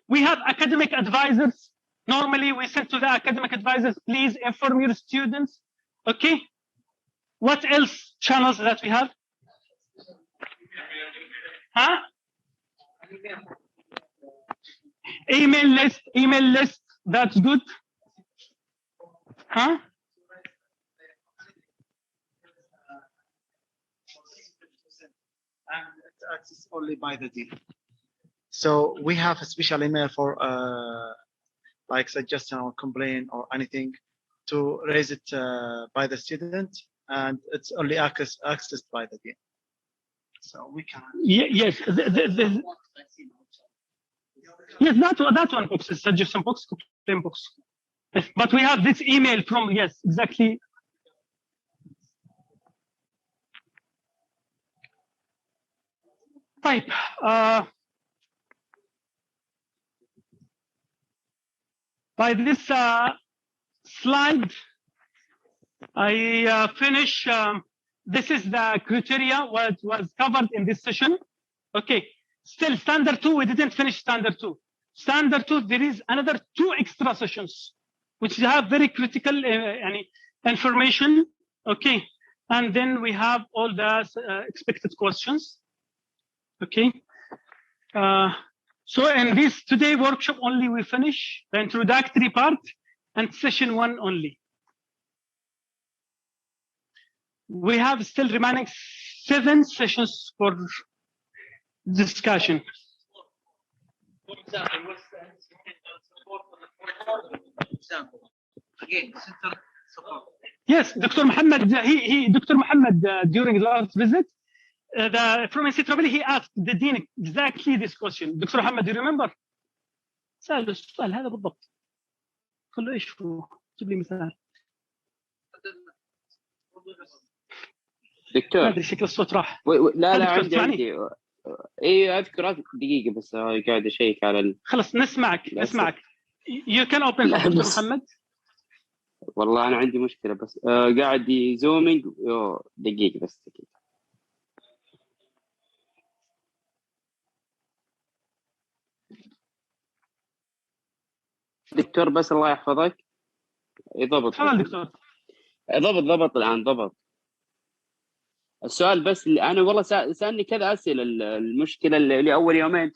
We have academic advisors. Normally, we send to the academic advisors, please inform your students. Okay. What else channels that we have? Huh? Email list. That's good. Huh? And it's accessed only by the dean. So we have a special email for like suggestion or complaint or anything to raise it by the student, and it's only accessed by the dean. So we can. Yes. Yes, that one box is suggestion box, complaint box. But we have this email from, yes, exactly. Type. By this slide, I finish. This is the criteria what was covered in this session. Okay, still standard 2, we didn't finish standard 2. Standard 2, there is another 2 extra sessions, which have very critical information. Okay, and then we have all the expected questions. Okay. So in this today workshop only, we finish the introductory part and session 1 only. We have still remaining 7 sessions for discussion. For example, again, center support. Yes, Dr. Mohammed, Dr. Mohammed during the last visit, from NCAAA, he asked the dean exactly this question. Dr. Mohammed, do you remember? سأله السؤال هذا بالضبط. قال له ايش هو؟ جيب لي مثال. دكتور. ما ادري شكل الصوت راح. لا عندي. اي اذكر دقيقة بس قاعد اشيك على خلص نسمعك. You can open لا Dr. بس Mohammed. والله أنا عندي مشكلة بس قاعد يزومينج. دقيقة بس دقيقة. دكتور بس الله يحفظك يضبط. تفضل دكتور. ضبط الآن ضبط. السؤال بس اللي أنا والله سألني كذا أسئلة. المشكلة اللي أول يومين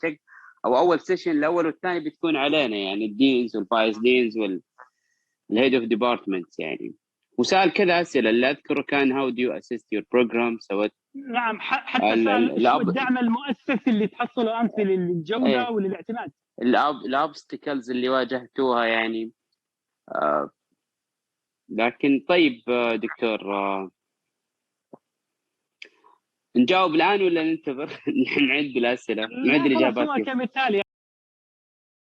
أو أول سيشن الأول والثاني بتكون علينا يعني الدينز والفايس دينز والهيد اوف ديبارتمنتس يعني. وسأل كذا أسئلة اللي أذكره كان how do you assist your program. سويت نعم حتى سأل شو الدعم المؤسسي اللي تحصله أنت للجودة وللاعتماد. الأوبستكلز اللي واجهتوها يعني. لكن طيب دكتور نجاوب الآن ولا ننتظر نعد الأسئلة نعد الإجابات؟ كمثال